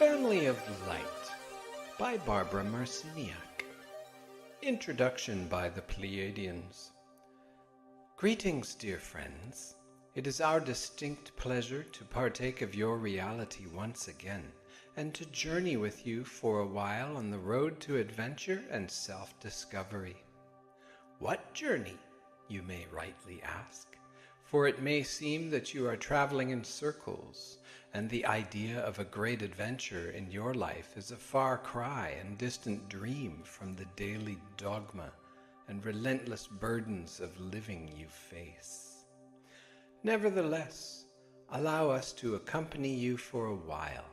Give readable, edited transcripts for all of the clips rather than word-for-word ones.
Family of Light by Barbara Marciniak. Introduction by the Pleiadians. Greetings, dear friends. It is our distinct pleasure to partake of your reality once again, and to journey with you for a while on the road to adventure and self-discovery. What journey, you may rightly ask, for it may seem that you are traveling in circles, and the idea of a great adventure in your life is a far cry and distant dream from the daily dogma and relentless burdens of living you face. Nevertheless, allow us to accompany you for a while,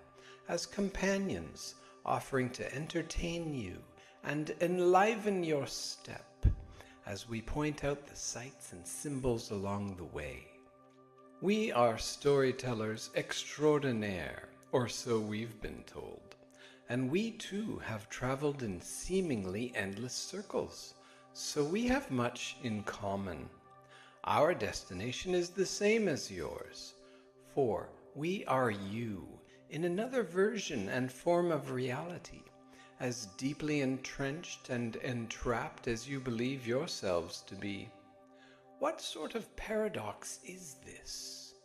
as companions offering to entertain you and enliven your step, as we point out the sights and symbols along the way. We are storytellers extraordinaire, or so we've been told, and we too have traveled in seemingly endless circles, so we have much in common. Our destination is the same as yours, for we are you in another version and form of reality, as deeply entrenched and entrapped as you believe yourselves to be. What sort of paradox is this?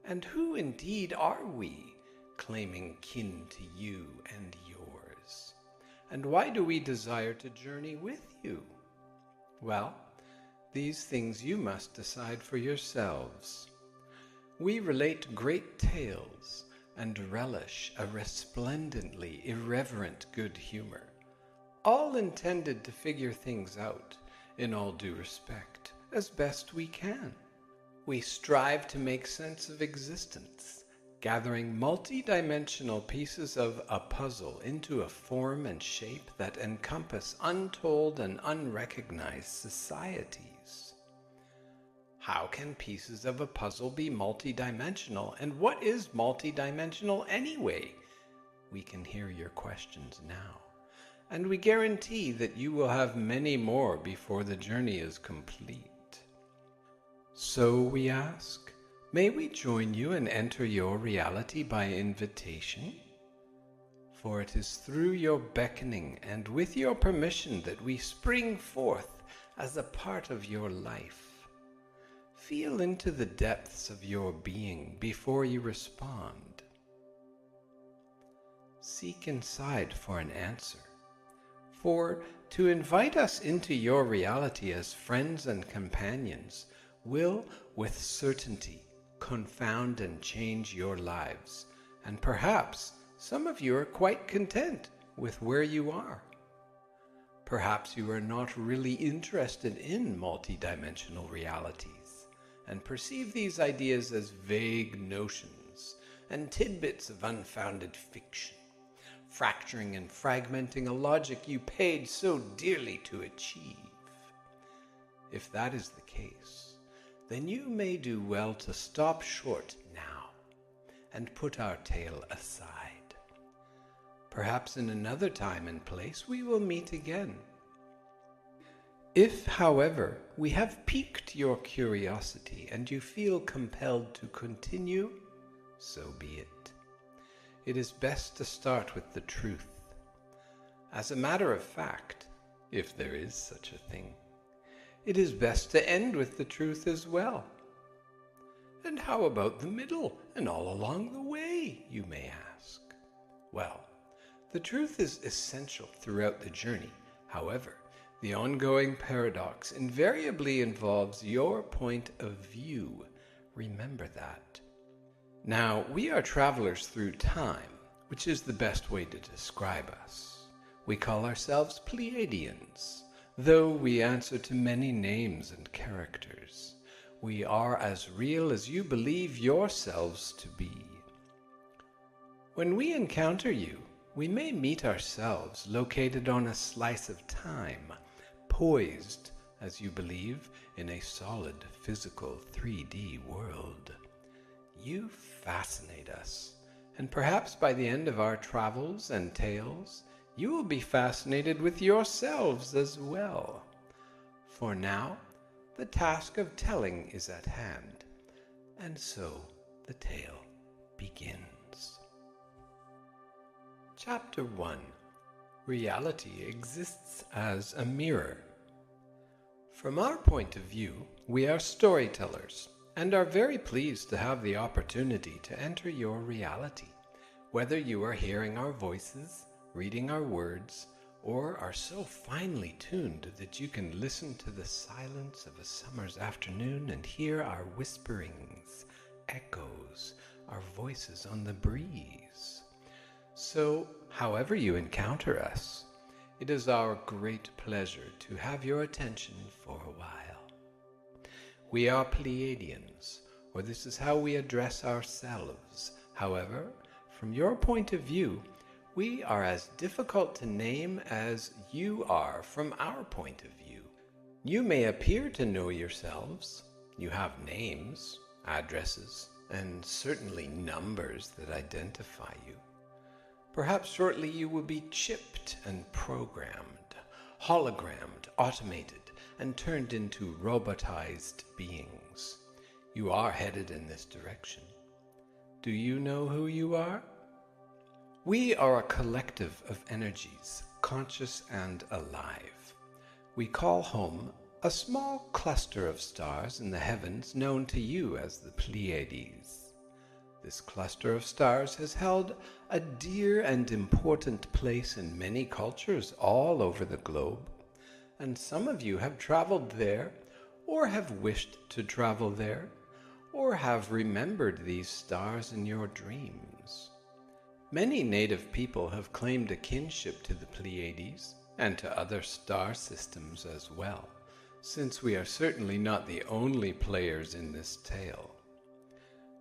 And who indeed are we, claiming kin to you and yours? And why do we desire to journey with you? Well, these things you must decide for yourselves. We relate great tales and relish a resplendently irreverent good humor, all intended to figure things out, in all due respect, as best we can. We strive to make sense of existence, gathering multi-dimensional pieces of a puzzle into a form and shape that encompass untold and unrecognized societies. How can pieces of a puzzle be multi-dimensional, and what is multi-dimensional anyway? We can hear your questions now, and we guarantee that you will have many more before the journey is complete. So we ask, may we join you and enter your reality by invitation? For it is through your beckoning and with your permission that we spring forth as a part of your life. Feel into the depths of your being before you respond. Seek inside for an answer. For to invite us into your reality as friends and companions will, with certainty, confound and change your lives, and perhaps some of you are quite content with where you are. Perhaps you are not really interested in multidimensional realities, and perceive these ideas as vague notions and tidbits of unfounded fiction, fracturing and fragmenting a logic you paid so dearly to achieve. If that is the case, then you may do well to stop short now and put our tale aside. Perhaps in another time and place we will meet again. If, however, we have piqued your curiosity and you feel compelled to continue, so be it. It is best to start with the truth. As a matter of fact, if there is such a thing, it is best to end with the truth as well. And how about the middle and all along the way, you may ask? Well, the truth is essential throughout the journey. However, the ongoing paradox invariably involves your point of view. Remember that. Now, we are travelers through time, which is the best way to describe us. We call ourselves Pleiadians. Though we answer to many names and characters, we are as real as you believe yourselves to be. When we encounter you, we may meet ourselves located on a slice of time, poised, as you believe, in a solid physical 3D world. You fascinate us, and perhaps by the end of our travels and tales, you will be fascinated with yourselves as well. For now, the task of telling is at hand, and so the tale begins. Chapter 1. Reality exists as a mirror. From our point of view, we are storytellers and are very pleased to have the opportunity to enter your reality, whether you are hearing our voices, reading our words, or are so finely tuned that you can listen to the silence of a summer's afternoon and hear our whisperings, echoes, our voices on the breeze. So, however you encounter us, it is our great pleasure to have your attention for a while. We are Pleiadians, or this is how we address ourselves. However, from your point of view, we are as difficult to name as you are from our point of view. You may appear to know yourselves. You have names, addresses, and certainly numbers that identify you. Perhaps shortly you will be chipped and programmed, hologrammed, automated, and turned into robotized beings. You are headed in this direction. Do you know who you are? We are a collective of energies, conscious and alive. We call home a small cluster of stars in the heavens known to you as the Pleiades. This cluster of stars has held a dear and important place in many cultures all over the globe, and some of you have traveled there, or have wished to travel there, or have remembered these stars in your dreams. Many native people have claimed a kinship to the Pleiades and to other star systems as well, since we are certainly not the only players in this tale.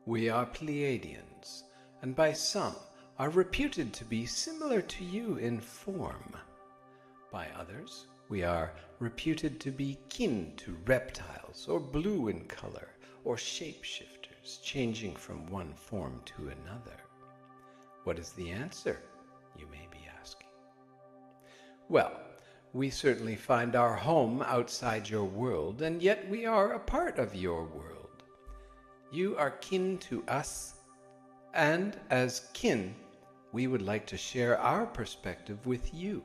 We are Pleiadians, and by some are reputed to be similar to you in form. By others, we are reputed to be kin to reptiles, or blue in color, or shapeshifters, changing from one form to another. What is the answer, you may be asking? Well, we certainly find our home outside your world, and yet we are a part of your world. You are kin to us, and as kin, we would like to share our perspective with you.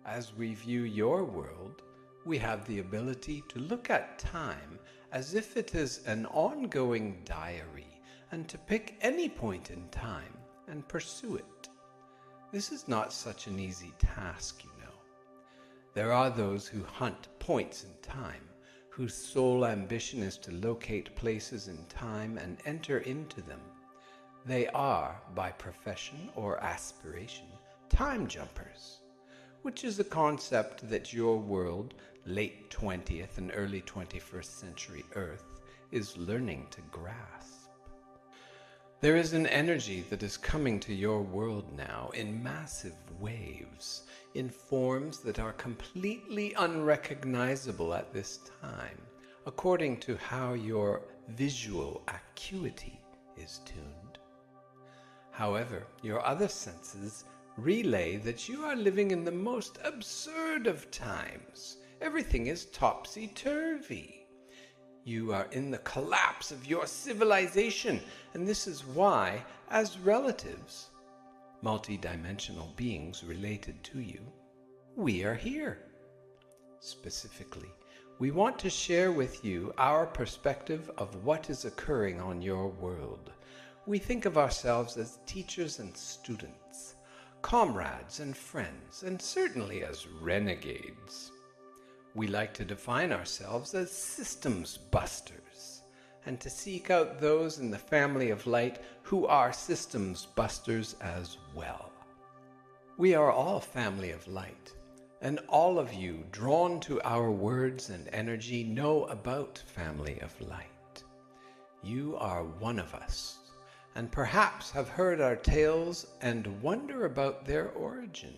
As we view your world, we have the ability to look at time as if it is an ongoing diary, and to pick any point in time and pursue it. This is not such an easy task, you know. There are those who hunt points in time, whose sole ambition is to locate places in time and enter into them. They are, by profession or aspiration, time jumpers, which is a concept that your world, late 20th and early 21st century Earth, is learning to grasp. There is an energy that is coming to your world now in massive waves, in forms that are completely unrecognizable at this time, according to how your visual acuity is tuned. However, your other senses relay that you are living in the most absurd of times. Everything is topsy-turvy. You are in the collapse of your civilization, and this is why, as relatives, multidimensional beings related to you, we are here. Specifically, we want to share with you our perspective of what is occurring on your world. We think of ourselves as teachers and students, comrades and friends, and certainly as renegades. We like to define ourselves as systems busters, and to seek out those in the family of light who are systems busters as well. We are all family of light, and all of you drawn to our words and energy know about family of light. You are one of us, and perhaps have heard our tales and wonder about their origin.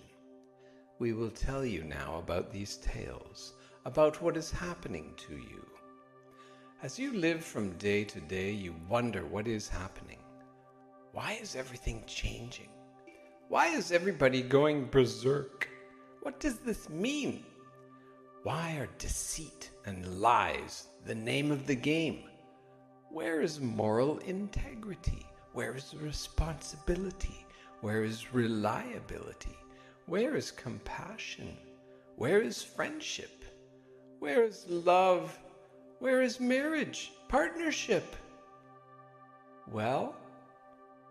We will tell you now about these tales, about what is happening to you. As you live from day to day, you wonder what is happening. Why is everything changing? Why is everybody going berserk? What does this mean? Why are deceit and lies the name of the game? Where is moral integrity? Where is responsibility? Where is reliability? Where is compassion? Where is friendship? Where is love? Where is marriage, partnership? Well,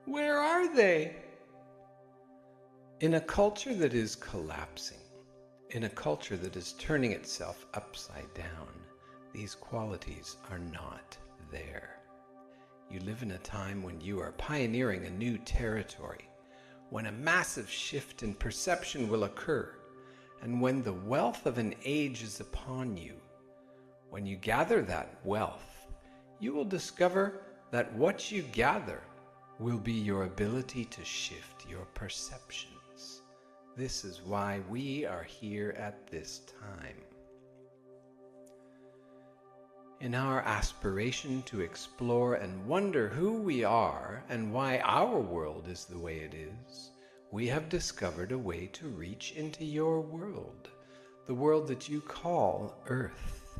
where are they? In a culture that is collapsing, in a culture that is turning itself upside down, these qualities are not there. You live in a time when you are pioneering a new territory, when a massive shift in perception will occur, and when the wealth of an age is upon you. When you gather that wealth, you will discover that what you gather will be your ability to shift your perceptions. This is why we are here at this time. In our aspiration to explore and wonder who we are and why our world is the way it is, we have discovered a way to reach into your world, the world that you call Earth.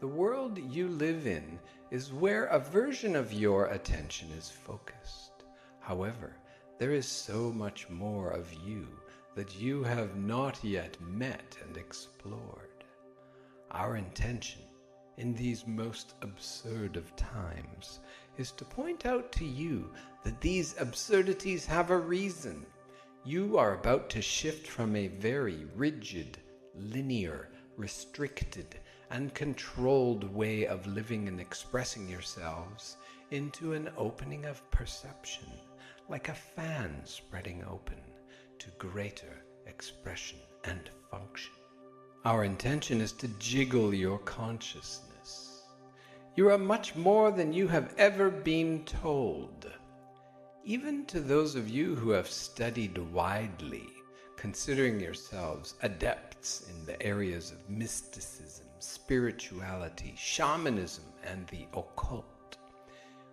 The world you live in is where a version of your attention is focused. However, there is so much more of you that you have not yet met and explored. Our intention in these most absurd of times is to point out to you that these absurdities have a reason. You are about to shift from a very rigid, linear, restricted, and controlled way of living and expressing yourselves into an opening of perception, like a fan spreading open to greater expression and function. Our intention is to jiggle your consciousness. You are much more than you have ever been told. Even to those of you who have studied widely, considering yourselves adepts in the areas of mysticism, spirituality, shamanism, and the occult,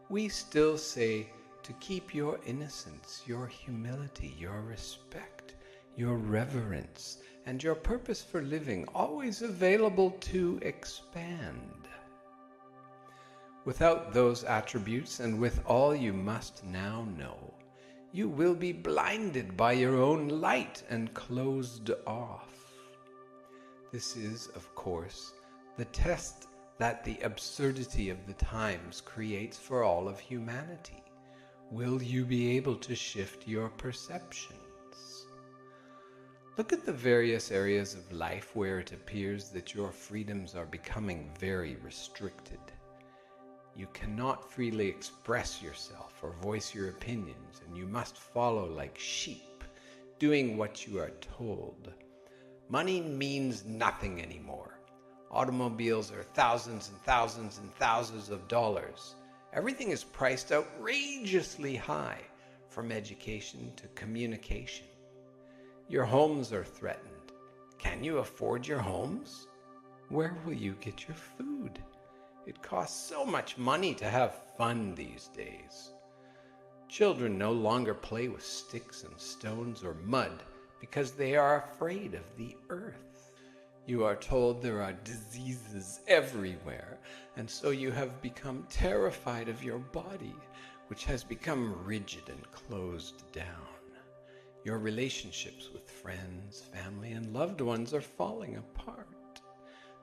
we still say to keep your innocence, your humility, your respect, your reverence, and your purpose for living always available to expand. Without those attributes, and with all you must now know, you will be blinded by your own light and closed off. This is, of course, the test that the absurdity of the times creates for all of humanity. Will you be able to shift your perceptions? Look at the various areas of life where it appears that your freedoms are becoming very restricted. You cannot freely express yourself or voice your opinions, and you must follow like sheep, doing what you are told. Money means nothing anymore. Automobiles are thousands and thousands and thousands of dollars. Everything is priced outrageously high, from education to communication. Your homes are threatened. Can you afford your homes? Where will you get your food? It costs so much money to have fun these days. Children no longer play with sticks and stones or mud because they are afraid of the earth. You are told there are diseases everywhere, and so you have become terrified of your body, which has become rigid and closed down. Your relationships with friends, family, and loved ones are falling apart.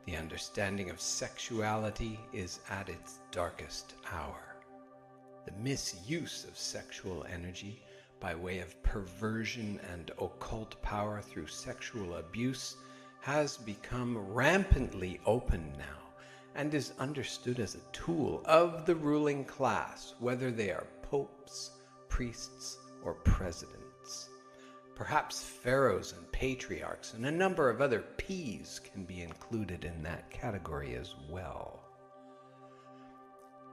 The understanding of sexuality is at its darkest hour. The misuse of sexual energy by way of perversion and occult power through sexual abuse has become rampantly open now and is understood as a tool of the ruling class, whether they are popes, priests, or presidents. Perhaps pharaohs and patriarchs and a number of other P's can be included in that category as well.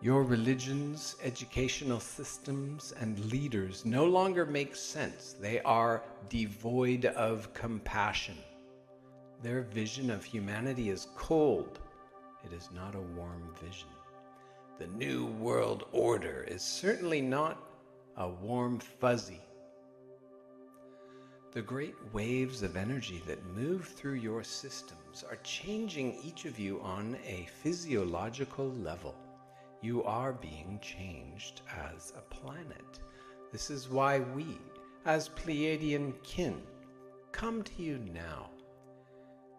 Your religions, educational systems, and leaders no longer make sense. They are devoid of compassion. Their vision of humanity is cold. It is not a warm vision. The New World Order is certainly not a warm fuzzy. The great waves of energy that move through your systems are changing each of you on a physiological level. You are being changed as a planet. This is why we, as Pleiadian kin, come to you now.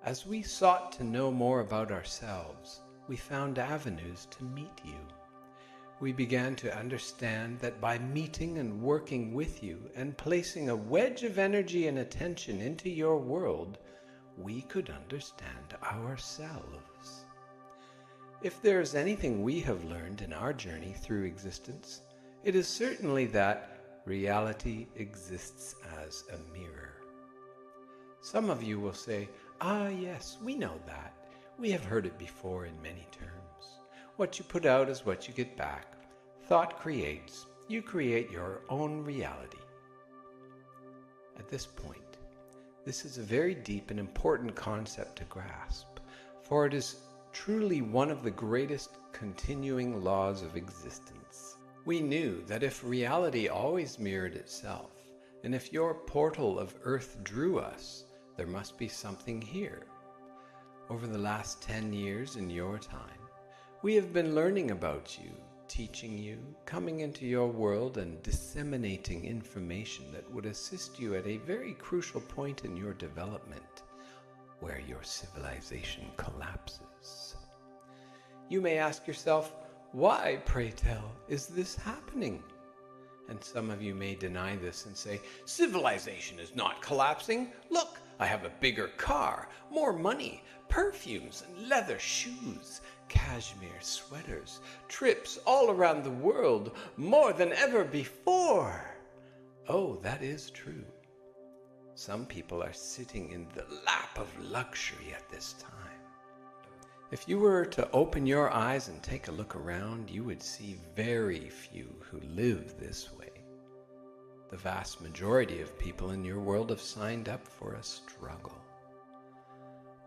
As we sought to know more about ourselves, we found avenues to meet you. We began to understand that by meeting and working with you and placing a wedge of energy and attention into your world, we could understand ourselves. If there is anything we have learned in our journey through existence, it is certainly that reality exists as a mirror. Some of you will say, "Ah, yes, we know that. We have heard it before in many terms. What you put out is what you get back. Thought creates. You create your own reality." At this point, this is a very deep and important concept to grasp, for it is truly one of the greatest continuing laws of existence. We knew that if reality always mirrored itself, and if your portal of Earth drew us, there must be something here. Over the last 10 years in your time, we have been learning about you, teaching you, coming into your world and disseminating information that would assist you at a very crucial point in your development, where your civilization collapses. You may ask yourself, why, pray tell, is this happening? And some of you may deny this and say, civilization is not collapsing. Look, I have a bigger car, more money, perfumes and leather shoes, cashmere sweaters, trips all around the world, more than ever before. Oh, that is true. Some people are sitting in the lap of luxury at this time. If you were to open your eyes and take a look around, you would see very few who live this way. The vast majority of people in your world have signed up for a struggle.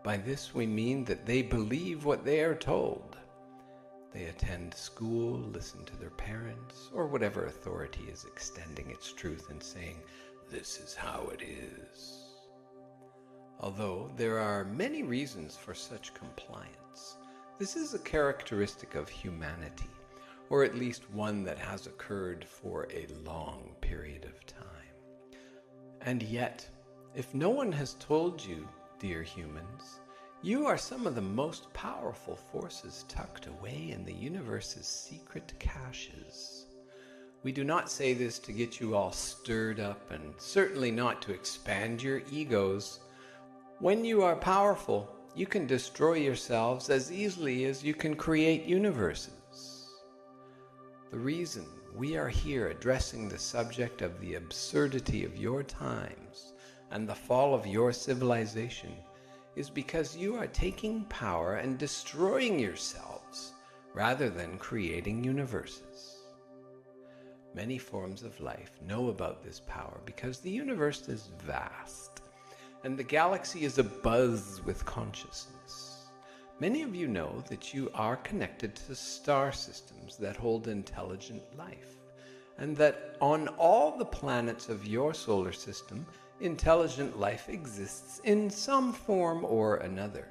By this we mean that they believe what they are told. They attend school, listen to their parents, or whatever authority is extending its truth and saying, "This is how it is." Although there are many reasons for such compliance, this is a characteristic of humanity, or at least one that has occurred for a long period of time. And yet, if no one has told you, dear humans, you are some of the most powerful forces tucked away in the universe's secret caches. We do not say this to get you all stirred up, and certainly not to expand your egos. When you are powerful, you can destroy yourselves as easily as you can create universes. The reason we are here addressing the subject of the absurdity of your times and the fall of your civilization is because you are taking power and destroying yourselves rather than creating universes. Many forms of life know about this power because the universe is vast and the galaxy is abuzz with consciousness. Many of you know that you are connected to star systems that hold intelligent life, and that on all the planets of your solar system, intelligent life exists in some form or another.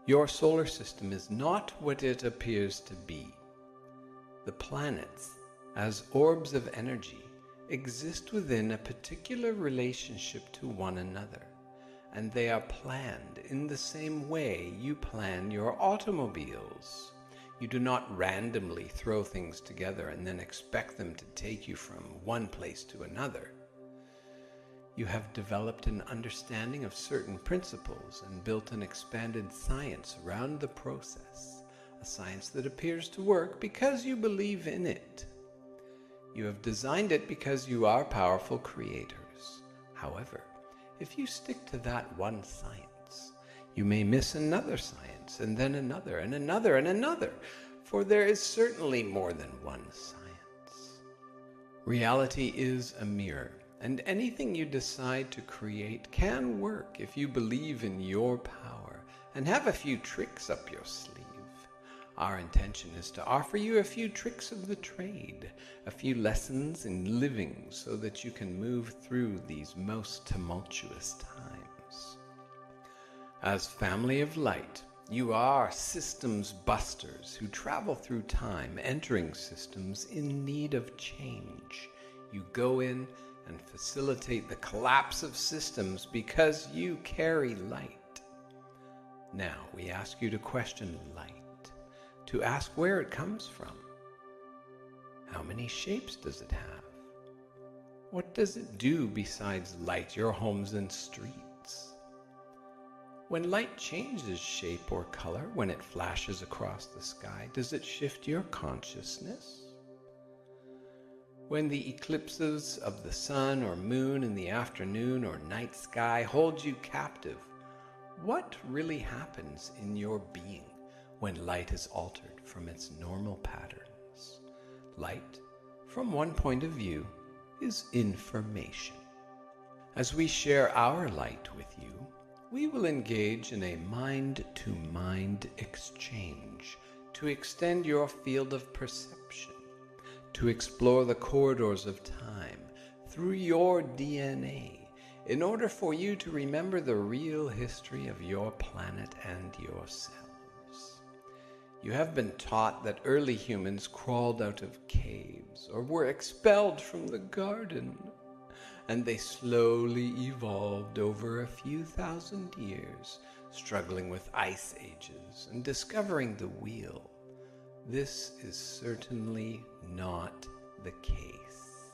Your solar system is not what it appears to be. The planets, as orbs of energy, exist within a particular relationship to one another, and they are planned in the same way you plan your automobiles. You do not randomly throw things together and then expect them to take you from one place to another. You have developed an understanding of certain principles and built an expanded science around the process, a science that appears to work because you believe in it. You have designed it because you are powerful creators. However, if you stick to that one science, you may miss another science, and then another, and another, and another, for there is certainly more than one science. Reality is a mirror, and anything you decide to create can work if you believe in your power and have a few tricks up your sleeve. Our intention is to offer you a few tricks of the trade, a few lessons in living so that you can move through these most tumultuous times. As family of light, you are systems busters who travel through time, entering systems in need of change. You go in and facilitate the collapse of systems because you carry light. Now we ask you to question light, to ask where it comes from. How many shapes does it have? What does it do besides light your homes and streets? When light changes shape or color, when it flashes across the sky, does it shift your consciousness? When the eclipses of the sun or moon in the afternoon or night sky hold you captive, what really happens in your being when light is altered from its normal patterns? Light, from one point of view, is information. As we share our light with you, we will engage in a mind-to-mind exchange to extend your field of perception, to explore the corridors of time through your DNA, in order for you to remember the real history of your planet and yourselves. You have been taught that early humans crawled out of caves or were expelled from the garden, and they slowly evolved over a few thousand years, struggling with ice ages and discovering the wheel. This is certainly not the case.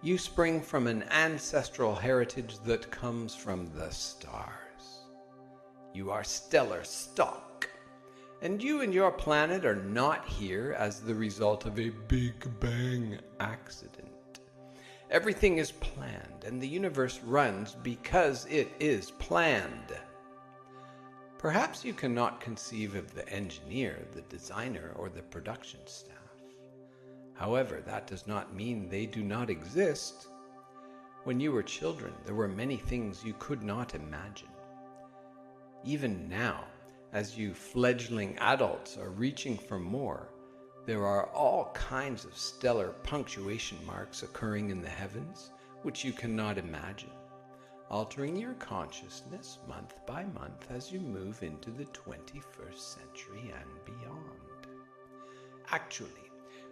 You spring from an ancestral heritage that comes from the stars. You are stellar stock. And you and your planet are not here as the result of a Big Bang accident. Everything is planned, and the universe runs because it is planned. Perhaps you cannot conceive of the engineer, the designer, or the production staff. However, that does not mean they do not exist. When you were children, there were many things you could not imagine. Even now, as you fledgling adults are reaching for more, there are all kinds of stellar punctuation marks occurring in the heavens which you cannot imagine, altering your consciousness month by month as you move into the 21st century and beyond. Actually,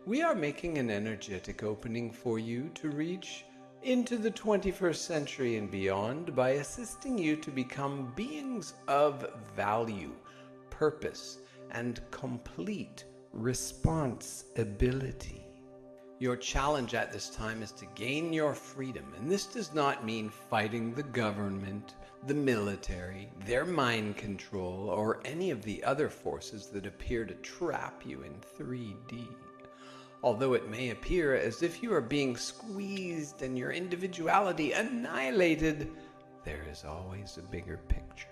we are making an energetic opening for you to reach into the 21st century and beyond by assisting you to become beings of value, purpose, and complete responsibility. Your challenge at this time is to gain your freedom, and this does not mean fighting the government, the military, their mind control, or any of the other forces that appear to trap you in 3D. Although it may appear as if you are being squeezed and your individuality annihilated, there is always a bigger picture.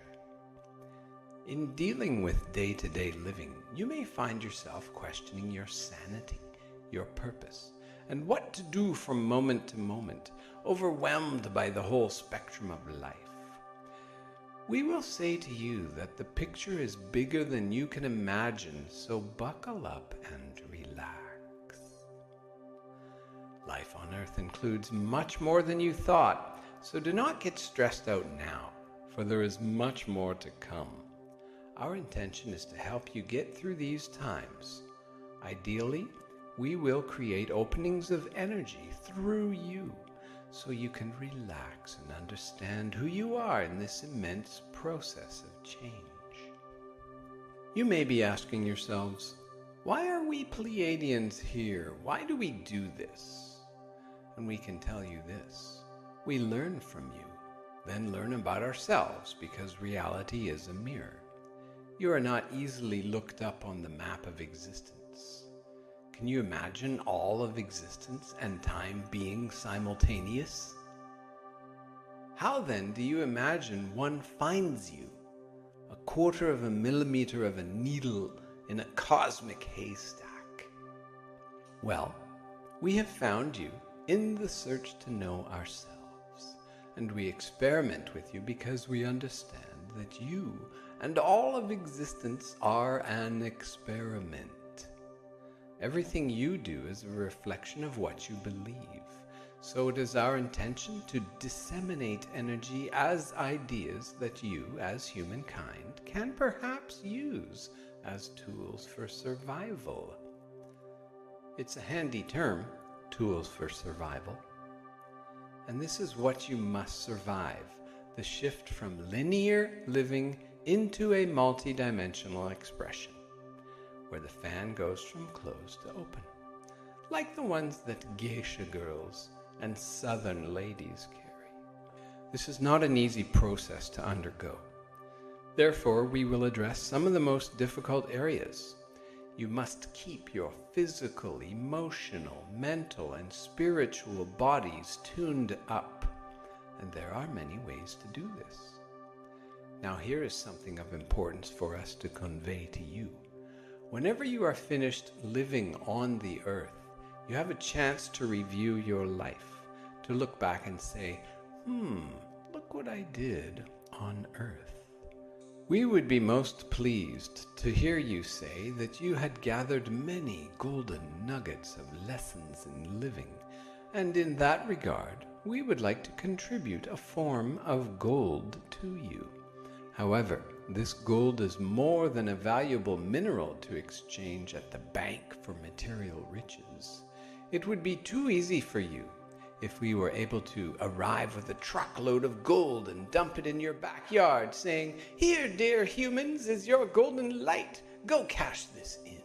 In dealing with day-to-day living, you may find yourself questioning your sanity, your purpose, and what to do from moment to moment, overwhelmed by the whole spectrum of life. We will say to you that the picture is bigger than you can imagine, so buckle up and relax. Life on Earth includes much more than you thought, so do not get stressed out now, for there is much more to come. Our intention is to help you get through these times. Ideally, we will create openings of energy through you so you can relax and understand who you are in this immense process of change. You may be asking yourselves, why are we Pleiadians here? Why do we do this? And we can tell you this. We learn from you, then learn about ourselves because reality is a mirror. You are not easily looked up on the map of existence. Can you imagine all of existence and time being simultaneous? How then do you imagine one finds you, a quarter of a millimeter of a needle in a cosmic haystack? Well, we have found you in the search to know ourselves, and we experiment with you because we understand that you and all of existence are an experiment. Everything you do is a reflection of what you believe, so it is our intention to disseminate energy as ideas that you, as humankind, can perhaps use as tools for survival. It's a handy term, tools for survival. And this is what you must survive, the shift from linear living into a multidimensional expression, where the fan goes from closed to open, like the ones that geisha girls and southern ladies carry. This is not an easy process to undergo. Therefore, we will address some of the most difficult areas. You must keep your physical, emotional, mental, and spiritual bodies tuned up, and there are many ways to do this. Now, here is something of importance for us to convey to you. Whenever you are finished living on the earth, you have a chance to review your life, to look back and say, look what I did on earth. We would be most pleased to hear you say that you had gathered many golden nuggets of lessons in living, and in that regard, we would like to contribute a form of gold to you. However, this gold is more than a valuable mineral to exchange at the bank for material riches. It would be too easy for you if we were able to arrive with a truckload of gold and dump it in your backyard, saying, "Here, dear humans, is your golden light. Go cash this in."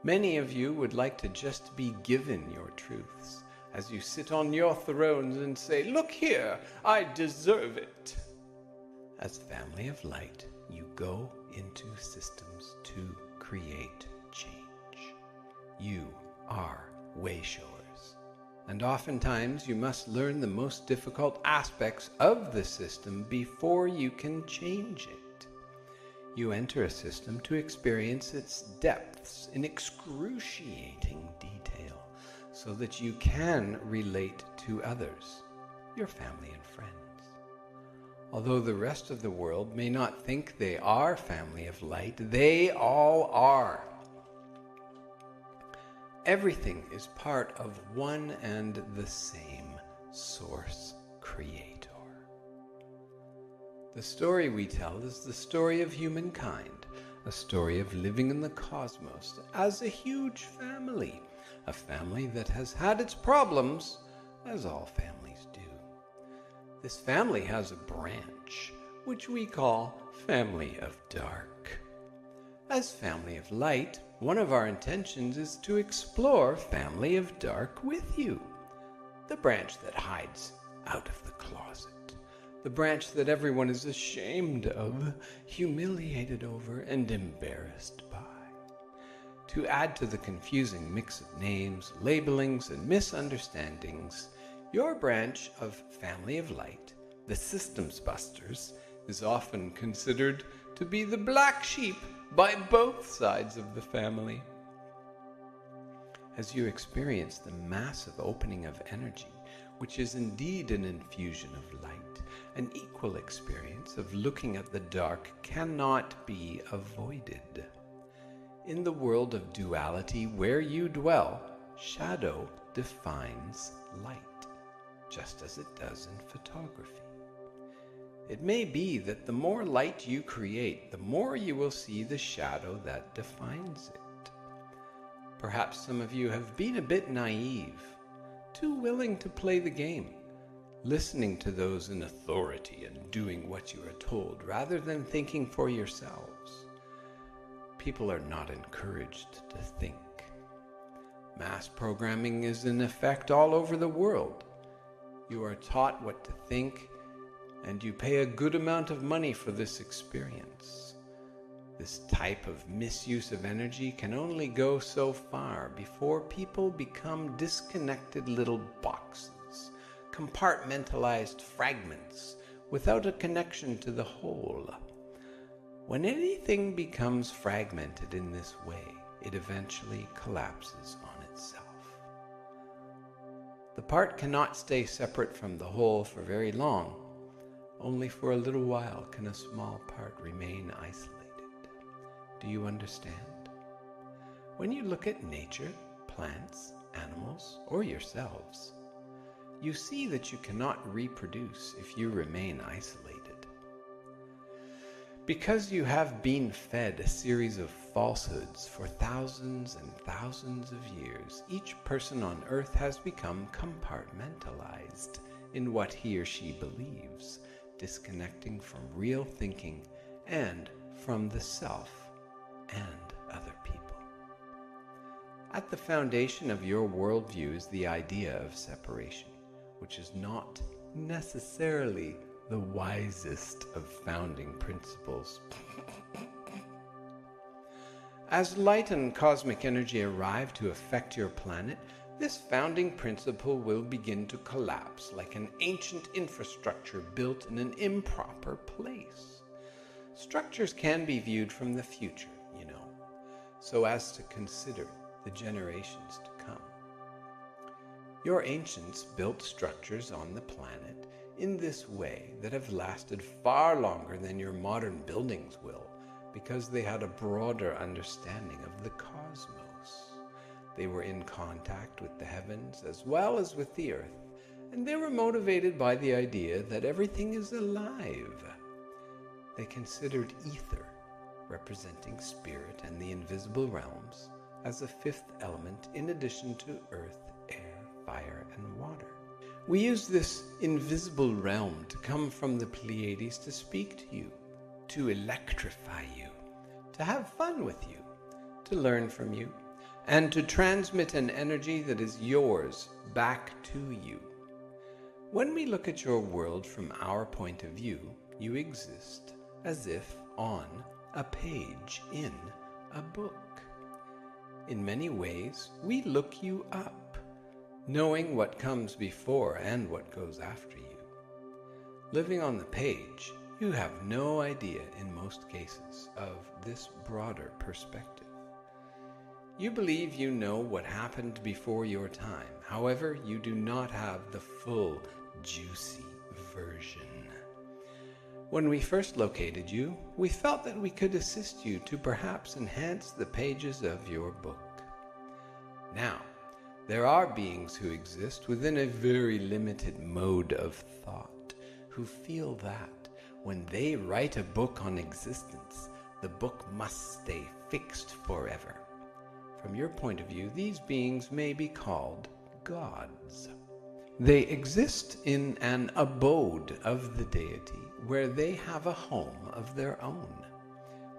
Many of you would like to just be given your truths as you sit on your thrones and say, "Look here, I deserve it." As family of light, you go into systems to create change. You are wayshowers. And oftentimes you must learn the most difficult aspects of the system before you can change it. You enter a system to experience its depths in excruciating detail so that you can relate to others, your family and friends. Although the rest of the world may not think they are family of light, they all are. Everything is part of one and the same source creator. The story we tell is the story of humankind, a story of living in the cosmos as a huge family, a family that has had its problems, as all families do. This family has a branch, which we call Family of Dark. As Family of Light, one of our intentions is to explore Family of Dark with you. The branch that hides out of the closet. The branch that everyone is ashamed of, humiliated over, and embarrassed by. To add to the confusing mix of names, labelings, and misunderstandings, your branch of Family of Light, the Systems Busters, is often considered to be the black sheep by both sides of the family. As you experience the massive opening of energy, which is indeed an infusion of light, an equal experience of looking at the dark cannot be avoided. In the world of duality where you dwell, shadow defines light, just as it does in photography. It may be that the more light you create, the more you will see the shadow that defines it. Perhaps some of you have been a bit naive, too willing to play the game, listening to those in authority and doing what you are told rather than thinking for yourselves. People are not encouraged to think. Mass programming is in effect all over the world. You are taught what to think, and you pay a good amount of money for this experience. This type of misuse of energy can only go so far before people become disconnected little boxes, compartmentalized fragments without a connection to the whole. When anything becomes fragmented in this way, it eventually collapses on itself. The part cannot stay separate from the whole for very long. Only for a little while can a small part remain isolated. Do you understand? When you look at nature, plants, animals, or yourselves, you see that you cannot reproduce if you remain isolated. Because you have been fed a series of falsehoods for thousands and thousands of years, each person on earth has become compartmentalized in what he or she believes, disconnecting from real thinking and from the self and other people. At the foundation of your worldview is the idea of separation, which is not necessarily the wisest of founding principles. As light and cosmic energy arrive to affect your planet, this founding principle will begin to collapse like an ancient infrastructure built in an improper place. Structures can be viewed from the future, so as to consider the generations to come. Your ancients built structures on the planet in this way that have lasted far longer than your modern buildings will, because they had a broader understanding of the cosmos. They were in contact with the heavens as well as with the earth, and they were motivated by the idea that everything is alive. They considered ether, representing spirit and the invisible realms, as a fifth element in addition to earth, air, fire, and water. We use this invisible realm to come from the Pleiades to speak to you, to electrify you, to have fun with you, to learn from you, and to transmit an energy that is yours back to you. When we look at your world from our point of view, you exist as if on a page in a book. In many ways, we look you up, knowing what comes before and what goes after you. Living on the page, you have no idea in most cases of this broader perspective. You believe you know what happened before your time. However, you do not have the full, juicy version. When we first located you, we felt that we could assist you to perhaps enhance the pages of your book. Now, there are beings who exist within a very limited mode of thought, who feel that when they write a book on existence, the book must stay fixed forever. From your point of view, these beings may be called gods. They exist in an abode of the deity where they have a home of their own.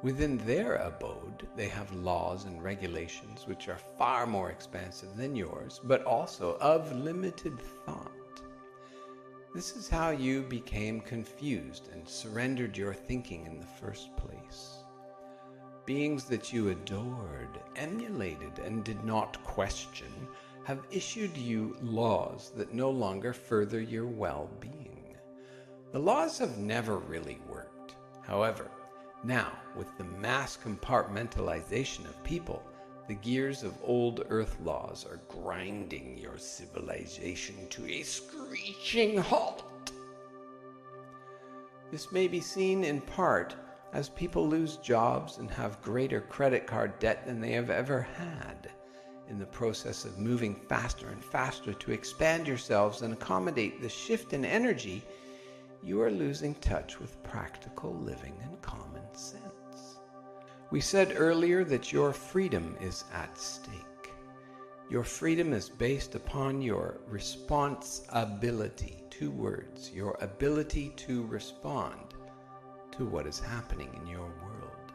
Within their abode, they have laws and regulations which are far more expansive than yours, but also of limited thought. This is how you became confused and surrendered your thinking in the first place. Beings that you adored, emulated, and did not question have issued you laws that no longer further your well-being. The laws have never really worked. However, now, with the mass compartmentalization of people, the gears of old Earth laws are grinding your civilization to a screeching halt. This may be seen in part as people lose jobs and have greater credit card debt than they have ever had. In the process of moving faster and faster to expand yourselves and accommodate the shift in energy, you are losing touch with practical living and common sense. We said earlier that your freedom is at stake. Your freedom is based upon your responsibility. 2 words. Your ability to respond to what is happening in your world.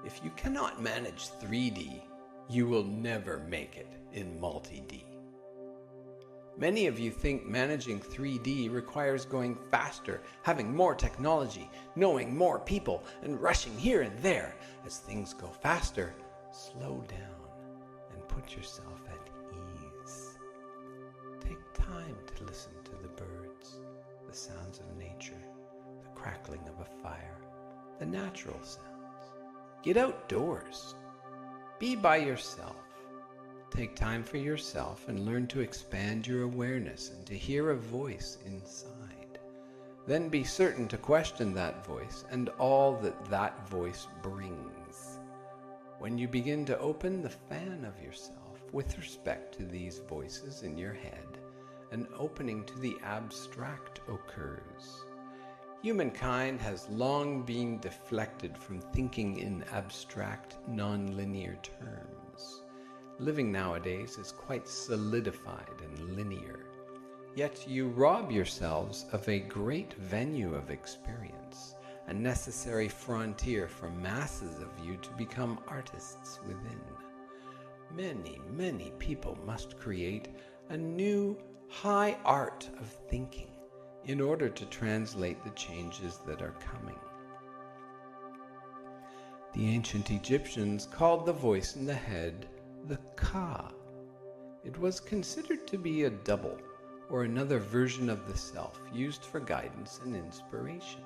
If you cannot manage 3D, you will never make it in multi-D. Many of you think managing 3D requires going faster, having more technology, knowing more people, and rushing here and there. As things go faster, slow down and put yourself at ease. Take time to listen to the birds, the sounds of nature, the crackling of a fire, the natural sounds. Get outdoors. Be by yourself. Take time for yourself and learn to expand your awareness and to hear a voice inside. Then be certain to question that voice and all that that voice brings. When you begin to open the fan of yourself with respect to these voices in your head, an opening to the abstract occurs. Humankind has long been deflected from thinking in abstract, non-linear terms. Living nowadays is quite solidified and linear. Yet you rob yourselves of a great venue of experience, a necessary frontier for masses of you to become artists within. Many, many people must create a new high art of thinking in order to translate the changes that are coming. The ancient Egyptians called the voice in the head the Ka. It was considered to be a double, or another version of the self, used for guidance and inspiration.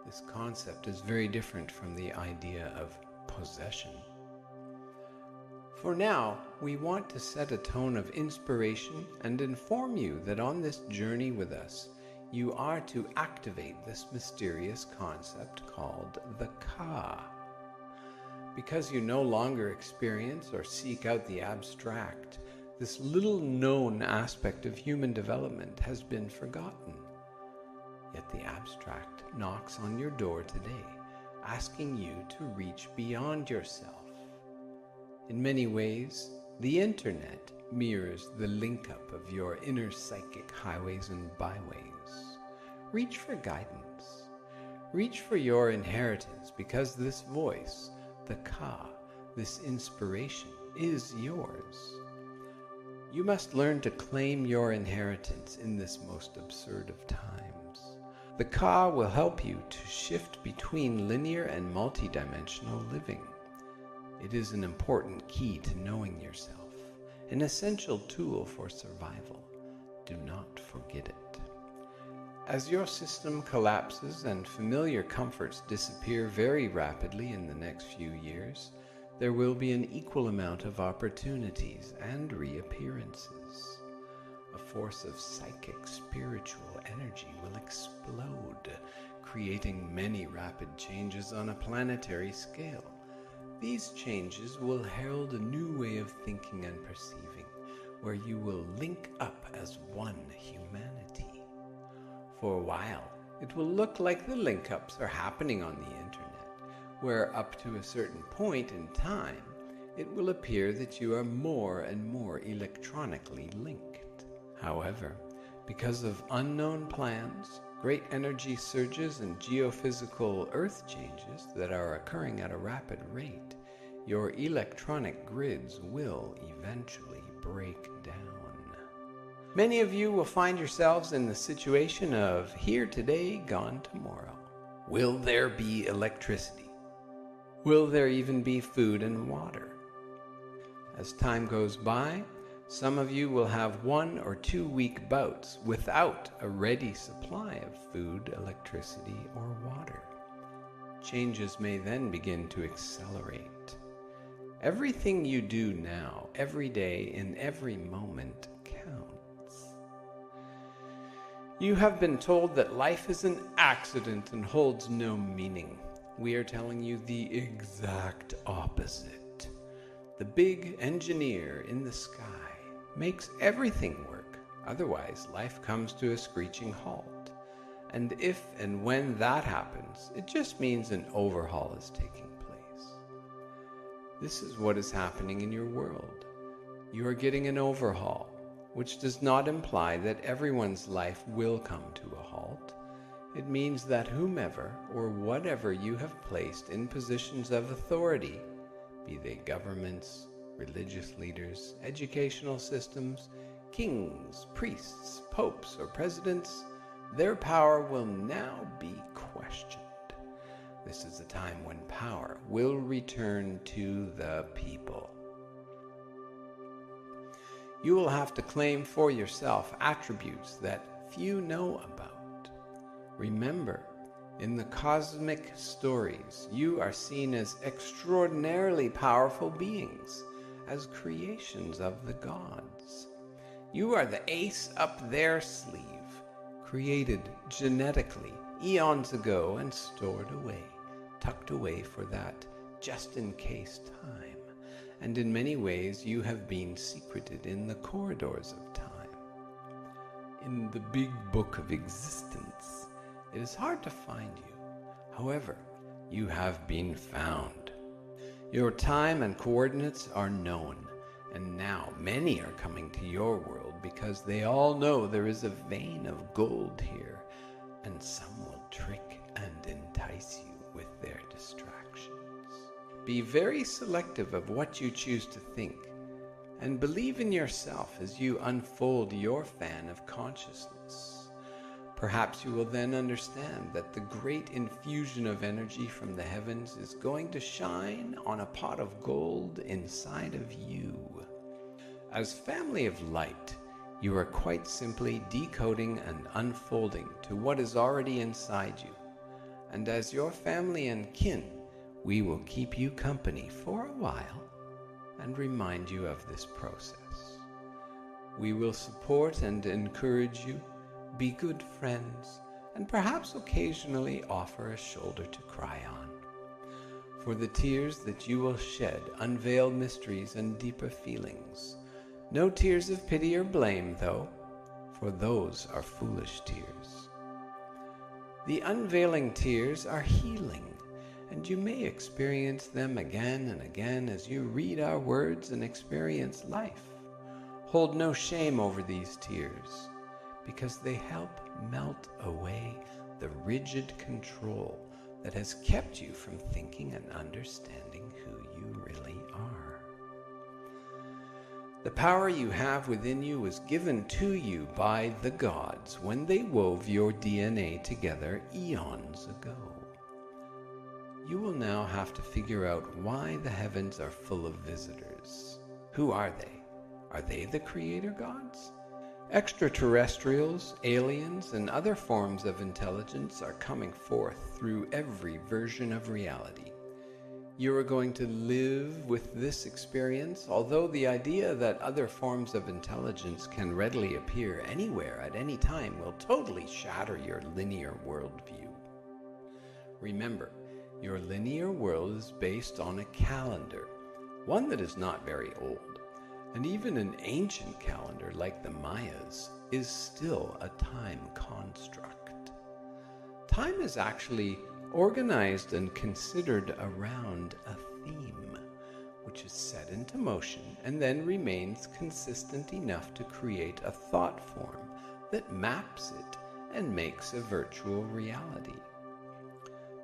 This concept is very different from the idea of possession. For now, we want to set a tone of inspiration and inform you that on this journey with us, you are to activate this mysterious concept called the Ka. Because you no longer experience or seek out the abstract, this little known aspect of human development has been forgotten. Yet the abstract knocks on your door today, asking you to reach beyond yourself. In many ways, the internet mirrors the link-up of your inner psychic highways and byways. Reach for guidance. Reach for your inheritance, because this voice, the Ka, this inspiration, is yours. You must learn to claim your inheritance in this most absurd of times. The Ka will help you to shift between linear and multidimensional living. It is an important key to knowing yourself, an essential tool for survival. Do not forget it. As your system collapses and familiar comforts disappear very rapidly in the next few years, there will be an equal amount of opportunities and reappearances. A force of psychic, spiritual energy will explode, creating many rapid changes on a planetary scale. These changes will herald a new way of thinking and perceiving, where you will link up as one humanity. For a while, it will look like the link-ups are happening on the internet, where up to a certain point in time, it will appear that you are more and more electronically linked. However, because of unknown plans, great energy surges and geophysical earth changes that are occurring at a rapid rate, your electronic grids will eventually break down. Many of you will find yourselves in the situation of here today, gone tomorrow. Will there be electricity? Will there even be food and water? As time goes by, some of you will have 1 or 2 week bouts without a ready supply of food, electricity, or water. Changes may then begin to accelerate. Everything you do now, every day, in every moment, counts. You have been told that life is an accident and holds no meaning. We are telling you the exact opposite. The big engineer in the sky makes everything work. Otherwise, life comes to a screeching halt. And if and when that happens, it just means an overhaul is taking place. This is what is happening in your world. You are getting an overhaul, which does not imply that everyone's life will come to a halt. It means that whomever or whatever you have placed in positions of authority, be they governments, religious leaders, educational systems, kings, priests, popes, or presidents, their power will now be questioned. This is a time when power will return to the people. You will have to claim for yourself attributes that few know about. Remember, in the cosmic stories, you are seen as extraordinarily powerful beings, as creations of the gods. You are the ace up their sleeve, created genetically eons ago and stored away, tucked away for that just-in-case time. And in many ways you have been secreted in the corridors of time. In the big book of existence, it is hard to find you. However, you have been found. Your time and coordinates are known, and now many are coming to your world because they all know there is a vein of gold here, and some will trick and entice you with their distractions. Be very selective of what you choose to think, and believe in yourself as you unfold your fan of consciousness. Perhaps you will then understand that the great infusion of energy from the heavens is going to shine on a pot of gold inside of you. As family of light, you are quite simply decoding and unfolding to what is already inside you. And as your family and kin, we will keep you company for a while and remind you of this process. We will support and encourage you, be good friends, and perhaps occasionally offer a shoulder to cry on. For the tears that you will shed unveil mysteries and deeper feelings. No tears of pity or blame, though, for those are foolish tears. The unveiling tears are healing, and you may experience them again and again as you read our words and experience life. Hold no shame over these tears, because they help melt away the rigid control that has kept you from thinking and understanding who you really are. The power you have within you was given to you by the gods when they wove your DNA together eons ago. You will now have to figure out why the heavens are full of visitors. Who are they? Are they the creator gods? Extraterrestrials, aliens, and other forms of intelligence are coming forth through every version of reality. You are going to live with this experience, although the idea that other forms of intelligence can readily appear anywhere at any time will totally shatter your linear worldview. Remember, your linear world is based on a calendar, one that is not very old. And even an ancient calendar like the Mayas is still a time construct. Time is actually organized and considered around a theme, which is set into motion and then remains consistent enough to create a thought form that maps it and makes a virtual reality.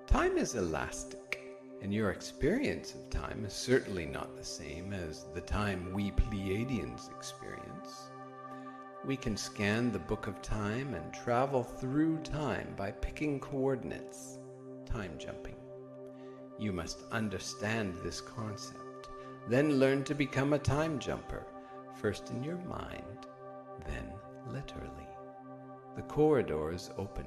Time is elastic, and your experience of time is certainly not the same as the time we Pleiadians experience. We can scan the book of time and travel through time by picking coordinates, time jumping. You must understand this concept, then learn to become a time jumper, first in your mind, then literally. The corridors open.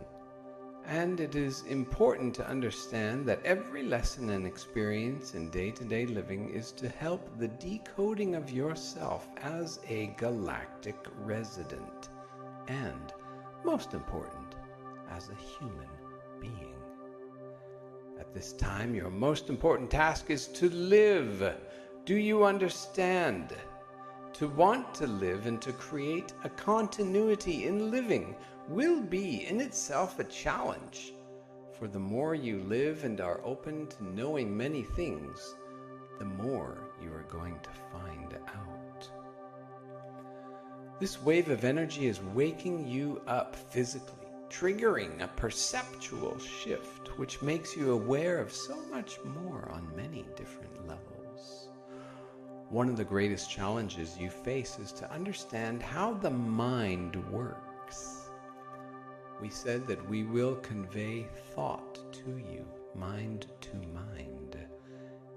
And it is important to understand that every lesson and experience in day-to-day living is to help the decoding of yourself as a galactic resident, and, most important, as a human being. At this time, your most important task is to live. Do you understand? To want to live and to create a continuity in living will be in itself a challenge, for the more you live and are open to knowing many things, the more you are going to find out. This wave of energy is waking you up physically, triggering a perceptual shift which makes you aware of so much more on many different levels. One of the greatest challenges you face is to understand how the mind works. We said that we will convey thought to you, mind to mind.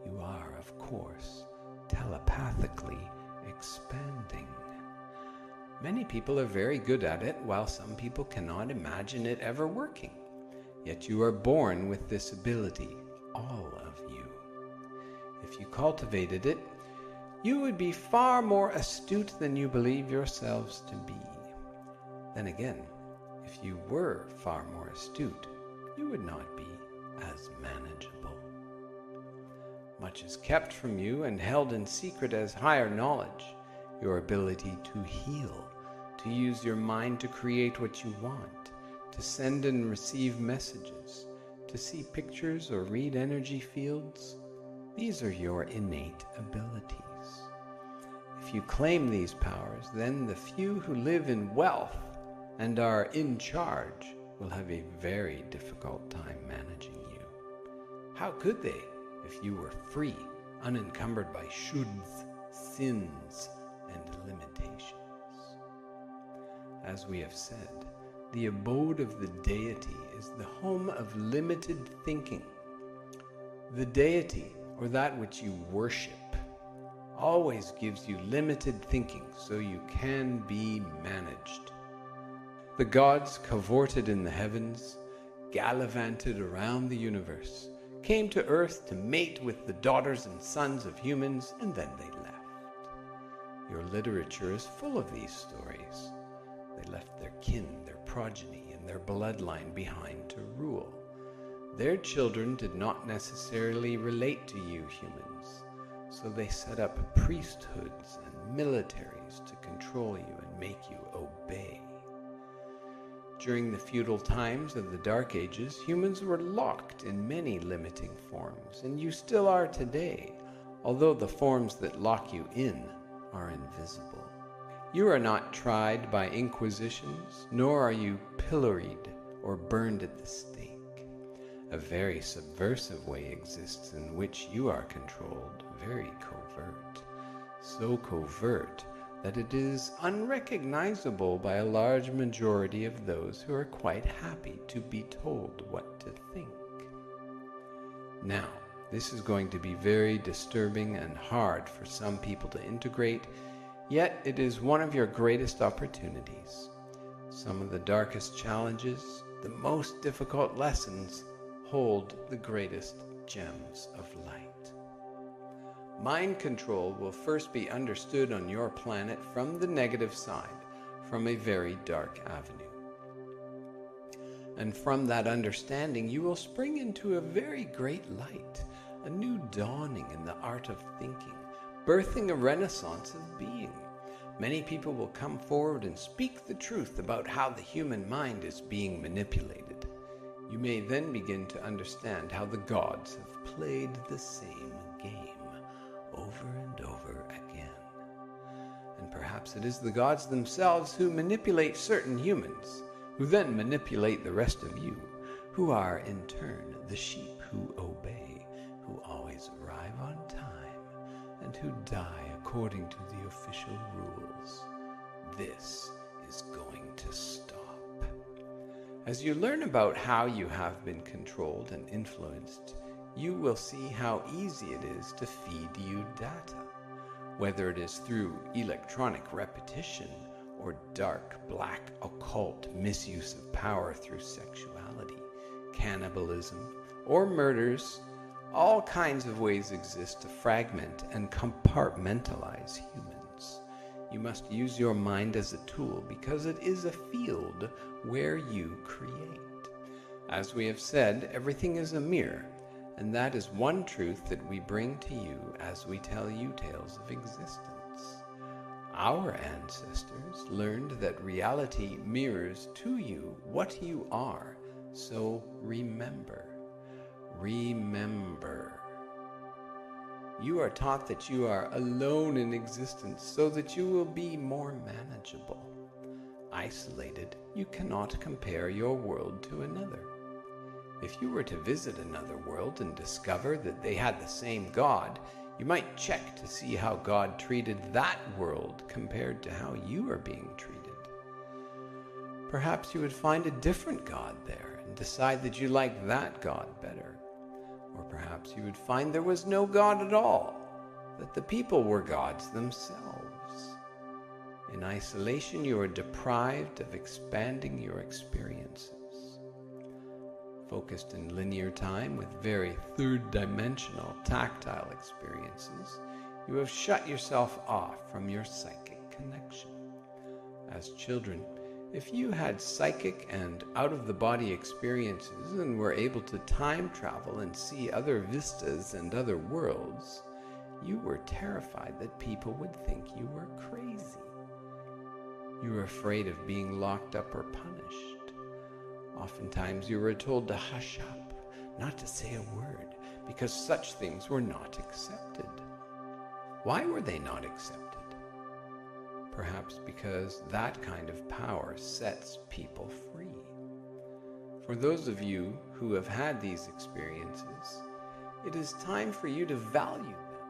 You are, of course, telepathically expanding. Many people are very good at it, while some people cannot imagine it ever working. Yet you are born with this ability, all of you. If you cultivated it, you would be far more astute than you believe yourselves to be. Then again, if you were far more astute, you would not be as manageable. Much is kept from you and held in secret as higher knowledge. Your ability to heal, to use your mind to create what you want, to send and receive messages, to see pictures or read energy fields. These are your innate abilities. if you claim these powers, then the few who live in wealth and are in charge will have a very difficult time managing you. How could they if you were free, unencumbered by shoulds, sins, and limitations? As we have said, the abode of the deity is the home of limited thinking. The deity, or that which you worship, always gives you limited thinking so you can be managed. The gods cavorted in the heavens, gallivanted around the universe, came to earth to mate with the daughters and sons of humans, and then they left. Your literature is full of these stories. They left their kin, their progeny, and their bloodline behind to rule. Their children did not necessarily relate to you humans, so they set up priesthoods and militaries to control you and make you obey. During the feudal times of the Dark Ages, humans were locked in many limiting forms, and you still are today, although the forms that lock you in are invisible. You are not tried by inquisitions, nor are you pilloried or burned at the stake. A very subversive way exists in which you are controlled, very covert. So covert that it is unrecognizable by a large majority of those who are quite happy to be told what to think. Now, this is going to be very disturbing and hard for some people to integrate, yet it is one of your greatest opportunities. Some of the darkest challenges, the most difficult lessons, hold the greatest gems of light. Mind control will first be understood on your planet from the negative side, from a very dark avenue. And from that understanding, you will spring into a very great light, a new dawning in the art of thinking, birthing a renaissance of being. Many people will come forward and speak the truth about how the human mind is being manipulated. You may then begin to understand how the gods have played the same game over and over again. And perhaps it is the gods themselves who manipulate certain humans, who then manipulate the rest of you, who are in turn the sheep who obey, who always arrive on time, and who die according to the official rules. This is going to stop. As you learn about how you have been controlled and influenced, you will see how easy it is to feed you data, whether it is through electronic repetition or dark, black, occult misuse of power through sexuality, cannibalism, or murders. All kinds of ways exist to fragment and compartmentalize humans. You must use your mind as a tool because it is a field where you create. As we have said, everything is a mirror, and that is one truth that we bring to you as we tell you tales of existence. Our ancestors learned that reality mirrors to you what you are, so remember. Remember. You are taught that you are alone in existence so that you will be more manageable. Isolated, you cannot compare your world to another. If you were to visit another world and discover that they had the same God, you might check to see how God treated that world compared to how you are being treated. Perhaps you would find a different God there and decide that you like that God better. Or perhaps you would find there was no God at all, that the people were gods themselves. In isolation, you are deprived of expanding your experiences. Focused in linear time with very third-dimensional tactile experiences, you have shut yourself off from your psychic connection. As children, if you had psychic and out-of-the-body experiences and were able to time travel and see other vistas and other worlds, you were terrified that people would think you were crazy. You were afraid of being locked up or punished. Oftentimes you were told to hush up, not to say a word, because such things were not accepted. Why were they not accepted? perhaps because that kind of power sets people free. For those of you who have had these experiences, it is time for you to value them,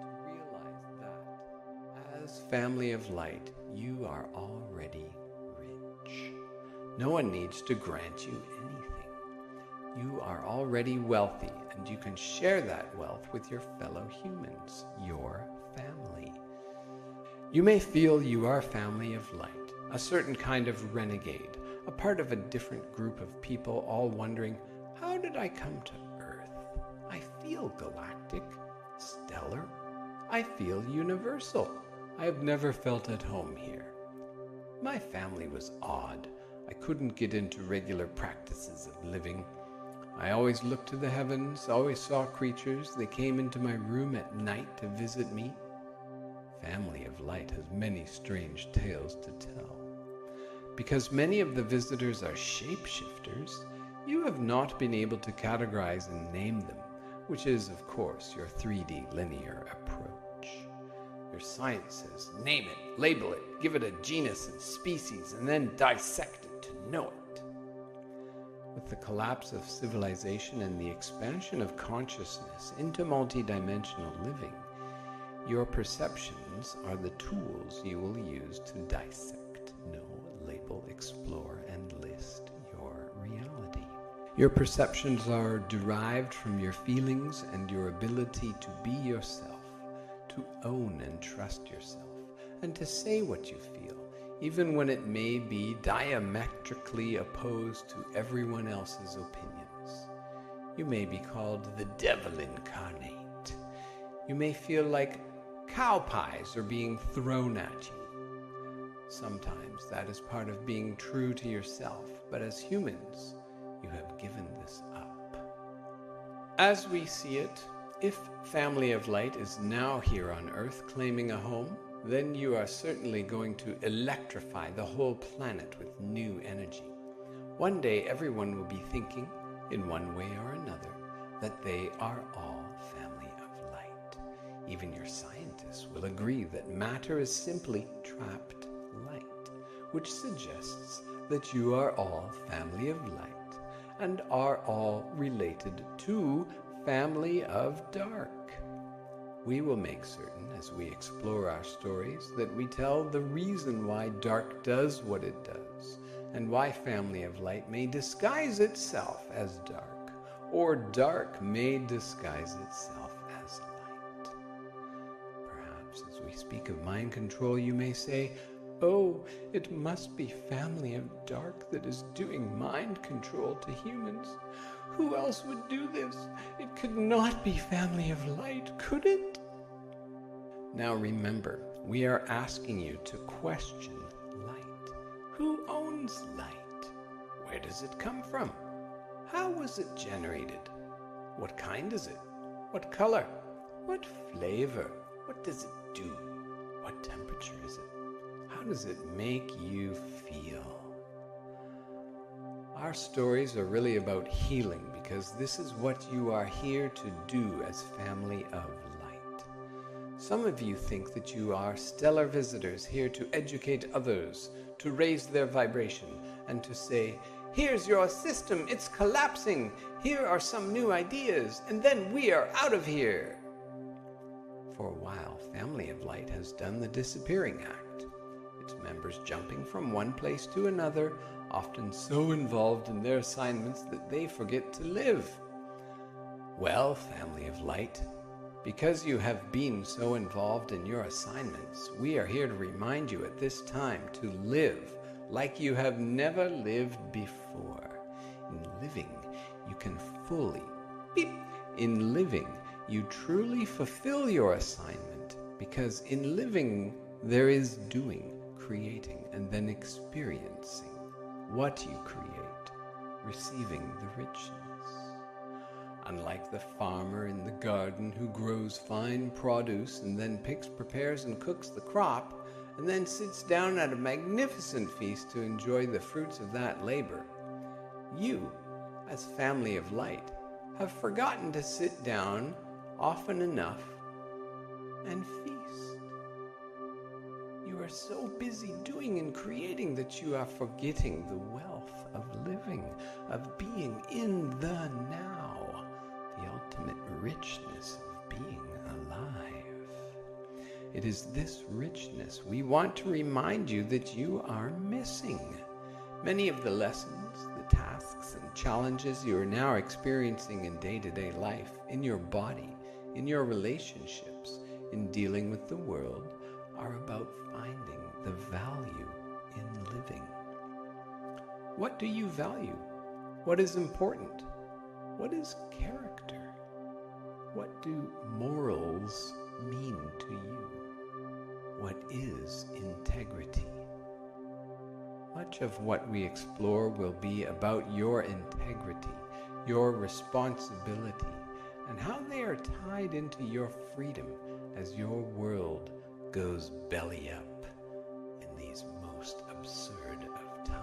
to realize that as family of light, you are already rich. No one needs to grant you anything. You are already wealthy, and you can share that wealth with your fellow humans, your family. You may feel you are family of light, a certain kind of renegade, a part of a different group of people all wondering, how did I come to Earth? I feel galactic, stellar. I feel universal. I have never felt at home here. My family was odd. I couldn't get into regular practices of living. I always looked to the heavens, always saw creatures. They came into my room at night to visit me. Family of Light has many strange tales to tell. Because many of the visitors are shapeshifters, you have not been able to categorize and name them, which is, of course, your 3D linear approach. Your science says, name it, label it, give it a genus and species, and then dissect it to know it. With the collapse of civilization and the expansion of consciousness into multidimensional living, your perceptions are the tools you will use to dissect, know, label, explore, and list your reality. Your perceptions are derived from your feelings and your ability to be yourself, to own and trust yourself, and to say what you feel, even when it may be diametrically opposed to everyone else's opinions. You may be called the devil incarnate. You may feel like cow pies are being thrown at you. Sometimes that is part of being true to yourself, but as humans, you have given this up. As we see it, if Family of Light is now here on Earth claiming a home, then you are certainly going to electrify the whole planet with new energy. One day everyone will be thinking, in one way or another, that they are all family of light. Even your scientists will agree that matter is simply trapped light, which suggests that you are all family of light and are all related to family of dark. We will make certain, as we explore our stories, that we tell the reason why dark does what it does, and why family of light may disguise itself as dark, or dark may disguise itself as light. Perhaps as we speak of mind control, you may say, oh, it must be family of dark that is doing mind control to humans. Who else would do this? It could not be family of light, could it? Now remember, we are asking you to question light. Who owns light? Where does it come from? How was it generated? What kind is it? What color? What flavor? What does it do? What temperature is it? How does it make you feel? Our stories are really about healing because this is what you are here to do as family of light. Some of you think that you are stellar visitors here to educate others, to raise their vibration, and to say, here's your system, it's collapsing, here are some new ideas, and then we are out of here. For a while, Family of Light has done the disappearing act, its members jumping from one place to another, often so involved in their assignments that they forget to live. Well, Family of Light, because you have been so involved in your assignments, we are here to remind you at this time to live like you have never lived before. In living, you can fully, in living, you truly fulfill your assignment, because in living, there is doing, creating, and then experiencing what you create, receiving the richness. Unlike the farmer in the garden who grows fine produce and then picks, prepares, and cooks the crop, and then sits down at a magnificent feast to enjoy the fruits of that labor, you, as Family of Light, have forgotten to sit down often enough and feast. You are are so busy doing and creating that you are forgetting the wealth of living, of being in the now, the ultimate richness of being alive. It is this richness we want to remind you that you are missing. Many of the lessons, the tasks and challenges you are now experiencing in day-to-day life, in your body, in your relationships, in dealing with the world, are about finding the value in living. What do you value? What is important? What is character? What do morals mean to you? What is integrity? Much of what we explore will be about your integrity, your responsibility, and how they are tied into your freedom as your world goes belly up in these most absurd of times.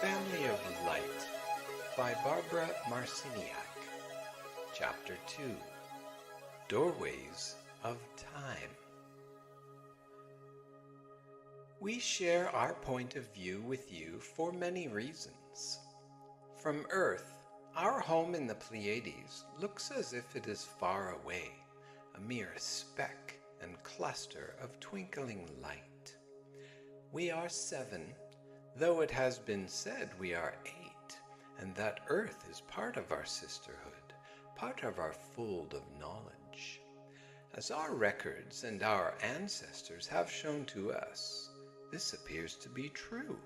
Family of Light by Marciniak. Chapter 2. Doorways of Time. We share our point of view with you for many reasons. From Earth, our home in the Pleiades looks as if it is far away, a mere speck and cluster of twinkling light. We are 7, though it has been said we are 8, and that Earth is part of our sisterhood, part of our fold of knowledge. As our records and our ancestors have shown to us, this appears to be true.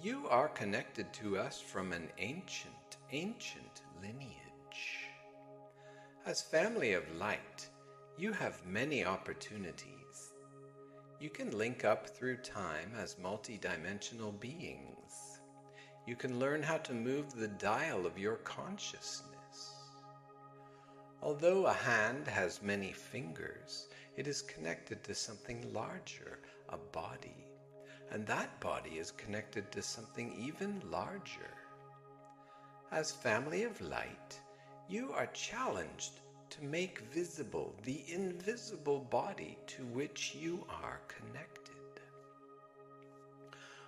You are connected to us from an ancient lineage. As family of light, you have many opportunities. You can link up through time as multidimensional beings. You can learn how to move the dial of your consciousness. Although a hand has many fingers, it is connected to something larger, a body, and that body is connected to something even larger. As family of light, you are challenged to make visible the invisible body to which you are connected.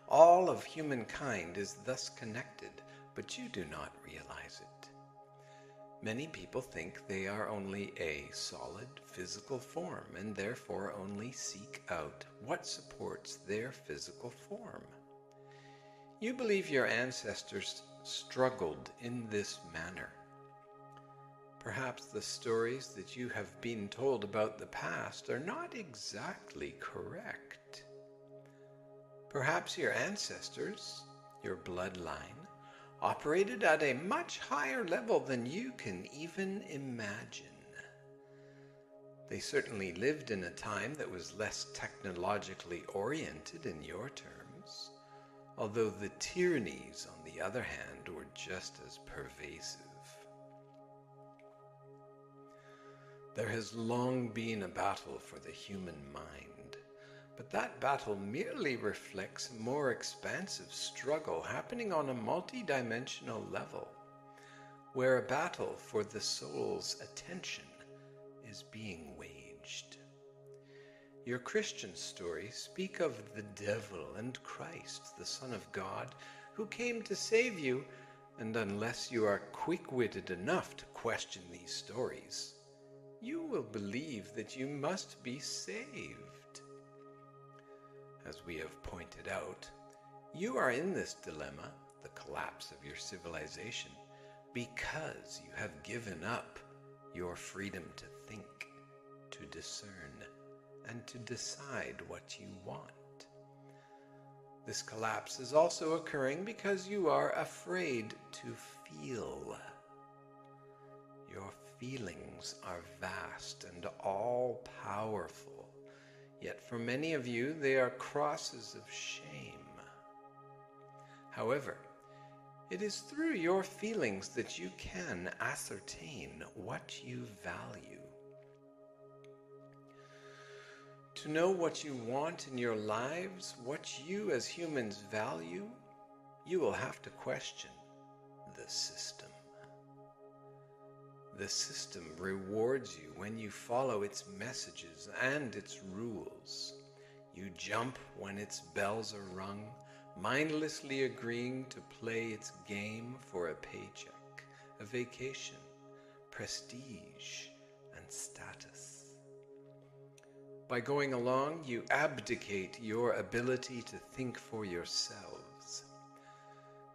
All of humankind is thus connected, but you do not realize it. Many people think they are only a solid physical form and therefore only seek out what supports their physical form. You believe your ancestors struggled in this manner. Perhaps the stories that you have been told about the past are not exactly correct. Perhaps your ancestors, your bloodline, operated at a much higher level than you can even imagine. They certainly lived in a time that was less technologically oriented in your terms, although the tyrannies, on the other hand, were just as pervasive. There has long been a battle for the human mind, but that battle merely reflects a more expansive struggle happening on a multidimensional level, where a battle for the soul's attention is being waged. Your Christian stories speak of the devil and Christ, the Son of God, who came to save you, and unless you are quick-witted enough to question these stories, you will believe that you must be saved. As we have pointed out, you are in this dilemma, the collapse of your civilization, because you have given up your freedom to think, to discern, and to decide what you want. This collapse is also occurring because you are afraid to feel. Your feelings are vast and all-powerful, Yet for many of you, they are crosses of shame. However, it is through your feelings that you can ascertain what you value. To know what you want in your lives, what you as humans value, you will have to question the system. The system rewards you when you follow its messages and its rules. You jump when its bells are rung, mindlessly agreeing to play its game for a paycheck, a vacation, prestige, and status. By going along, you abdicate your ability to think for yourselves.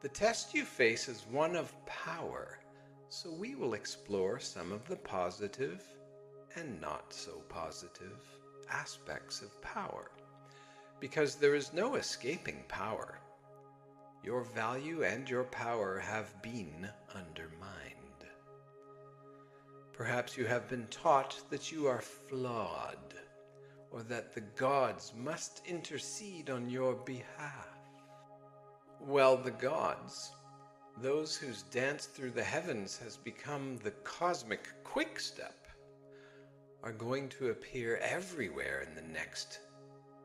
The test you face is one of power, so we will explore some of the positive and not so positive aspects of power. Because there is no escaping power. Your value and your power have been undermined. Perhaps you have been taught that you are flawed, or that the gods must intercede on your behalf. Well, the gods, those whose dance through the heavens has become the cosmic quick-step, are going to appear everywhere in the next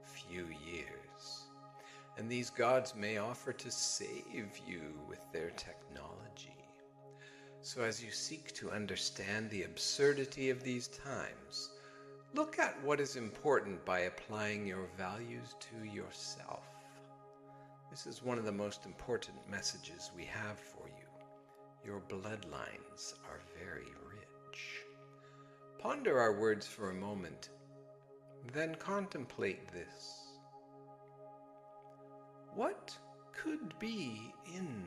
few years, and these gods may offer to save you with their technology. So as you seek to understand the absurdity of these times, look at what is important by applying your values to yourself. This is one of the most important messages we have for you. Your bloodlines are very rich. Ponder our words for a moment, then contemplate this. What could be in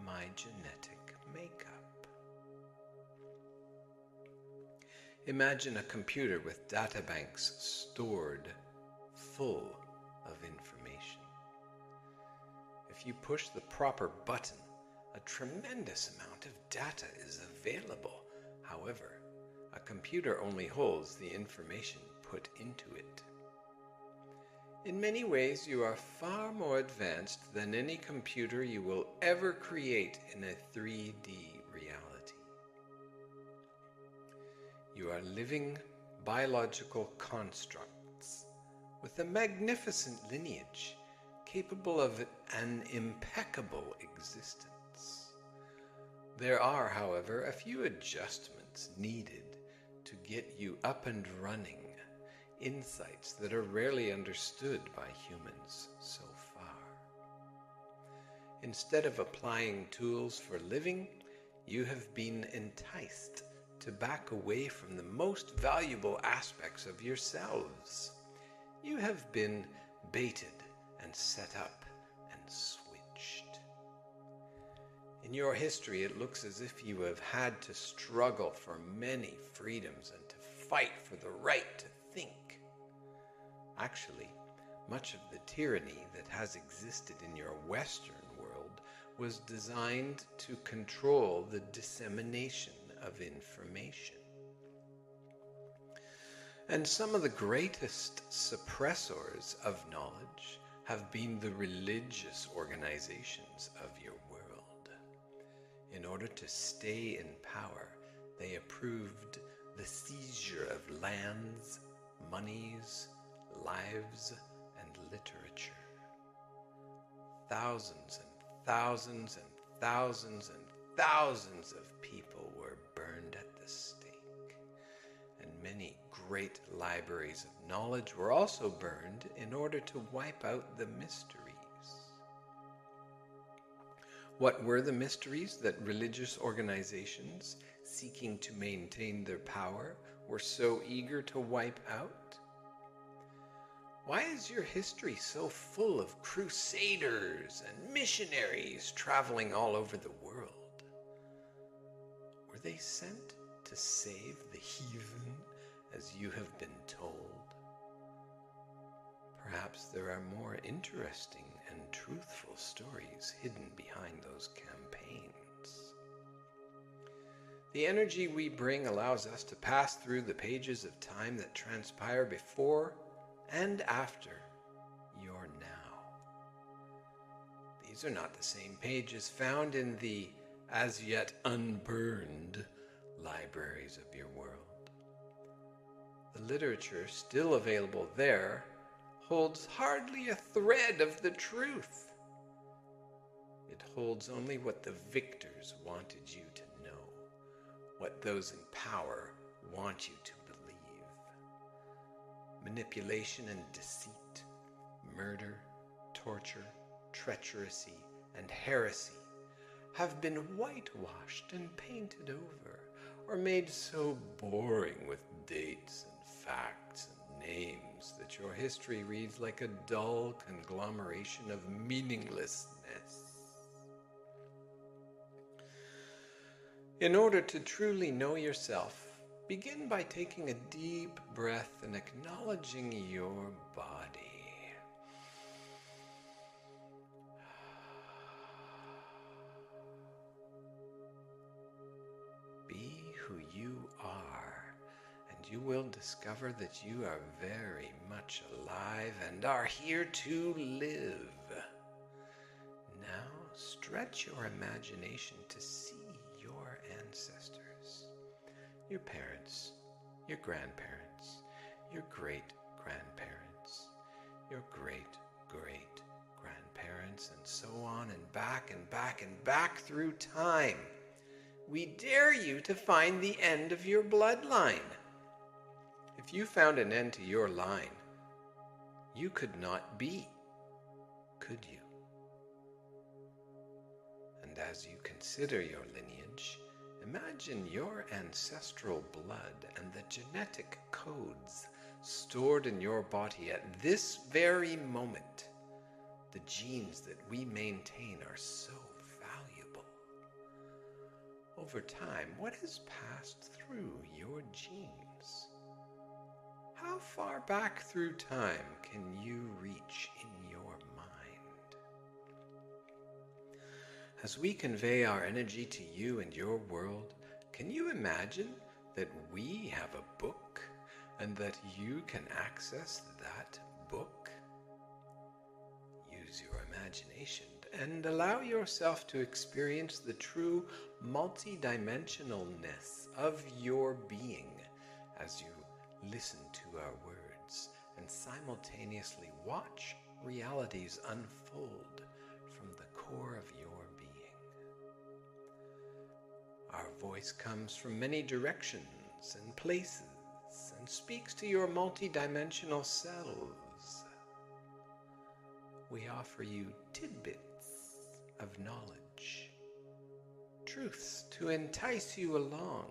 my genetic makeup? Imagine a computer with databanks stored full of information. If you push the proper button, a tremendous amount of data is available. However, a computer only holds the information put into it. In many ways, you are far more advanced than any computer you will ever create in a 3D reality. You are living biological constructs with a magnificent lineage capable of an impeccable existence. There are, however, a few adjustments needed to get you up and running, insights that are rarely understood by humans so far. Instead of applying tools for living, you have been enticed to back away from the most valuable aspects of yourselves. You have been baited and set up and switched. In your history, it looks as if you have had to struggle for many freedoms and to fight for the right to think. Actually, much of the tyranny that has existed in your Western world was designed to control the dissemination of information. And some of the greatest suppressors of knowledge have been the religious organizations of your world. In order to stay in power, they approved the seizure of lands, monies, lives, and literature. Thousands and thousands and thousands and thousands of people were burned at the stake, and many great libraries of knowledge were also burned in order to wipe out the mysteries. What were the mysteries that religious organizations, seeking to maintain their power, were so eager to wipe out? Why is your history so full of crusaders and missionaries traveling all over the world? Were they sent to save the heathen, as you have been told? Perhaps there are more interesting and truthful stories hidden behind those campaigns. The energy we bring allows us to pass through the pages of time that transpire before and after your now. These are not the same pages found in the as yet unburned libraries of your world. The literature still available there holds hardly a thread of the truth. It holds only what the victors wanted you to know, what those in power want you to believe. Manipulation and deceit, murder, torture, treachery, and heresy have been whitewashed and painted over, or made so boring with dates and facts and names that your history reads like a dull conglomeration of meaninglessness. In order to truly know yourself, begin by taking a deep breath and acknowledging your body. Be who you are, and you will discover that you are very much alive and are here to live. Now stretch your imagination to see your ancestors, your parents, your grandparents, your great-grandparents, your great-great-grandparents, and so on and back and back and back through time. We dare you to find the end of your bloodline. If you found an end to your line, you could not be, could you? And as you consider your lineage, imagine your ancestral blood and the genetic codes stored in your body at this very moment. The genes that we maintain are so valuable. Over time, what has passed through your genes? How far back through time can you reach in your mind? As we convey our energy to you and your world, can you imagine that we have a book and that you can access that book? Use your imagination and allow yourself to experience the true multidimensionalness of your being as you listen to our words and simultaneously watch realities unfold from the core of your being. Our voice comes from many directions and places and speaks to your multidimensional selves. We offer you tidbits of knowledge, truths to entice you along,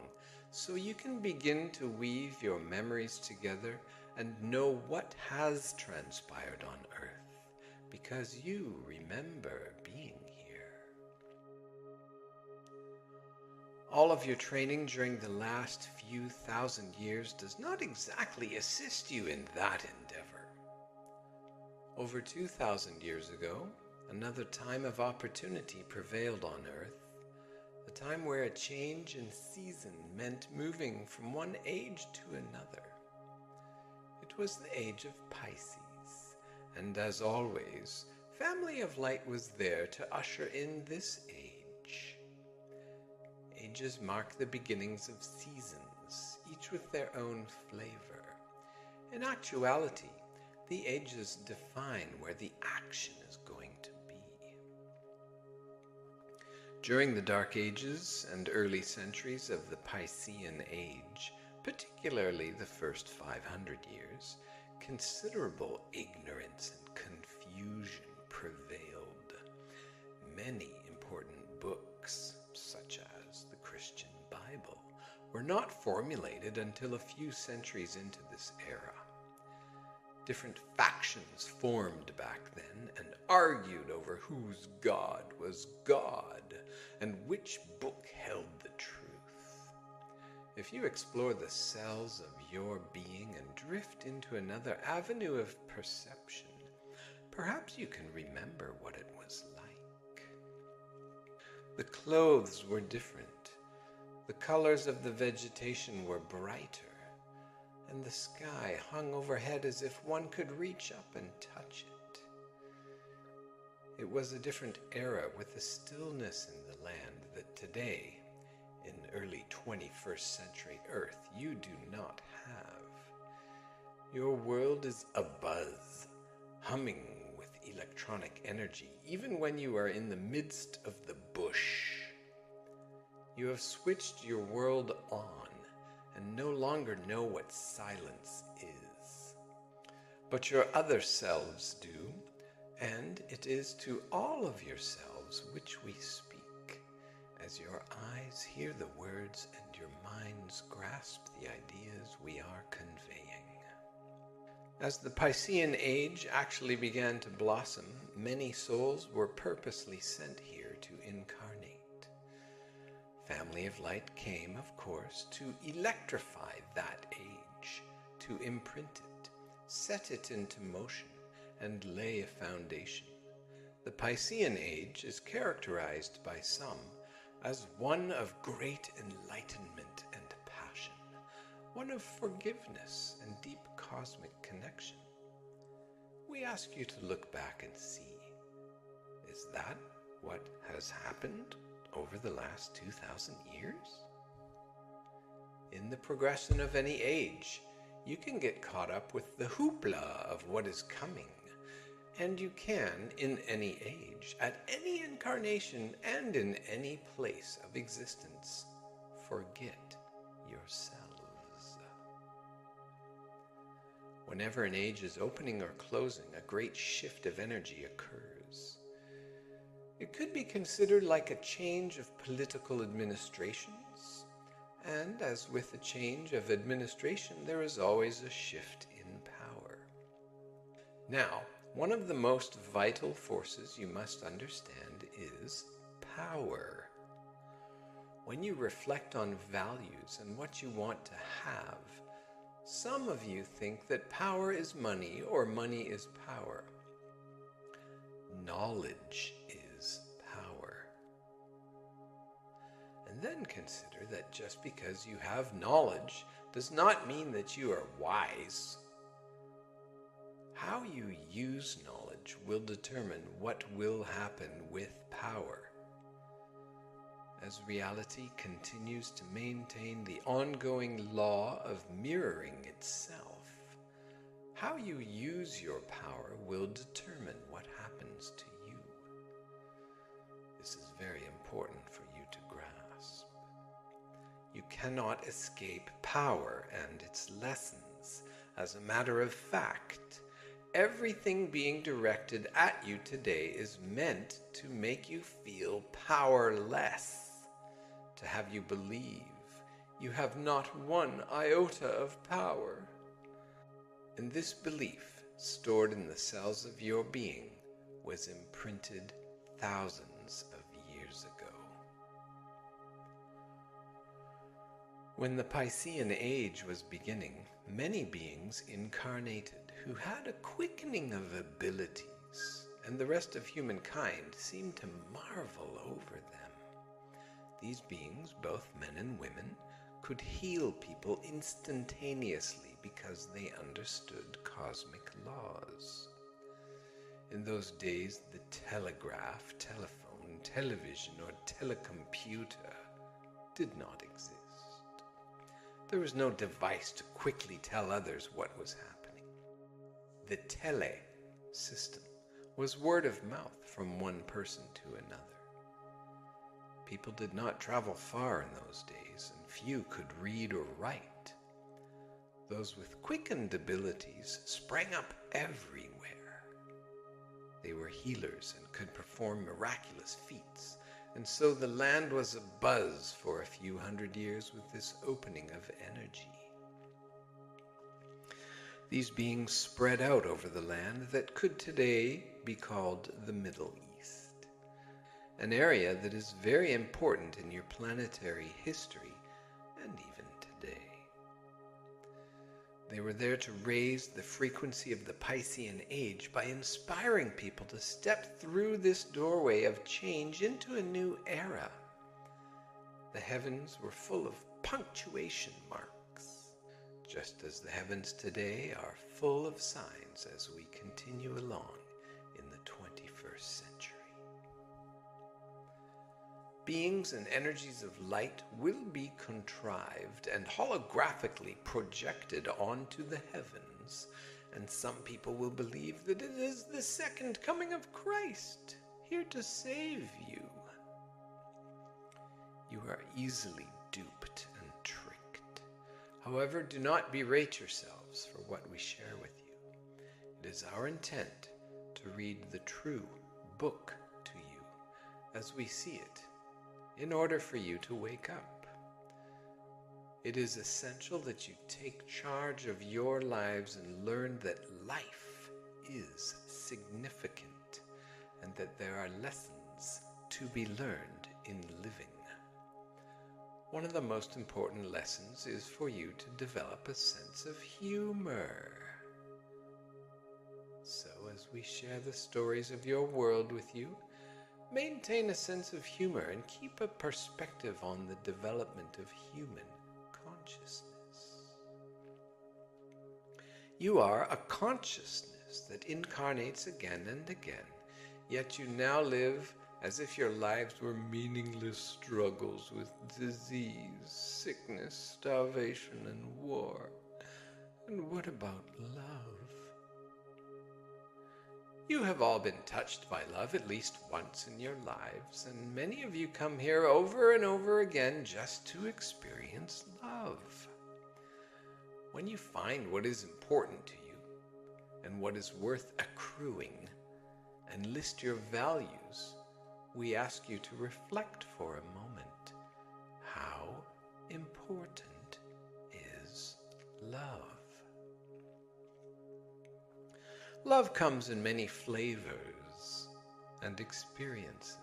so you can begin to weave your memories together and know what has transpired on Earth, because you remember being here. All of your training during the last few thousand years does not exactly assist you in that endeavor. Over 2,000 years ago, another time of opportunity prevailed on Earth, a time where a change in season meant moving from one age to another. It was the age of Pisces, and as always, Family of Light was there to usher in this age. Ages mark the beginnings of seasons, each with their own flavor. In actuality, the ages define where the action is going to be. During the Dark Ages and early centuries of the Piscean Age, particularly the first 500 years, considerable ignorance and confusion prevailed. Many important books, such as the Christian Bible, were not formulated until a few centuries into this era. Different factions formed back then and argued over whose God was God and which book held the truth. If you explore the cells of your being and drift into another avenue of perception, perhaps you can remember what it was like. The clothes were different. The colors of the vegetation were brighter, and the sky hung overhead as if one could reach up and touch it. It was a different era with a stillness in the land that today, in early 21st century Earth, you do not have. Your world is abuzz, humming with electronic energy, even when you are in the midst of the bush. You have switched your world on and no longer know what silence is. But your other selves do, and it is to all of yourselves which we speak, as your eyes hear the words and your minds grasp the ideas we are conveying. As the Piscean age actually began to blossom, many souls were purposely sent here to incarnate. Family of Light came, of course, to electrify that age, to imprint it, set it into motion, and lay a foundation. The Piscean age is characterized by some as one of great enlightenment and passion, one of forgiveness and deep cosmic connection. We ask you to look back and see. Is that what has happened over the last 2,000 years? In the progression of any age, you can get caught up with the hoopla of what is coming, and you can, in any age, at any incarnation, and in any place of existence, forget yourselves. Whenever an age is opening or closing, a great shift of energy occurs. It could be considered like a change of political administrations, and as with a change of administration, there is always a shift in power. Now, one of the most vital forces you must understand is power. When you reflect on values and what you want to have, some of you think that power is money or money is power. Knowledge is power. And then consider that just because you have knowledge does not mean that you are wise. How you use knowledge will determine what will happen with power. As reality continues to maintain the ongoing law of mirroring itself, how you use your power will determine what happens to you. This is very important for you to grasp. You cannot escape power and its lessons. As a matter of fact, everything being directed at you today is meant to make you feel powerless, to have you believe you have not one iota of power. And this belief, stored in the cells of your being, was imprinted thousands of years ago. When the Piscean age was beginning, many beings incarnated who had a quickening of abilities, and the rest of humankind seemed to marvel over them. These beings, both men and women, could heal people instantaneously because they understood cosmic laws. In those days, the telegraph, telephone, television, or telecomputer did not exist. There was no device to quickly tell others what was happening. The tele system was word of mouth from one person to another. People did not travel far in those days, and few could read or write. Those with quickened abilities sprang up everywhere. They were healers and could perform miraculous feats, and so the land was abuzz for a few hundred years with this opening of energy. These beings spread out over the land that could today be called the Middle East, an area that is very important in your planetary history and even today. They were there to raise the frequency of the Piscean age by inspiring people to step through this doorway of change into a new era. The heavens were full of punctuation marks, just as the heavens today are full of signs as we continue along in the 21st century. Beings and energies of light will be contrived and holographically projected onto the heavens, and some people will believe that it is the second coming of Christ, here to save you. You are easily duped and tricked. However, do not berate yourselves for what we share with you. It is our intent to read the true book to you as we see it, in order for you to wake up. It is essential that you take charge of your lives and learn that life is significant and that there are lessons to be learned in living. One of the most important lessons is for you to develop a sense of humor. So as we share the stories of your world with you, maintain a sense of humor and keep a perspective on the development of human consciousness. You are a consciousness that incarnates again and again, yet you now live as if your lives were meaningless struggles with disease, sickness, starvation, and war. And what about love? You have all been touched by love at least once in your lives, and many of you come here over and over again just to experience love. When you find what is important to you and what is worth accruing and list your values, we ask you to reflect for a moment. How important is love? Love comes in many flavors and experiences.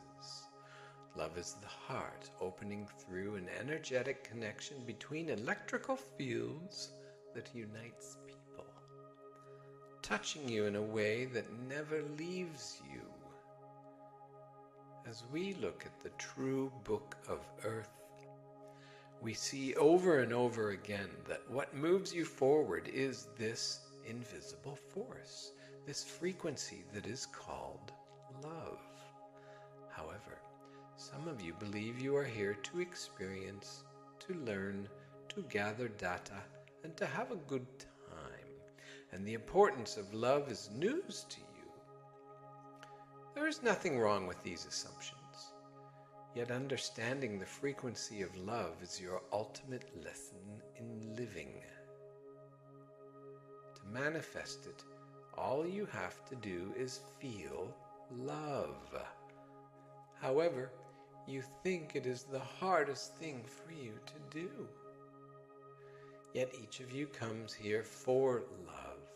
Love is the heart opening through an energetic connection between electrical fields that unites people, touching you in a way that never leaves you. As we look at the true book of Earth, we see over and over again that what moves you forward is this invisible force, this frequency that is called love. However, some of you believe you are here to experience, to learn, to gather data, and to have a good time. And the importance of love is news to you. There is nothing wrong with these assumptions, yet understanding the frequency of love is your ultimate lesson in living. To manifest it, all you have to do is feel love. However, you think it is the hardest thing for you to do. Yet each of you comes here for love,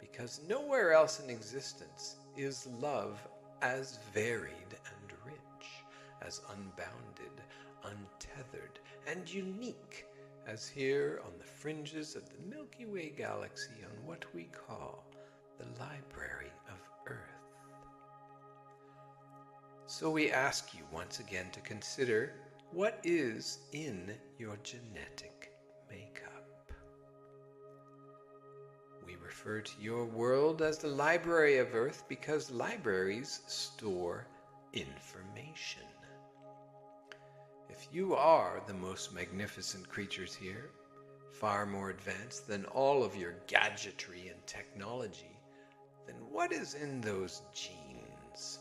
because nowhere else in existence is love as varied and rich, as unbounded, untethered, and unique as here on the fringes of the Milky Way galaxy on what we call the Library of Earth. So we ask you once again to consider what is in your genetic makeup. We refer to your world as the Library of Earth because libraries store information. If you are the most magnificent creatures here, far more advanced than all of your gadgetry and technology, then what is in those genes?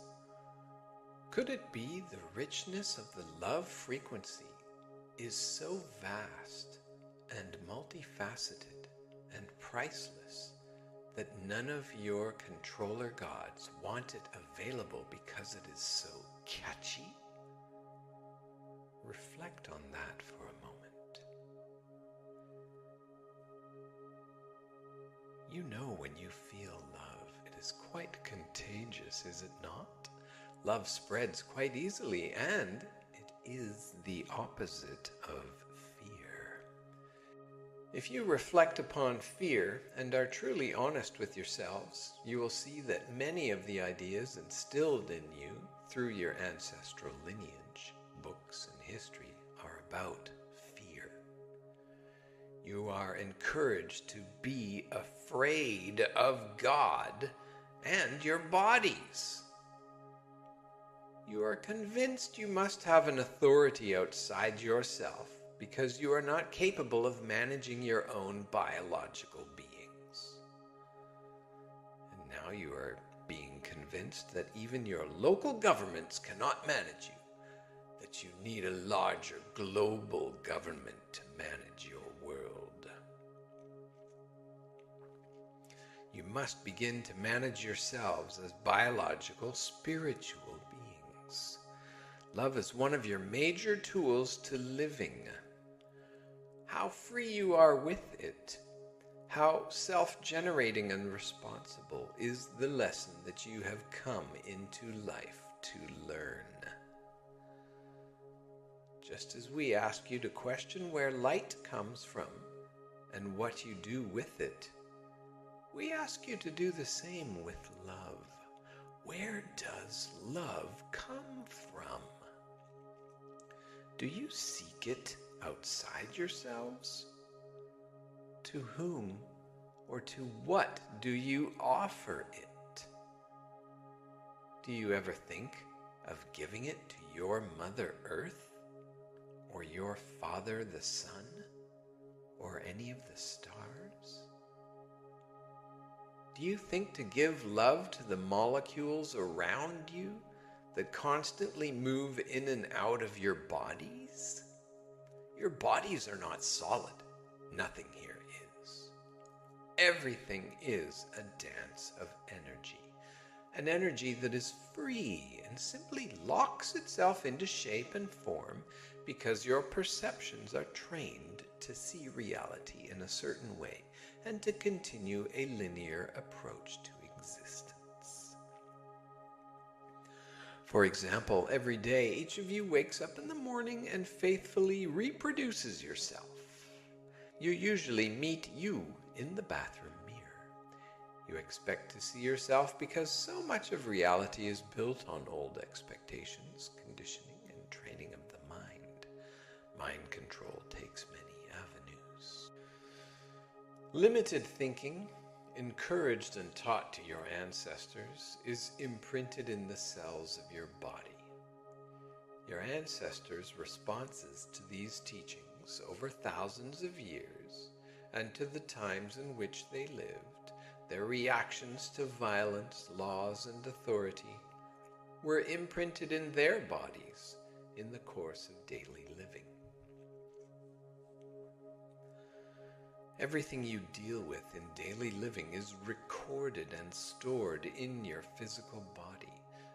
Could it be the richness of the love frequency is so vast and multifaceted and priceless that none of your controller gods want it available because it is so catchy? Reflect on that for a moment. You know when you feel love, it is quite contagious, is it not? Love spreads quite easily, and it is the opposite of fear. If you reflect upon fear and are truly honest with yourselves, you will see that many of the ideas instilled in you through your ancestral lineage, books, and history are about fear. You are encouraged to be afraid of God and your bodies. You are convinced you must have an authority outside yourself because you are not capable of managing your own biological beings. And now you are being convinced that even your local governments cannot manage you, that you need a larger global government to manage your world. You must begin to manage yourselves as biological, spiritual beings. Love is one of your major tools to living. How free you are with it, how self-generating and responsible is the lesson that you have come into life to learn. Just as we ask you to question where light comes from and what you do with it, we ask you to do the same with love. Where does love come from? Do you seek it outside yourselves? To whom or to what do you offer it? Do you ever think of giving it to your Mother Earth, or your Father the Sun, or any of the stars? Do you think to give love to the molecules around you that constantly move in and out of your bodies? Your bodies are not solid. Nothing here is. Everything is a dance of energy. An energy that is free and simply locks itself into shape and form because your perceptions are trained to see reality in a certain way and to continue a linear approach to existence. For example, every day each of you wakes up in the morning and faithfully reproduces yourself. You usually meet you in the bathroom mirror. You expect to see yourself because so much of reality is built on old expectations, conditioning, and training of the mind. Mind control takes many avenues. Limited thinking, encouraged and taught to your ancestors, is imprinted in the cells of your body. Your ancestors' responses to these teachings over thousands of years and to the times in which they lived, their reactions to violence, laws, and authority, were imprinted in their bodies in the course of daily living. Everything you deal with in daily living is recorded and stored in your physical body.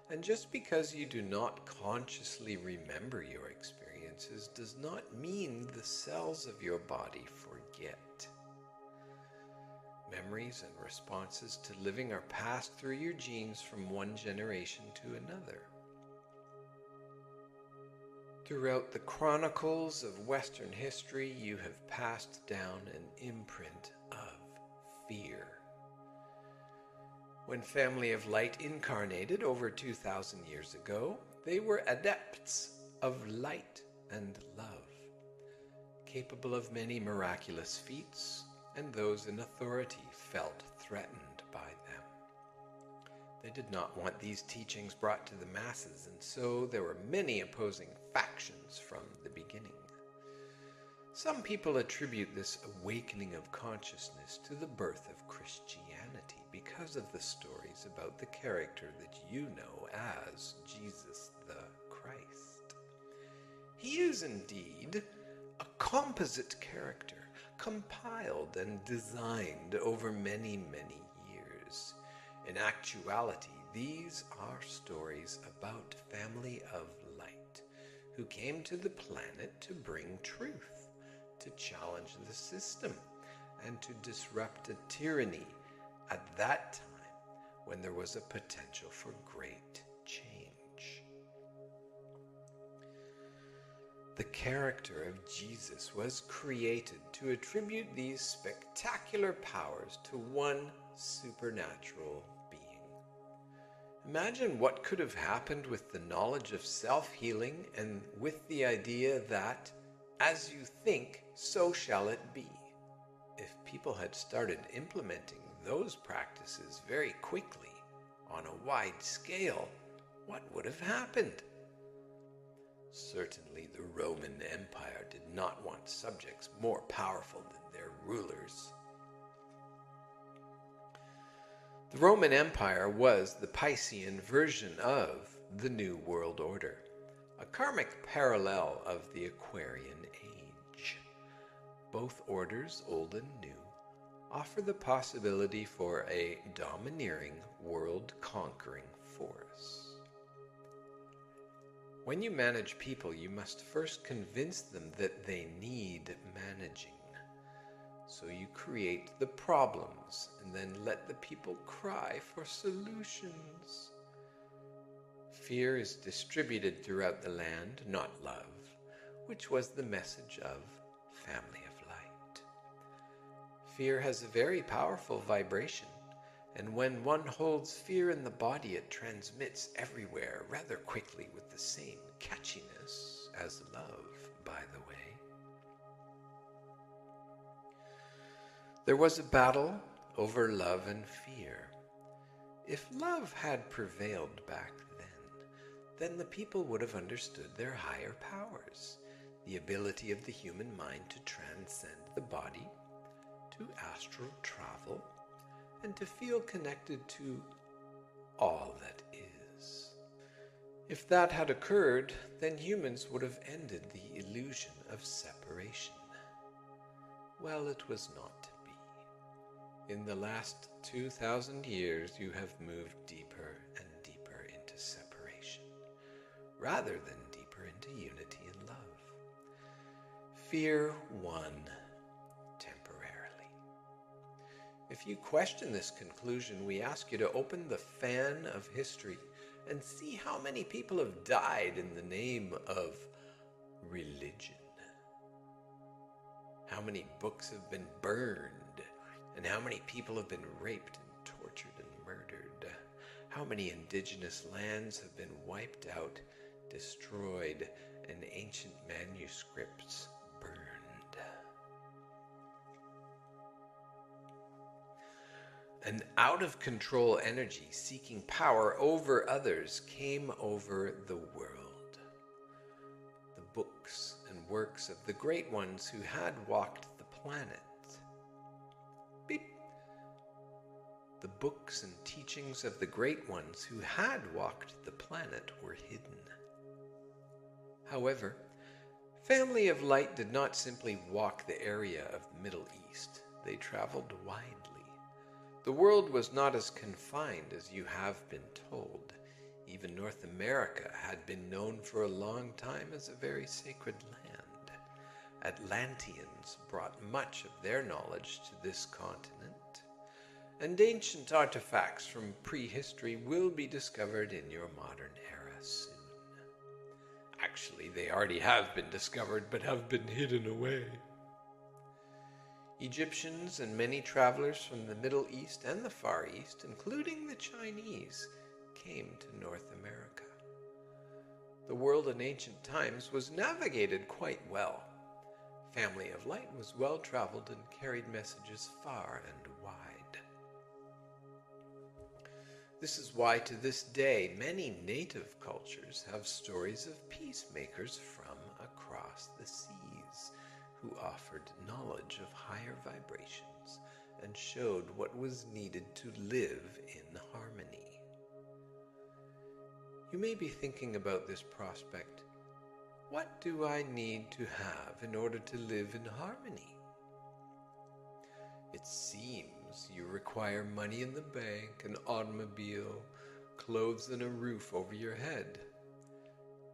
And just because you do not consciously remember your experiences does not mean the cells of your body forget. Memories and responses to living are passed through your genes from one generation to another. Throughout the chronicles of Western history, you have passed down an imprint of fear. When Family of Light incarnated over 2,000 years ago, they were adepts of light and love, capable of many miraculous feats, and those in authority felt threatened by them. They did not want these teachings brought to the masses, and so there were many opposing factions from the beginning. Some people attribute this awakening of consciousness to the birth of Christianity because of the stories about the character that you know as Jesus the Christ. He is indeed a composite character, compiled and designed over many, many years. In actuality, these are stories about Family of Light, who came to the planet to bring truth, to challenge the system, and to disrupt a tyranny at that time when there was a potential for great change. The character of Jesus was created to attribute these spectacular powers to one supernatural being. Imagine what could have happened with the knowledge of self-healing and with the idea that, as you think, so shall it be. If people had started implementing those practices very quickly on a wide scale, what would have happened? Certainly the Roman Empire did not want subjects more powerful than their rulers. The Roman Empire was the Piscean version of the New World Order, a karmic parallel of the Aquarian Age. Both orders, old and new, offer the possibility for a domineering, world-conquering force. When you manage people, you must first convince them that they need managing. So you create the problems and then let the people cry for solutions. Fear is distributed throughout the land, not love, which was the message of Family of Light. Fear has a very powerful vibration, and when one holds fear in the body, it transmits everywhere rather quickly with the same catchiness as love, by the way. There was a battle over love and fear. If love had prevailed back then the people would have understood their higher powers, the ability of the human mind to transcend the body, to astral travel, and to feel connected to all that is. If that had occurred, then humans would have ended the illusion of separation. Well, it was not to be. In the last 2,000 years, you have moved deeper and deeper into separation, rather than deeper into unity and love. Fear won temporarily. If you question this conclusion, we ask you to open the fan of history and see how many people have died in the name of religion. How many books have been burned, and how many people have been raped and tortured and murdered. How many indigenous lands have been wiped out, destroyed, and ancient manuscripts burned. An out-of-control energy seeking power over others came over the world. The books and works of the great ones who had walked the planet. Beep. The books and teachings of the great ones who had walked the planet were hidden. However, Family of Light did not simply walk the area of the Middle East. They traveled widely. The world was not as confined as you have been told. Even North America had been known for a long time as a very sacred land. Atlanteans brought much of their knowledge to this continent, and ancient artifacts from prehistory will be discovered in your modern era soon. Actually, they already have been discovered, but have been hidden away. Egyptians and many travelers from the Middle East and the Far East, including the Chinese, came to North America. The world in ancient times was navigated quite well. Family of Light was well traveled and carried messages far and wide. This is why to this day many native cultures have stories of peacemakers from across the seas who offered knowledge of higher vibrations and showed what was needed to live in harmony. You may be thinking about this prospect. What do I need to have in order to live in harmony? It seems you require money in the bank, an automobile, clothes and a roof over your head.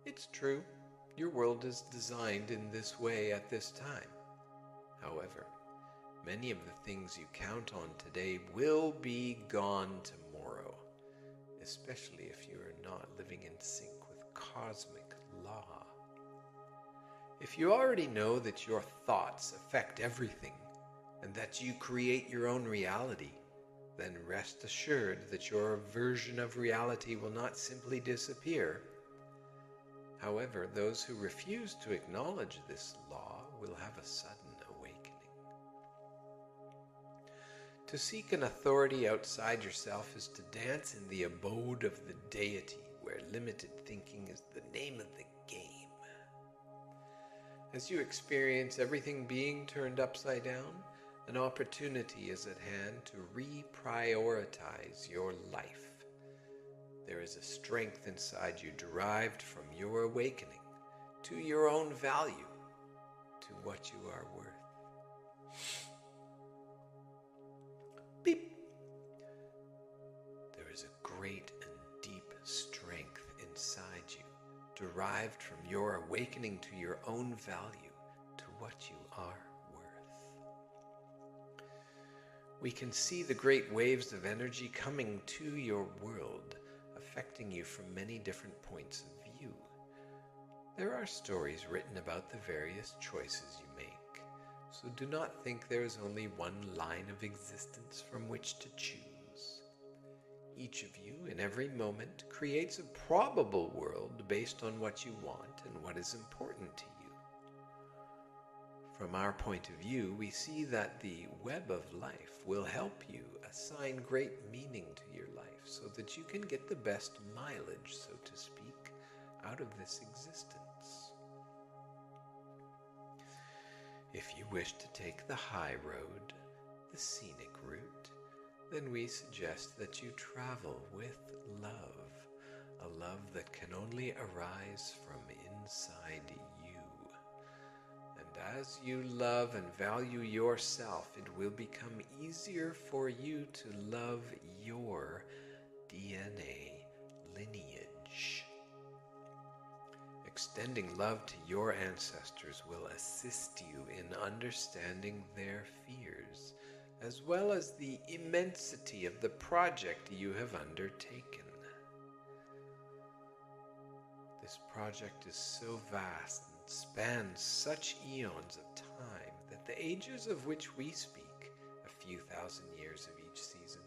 It's true, your world is designed in this way at this time. However, many of the things you count on today will be gone tomorrow, especially if you are not living in sync with cosmic law. If you already know that your thoughts affect everything, and that you create your own reality, then rest assured that your version of reality will not simply disappear. However, those who refuse to acknowledge this law will have a sudden awakening. To seek an authority outside yourself is to dance in the abode of the deity, where limited thinking is the name of the game. As you experience everything being turned upside down, an opportunity is at hand to reprioritize your life. There is a strength inside you derived from your awakening to your own value, to what you are worth. Beep. There is a great and deep strength inside you, derived from your awakening to your own value, to what you are worth. We can see the great waves of energy coming to your world, affecting you from many different points of view. There are stories written about the various choices you make, so do not think there is only one line of existence from which to choose. Each of you, in every moment, creates a probable world based on what you want and what is important to you. From our point of view, we see that the web of life will help you assign great meaning to your life so that you can get the best mileage, so to speak, out of this existence. If you wish to take the high road, the scenic route, then we suggest that you travel with love, a love that can only arise from inside you. And as you love and value yourself, it will become easier for you to love your DNA lineage. Extending love to your ancestors will assist you in understanding their fears, as well as the immensity of the project you have undertaken. This project is so vast and spans such eons of time that the ages of which we speak, a few thousand years of each season,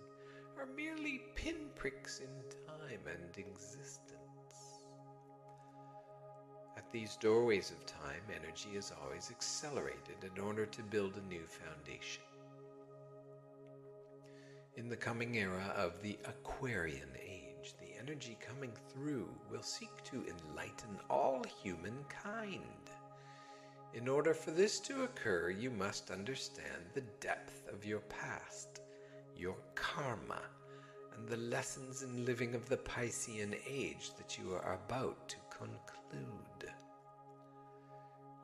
are merely pinpricks in time and existence. At these doorways of time, energy is always accelerated in order to build a new foundation. In the coming era of the Aquarian Age, the energy coming through will seek to enlighten all humankind. In order for this to occur, you must understand the depth of your past, your karma, and the lessons in living of the Piscean Age that you are about to conclude.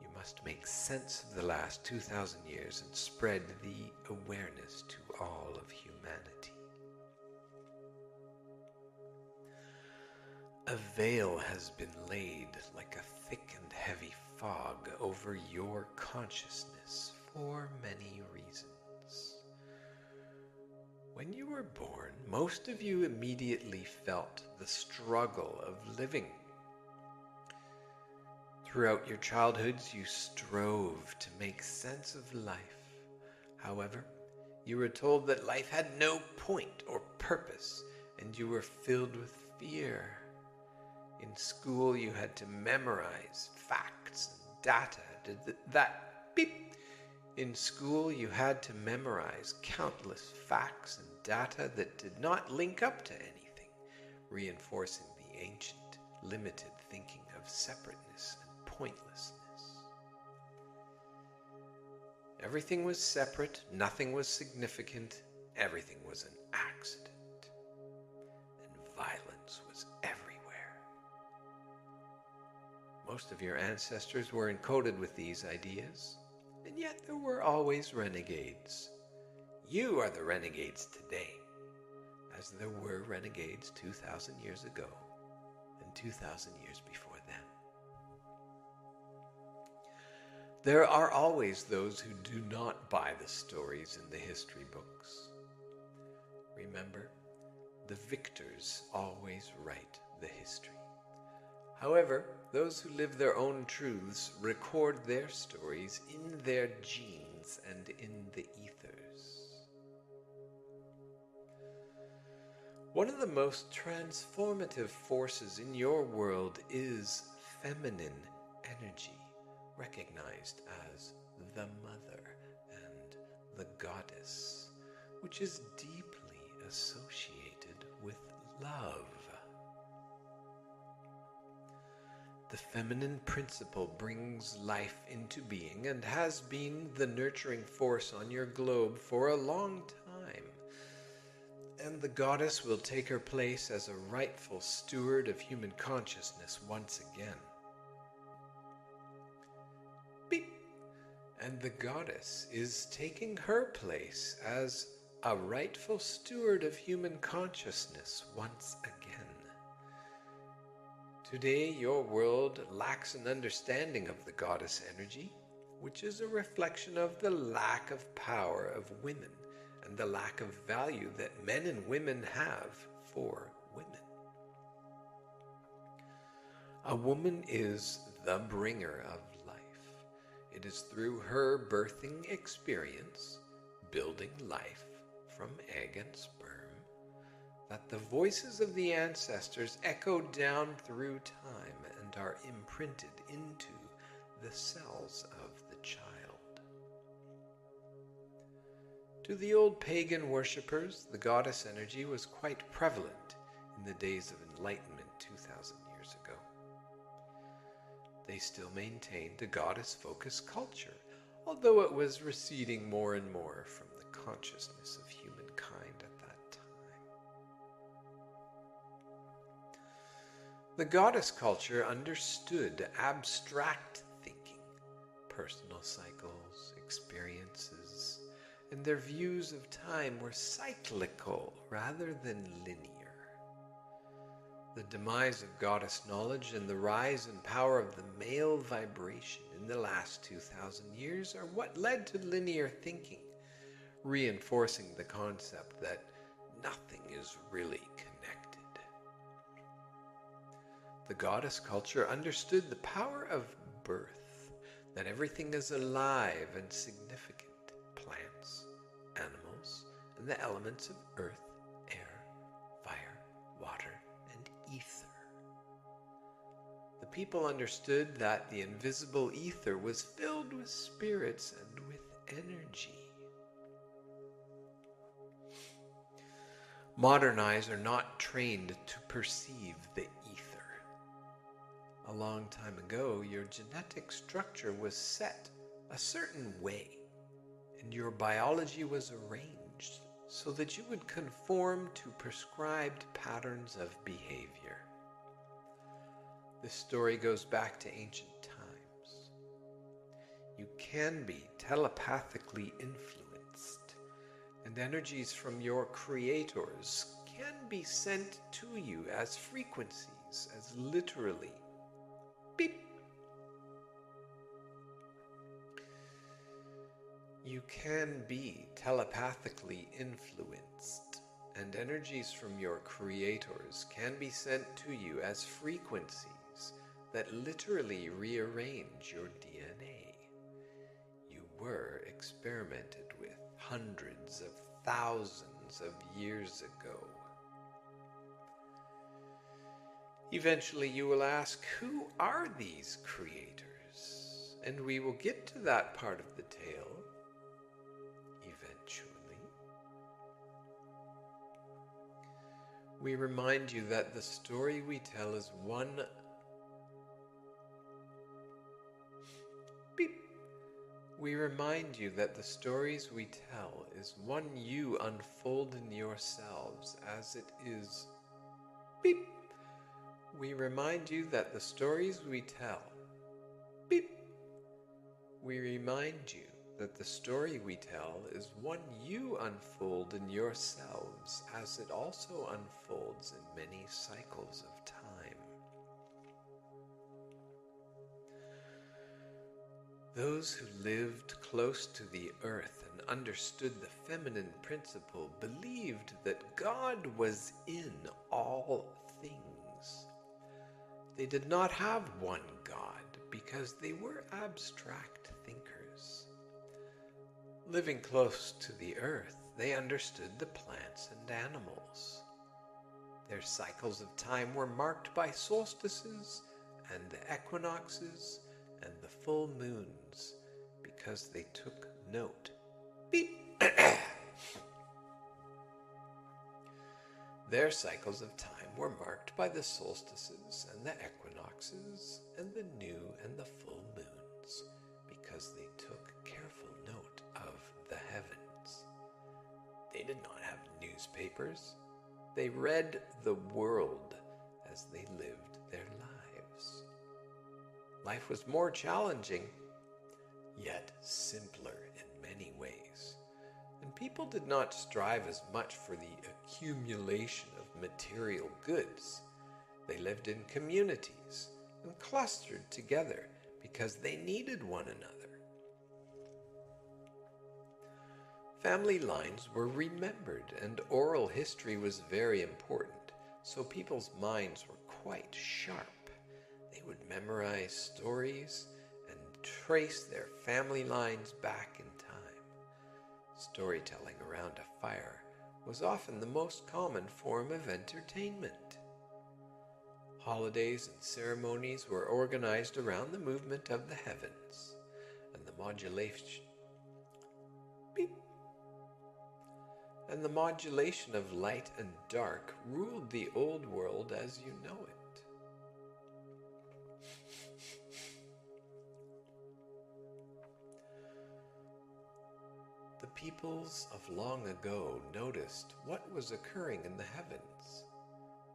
You must make sense of the last 2,000 years and spread the awareness to all of humanity. A veil has been laid like a thick and heavy fog over your consciousness for many reasons. When you were born, most of you immediately felt the struggle of living. Throughout your childhoods, you strove to make sense of life. However, you were told that life had no point or purpose, and you were filled with fear. In school, you had to memorize facts and data. In school, you had to memorize countless facts and data that did not link up to anything, reinforcing the ancient, limited thinking of separateness and pointlessness. Everything was separate, nothing was significant, everything was an accident, and violence was everywhere. Most of your ancestors were encoded with these ideas, and yet there were always renegades. You are the renegades today, as there were renegades 2,000 years ago and 2,000 years before them. There are always those who do not buy the stories in the history books. Remember, the victors always write the history. However, those who live their own truths record their stories in their genes and in the ethers. One of the most transformative forces in your world is feminine energy, recognized as the mother and the goddess, which is deeply associated with love. The feminine principle brings life into being and has been the nurturing force on your globe for a long time. And the goddess will take her place as a rightful steward of human consciousness once again. Beep. And the goddess is taking her place as a rightful steward of human consciousness once again. Today, your world lacks an understanding of the goddess energy, which is a reflection of the lack of power of women and the lack of value that men and women have for women. A woman is the bringer of life. It is through her birthing experience, building life from egg and sperm, that the voices of the ancestors echo down through time and are imprinted into the cells of the child. To the old pagan worshippers, the goddess energy was quite prevalent in the days of enlightenment 2,000 years ago. They still maintained a goddess-focused culture, although it was receding more and more from the consciousness of humankind at that time. The goddess culture understood abstract thinking, personal cycles, experiences, and their views of time were cyclical rather than linear. The demise of goddess knowledge and the rise in power of the male vibration in the last 2,000 years are what led to linear thinking, reinforcing the concept that nothing is really connected. The goddess culture understood the power of birth, that everything is alive and significant. Plants, animals, and the elements of earth, air, fire, water, and ether. The people understood that the invisible ether was filled with spirits and with energy. Modern eyes are not trained to perceive the ether. A long time ago, your genetic structure was set a certain way, and your biology was arranged so that you would conform to prescribed patterns of behavior. This story goes back to ancient times. You can be telepathically influenced, and energies from your creators can be sent to you as frequencies, as literally beep. You can be telepathically influenced, and energies from your creators can be sent to you as frequencies that literally rearrange your DNA. You were experimented with hundreds of thousands of years ago. Eventually you will ask, who are these creators? And we will get to that part of the tale eventually. We remind you that the story we tell is one beep. We remind you that the stories we tell is one you unfold in yourselves as it is beep. We remind you that the stories we tell beep. We remind you that the story we tell is one you unfold in yourselves as it also unfolds in many cycles of time. Those who lived close to the earth and understood the feminine principle believed that God was in all things. They did not have one God because they were abstract thinkers. Living close to the earth, they understood the plants and animals. Their cycles of time were marked by solstices and the equinoxes and the full moons because they took note beep, Their cycles of time were marked by the solstices and the equinoxes and the new and the full moons, because they took careful note of the heavens. They did not have newspapers. They read the world as they lived their lives. Life was more challenging, yet simpler in many ways. And people did not strive as much for the accumulation of material goods. They lived in communities and clustered together because they needed one another. Family lines were remembered, and oral history was very important, so people's minds were quite sharp. They would memorize stories and trace their family lines back in time. Storytelling around a fire was often the most common form of entertainment. Holidays and ceremonies were organized around the movement of the heavens, and the modulation of light and dark ruled the old world as you know it. The peoples of long ago noticed what was occurring in the heavens.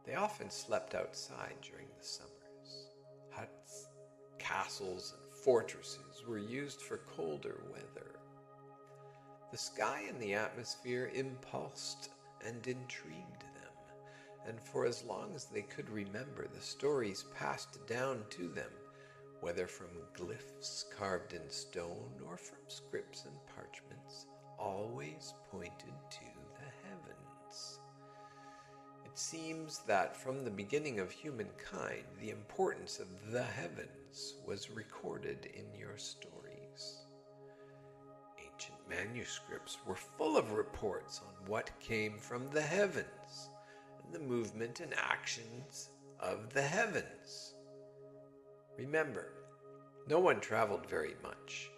They often slept outside during the summers. Huts, castles, and fortresses were used for colder weather. The sky and the atmosphere impulsed and intrigued them, and for as long as they could remember, the stories passed down to them, whether from glyphs carved in stone or from scripts and parchments, always pointed to the heavens. It seems that from the beginning of humankind, the importance of the heavens was recorded in your stories. Ancient manuscripts were full of reports on what came from the heavens and the movement and actions of the heavens. Remember, no one traveled very much.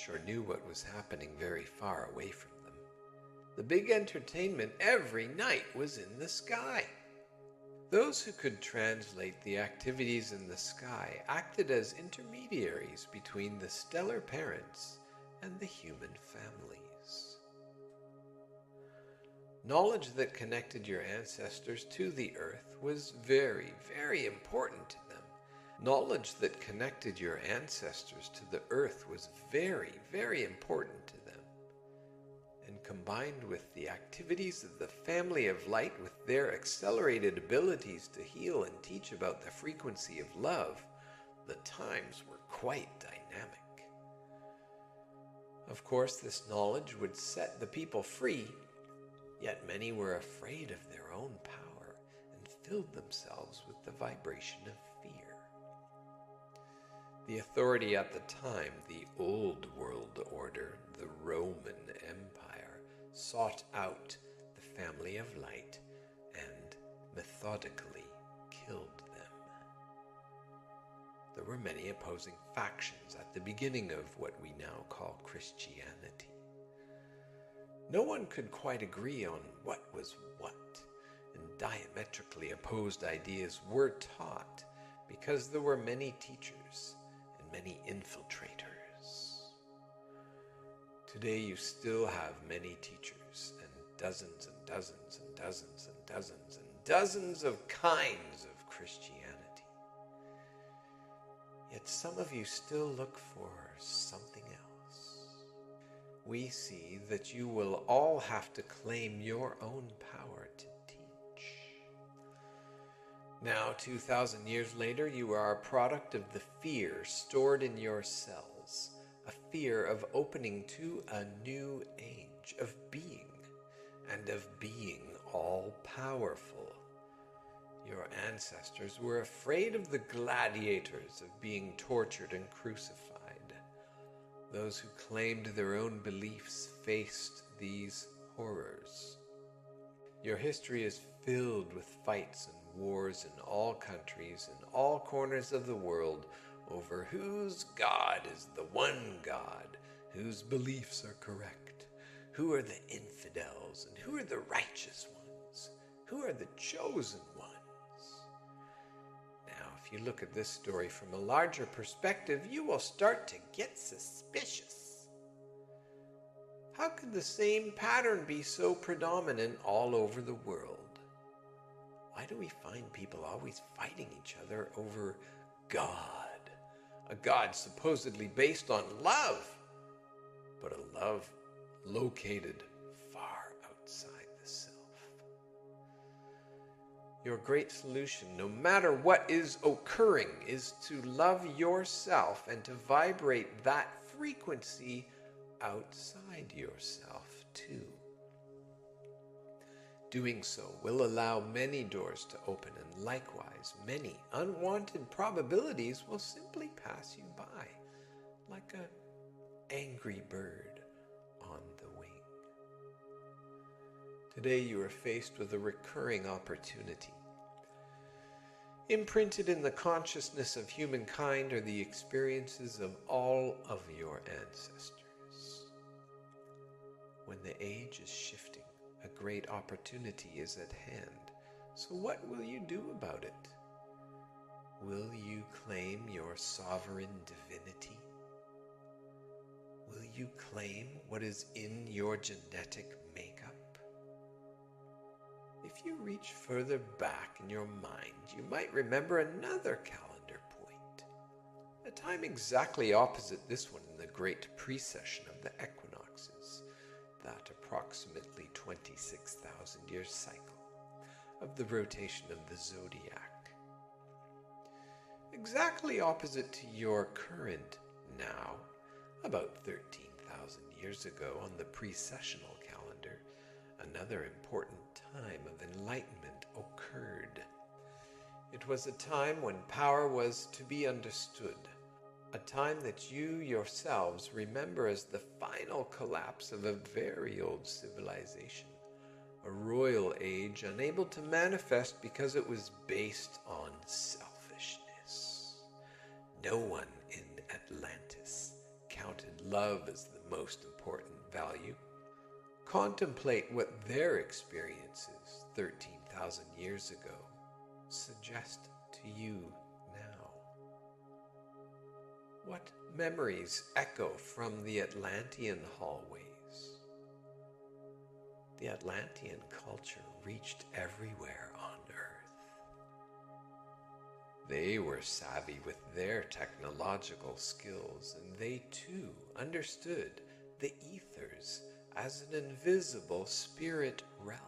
Or knew what was happening very far away from them. The big entertainment every night was in the sky. Those who could translate the activities in the sky acted as intermediaries between the stellar parents and the human families. Knowledge that connected your ancestors to the earth was very, very important to them. Knowledge that connected your ancestors to the earth was very, very important to them. And combined with the activities of the family of light with their accelerated abilities to heal and teach about the frequency of love, the times were quite dynamic. Of course, this knowledge would set the people free, yet many were afraid of their own power and filled themselves with the vibration of fear. The authority at the time, the old world order, the Roman Empire, sought out the family of light and methodically killed them. There were many opposing factions at the beginning of what we now call Christianity. No one could quite agree on what was what, and diametrically opposed ideas were taught because there were many teachers many infiltrators. Today you still have many teachers and dozens and dozens and dozens and dozens and dozens of kinds of Christianity. Yet some of you still look for something else. We see that you will all have to claim your own power to teach. Now, 2,000 years later, you are a product of the fear stored in your cells, a fear of opening to a new age of being, and of being all-powerful. Your ancestors were afraid of the gladiators, of being tortured and crucified. Those who claimed their own beliefs faced these horrors. Your history is filled with fights and wars in all countries, in all corners of the world, over whose God is the one God, whose beliefs are correct? Who are the infidels and who are the righteous ones? Who are the chosen ones? Now, if you look at this story from a larger perspective, you will start to get suspicious. How could the same pattern be so predominant all over the world? Why do we find people always fighting each other over God? A God supposedly based on love, but a love located far outside the self. Your great solution, no matter what is occurring, is to love yourself and to vibrate that frequency outside yourself too. Doing so will allow many doors to open, and likewise many unwanted probabilities will simply pass you by, like an angry bird on the wing. Today you are faced with a recurring opportunity. Imprinted in the consciousness of humankind are the experiences of all of your ancestors. When the age is shifting, a great opportunity is at hand. So what will you do about it? Will you claim your sovereign divinity? Will you claim what is in your genetic makeup? If you reach further back in your mind, you might remember another calendar point, a time exactly opposite this one in the great precession of the equinoxes, that approximately 26,000 year cycle of the rotation of the zodiac. Exactly opposite to your current now, about 13,000 years ago on the precessional calendar, another important time of enlightenment occurred. It was a time when power was to be understood, a time that you yourselves remember as the final collapse of a very old civilization, a royal age unable to manifest because it was based on selfishness. No one in Atlantis counted love as the most important value. Contemplate what their experiences 13,000 years ago suggest to you now. What memories echo from the Atlantean hallways? The Atlantean culture reached everywhere on Earth. They were savvy with their technological skills, and they too understood the ethers as an invisible spirit realm,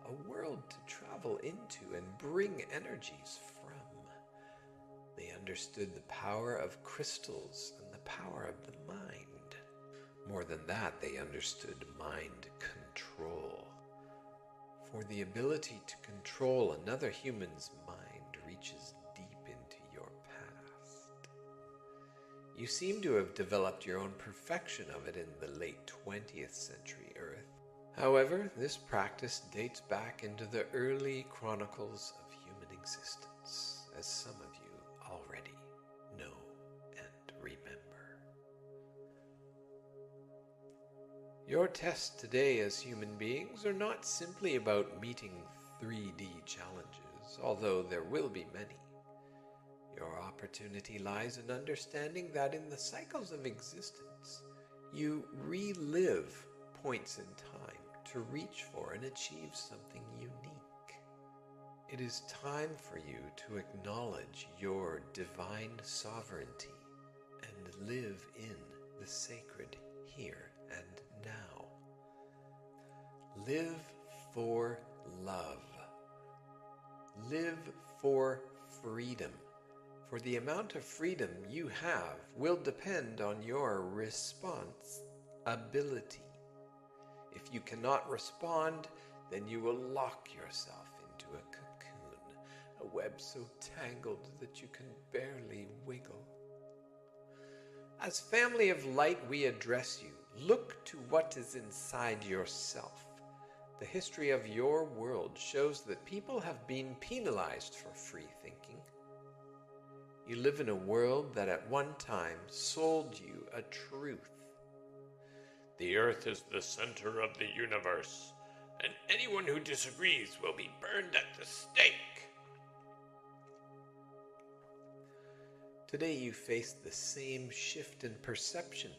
a world to travel into and bring energies from. They understood the power of crystals and the power of the mind. More than that, they understood mind control. For the ability to control another human's mind reaches deep into your past. You seem to have developed your own perfection of it in the late 20th century Earth. However, this practice dates back into the early chronicles of human existence, as some of you already know and remember. Your tests today as human beings are not simply about meeting 3D challenges, although there will be many. Your opportunity lies in understanding that in the cycles of existence, you relive points in time to reach for and achieve something unique. It is time for you to acknowledge your divine sovereignty and live in the sacred here and now. Live for love. Live for freedom. For the amount of freedom you have will depend on your response ability. If you cannot respond, then you will lock yourself into a cocoon, a web so tangled that you can barely wiggle. As family of light, we address you. Look to what is inside yourself. The history of your world shows that people have been penalized for free thinking. You live in a world that at one time sold you a truth The Earth is the center of the universe, and anyone who disagrees will be burned at the stake. Today you face the same shift in perception.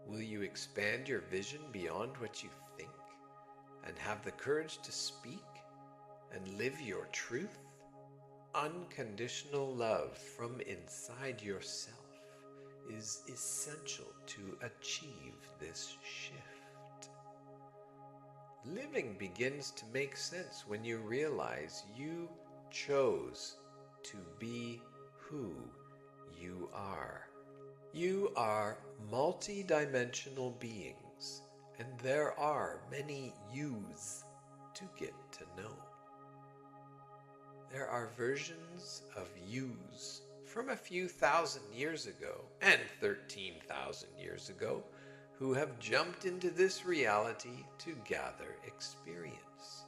Will you expand your vision beyond what you think and have the courage to speak and live your truth? Unconditional love from inside yourself is essential to achieve this shift. Living begins to make sense when you realize you chose to be who you are. You are multi-dimensional beings, and there are many yous to get to know. There are versions of yous from a few thousand years ago and 13,000 years ago who have jumped into this reality to gather experience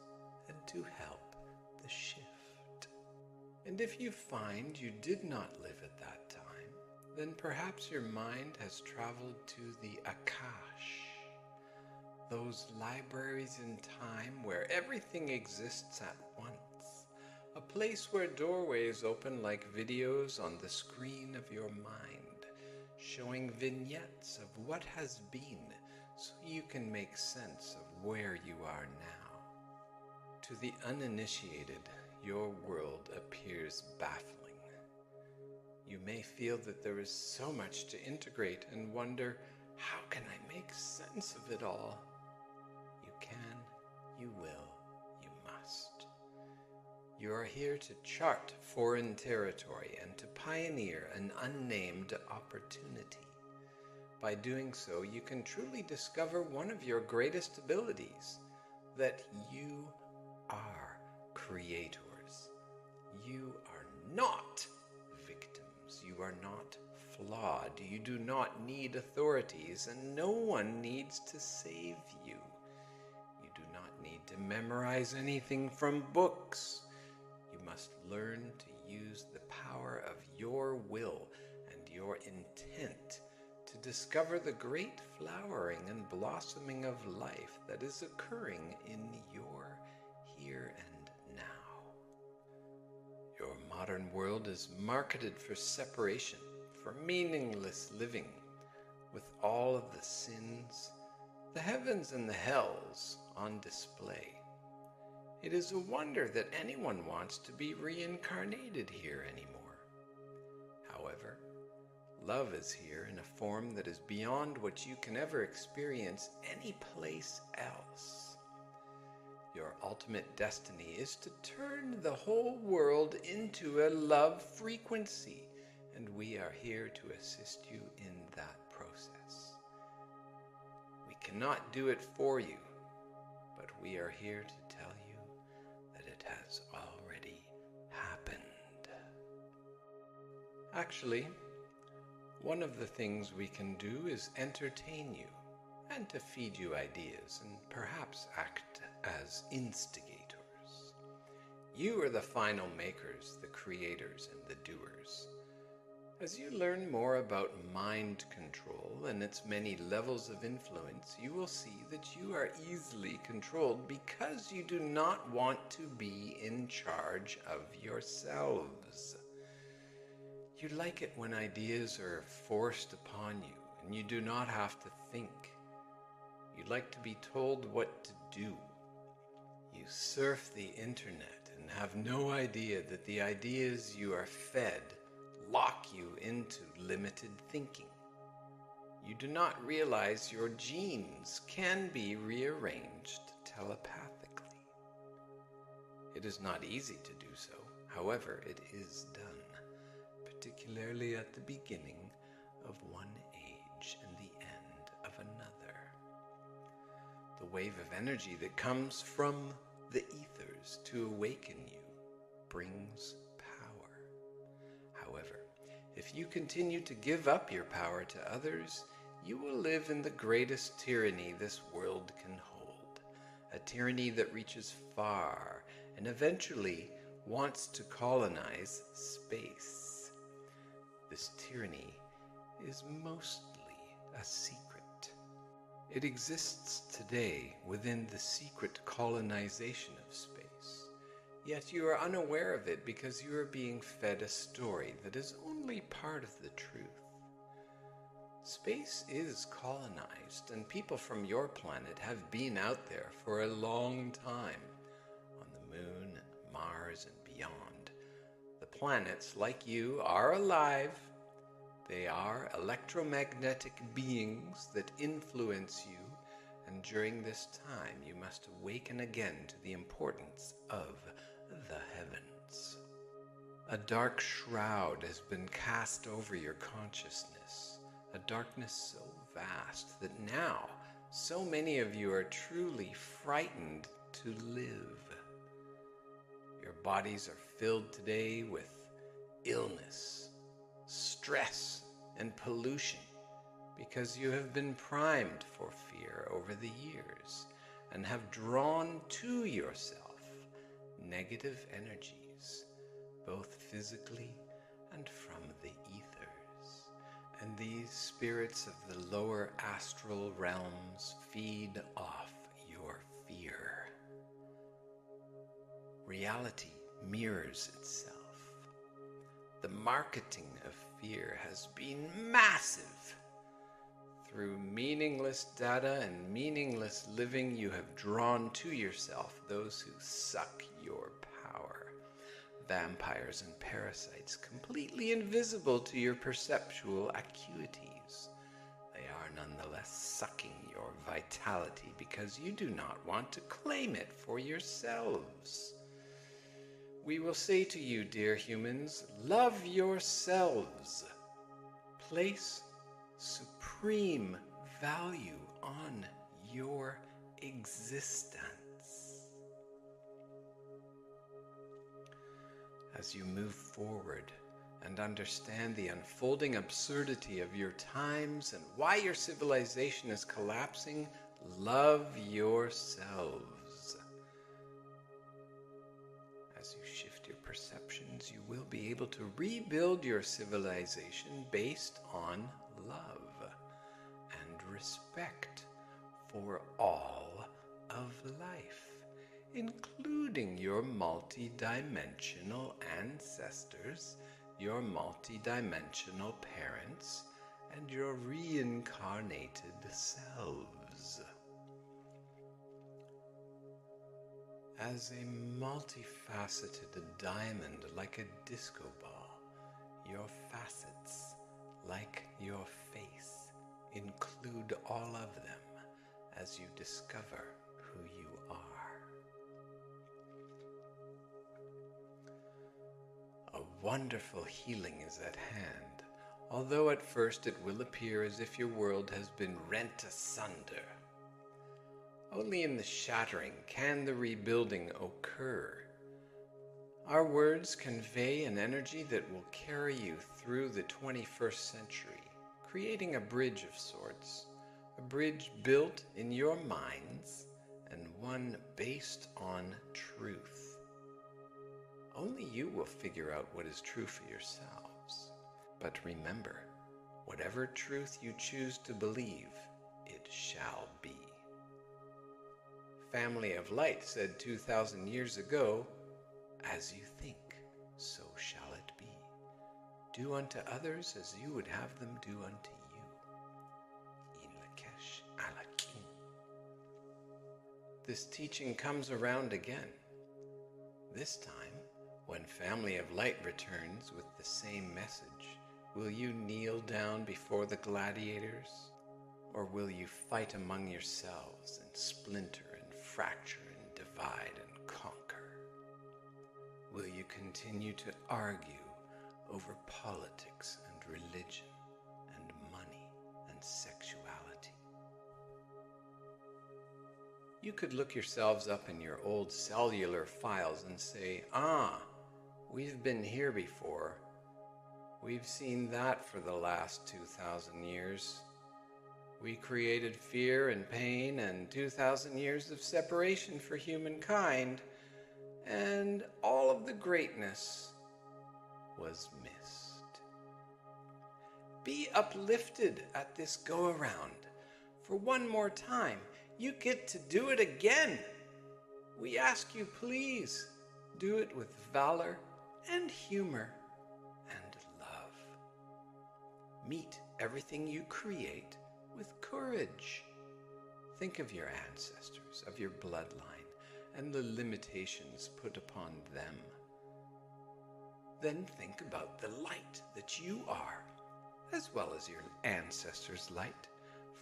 and to help the shift. And if you find you did not live at that time, then perhaps your mind has traveled to the Akash, those libraries in time where everything exists at once, a place where doorways open like videos on the screen of your mind, showing vignettes of what has been so you can make sense of where you are now. To the uninitiated, your world appears baffling. You may feel that there is so much to integrate and wonder, how can I make sense of it all? You can, you will, you must. You are here to chart foreign territory and to pioneer an unnamed opportunity. By doing so, you can truly discover one of your greatest abilities, that you are creators. You are not victims. You are not flawed. You do not need authorities, and no one needs to save you. You do not need to memorize anything from books. You must learn to use the power of your will and your intent to discover the great flowering and blossoming of life that is occurring in your here and now. Your modern world is marketed for separation, for meaningless living, with all of the sins, the heavens and the hells on display. It is a wonder that anyone wants to be reincarnated here anymore. However, love is here in a form that is beyond what you can ever experience any place else. Your ultimate destiny is to turn the whole world into a love frequency, and we are here to assist you in that process. We cannot do it for you, but we are here to tell you that it has already happened. Actually, one of the things we can do is entertain you and to feed you ideas and perhaps act as instigators. You are the final makers, the creators, and the doers. As you learn more about mind control and its many levels of influence, you will see that you are easily controlled because you do not want to be in charge of yourselves. You like it when ideas are forced upon you and you do not have to think. You like to be told what to do. You surf the internet and have no idea that the ideas you are fed lock you into limited thinking. You do not realize your genes can be rearranged telepathically. It is not easy to do so, however, it is done, particularly at the beginning of one age and the end of another. The wave of energy that comes from the ethers to awaken you brings power. However, if you continue to give up your power to others, you will live in the greatest tyranny this world can hold, a tyranny that reaches far and eventually wants to colonize space. This tyranny is mostly a secret. It exists today within the secret colonization of space. Yet you are unaware of it because you are being fed a story that is only part of the truth. Space is colonized, and people from your planet have been out there for a long time, on the moon, Mars, and beyond. The planets, like you, are alive. They are electromagnetic beings that influence you, and during this time you must awaken again to the importance of the heavens. A dark shroud has been cast over your consciousness, a darkness so vast that now so many of you are truly frightened to live. Your bodies are filled today with illness, stress, and pollution because you have been primed for fear over the years and have drawn to yourself negative energies, both physically and from the ethers. And these spirits of the lower astral realms feed off your fear. Reality mirrors itself. The marketing of fear has been massive. Through meaningless data and meaningless living, you have drawn to yourself those who suck your power. Vampires and parasites, completely invisible to your perceptual acuities. They are nonetheless sucking your vitality because you do not want to claim it for yourselves. We will say to you, dear humans, love yourselves. Place supreme value on your existence. As you move forward and understand the unfolding absurdity of your times and why your civilization is collapsing, love yourselves. As you shift your perceptions, you will be able to rebuild your civilization based on love and respect for all of life, including your multi-dimensional ancestors, your multi-dimensional parents, and your reincarnated selves. As a multifaceted diamond like a disco ball, your facets, like your face, include all of them as you discover who you are. A wonderful healing is at hand, although at first it will appear as if your world has been rent asunder. Only in the shattering can the rebuilding occur. Our words convey an energy that will carry you through the 21st century, creating a bridge of sorts, a bridge built in your minds and one based on truth. Only you will figure out what is true for yourselves. But remember, whatever truth you choose to believe, it shall be. Family of Light said 2,000 years ago, "As you think, so shall it be. Do unto others as you would have them do unto you." In Lakesh Alakim. This teaching comes around again. This time, when Family of Light returns with the same message, will you kneel down before the gladiators? Or will you fight among yourselves and splinter and fracture and divide and conquer? Will you continue to argue over politics and religion and money and sexuality? You could look yourselves up in your old cellular files and say, we've been here before. We've seen that for the last 2,000 years. We created fear and pain and 2,000 years of separation for humankind, and all of the greatness was missed. Be uplifted at this go-around, For one more time, you get to do it again. We ask you, please, do it with valor and humor and love. Meet everything you create with courage. Think of your ancestors, of your bloodline, and the limitations put upon them. Then think about the light that you are, as well as your ancestors' light,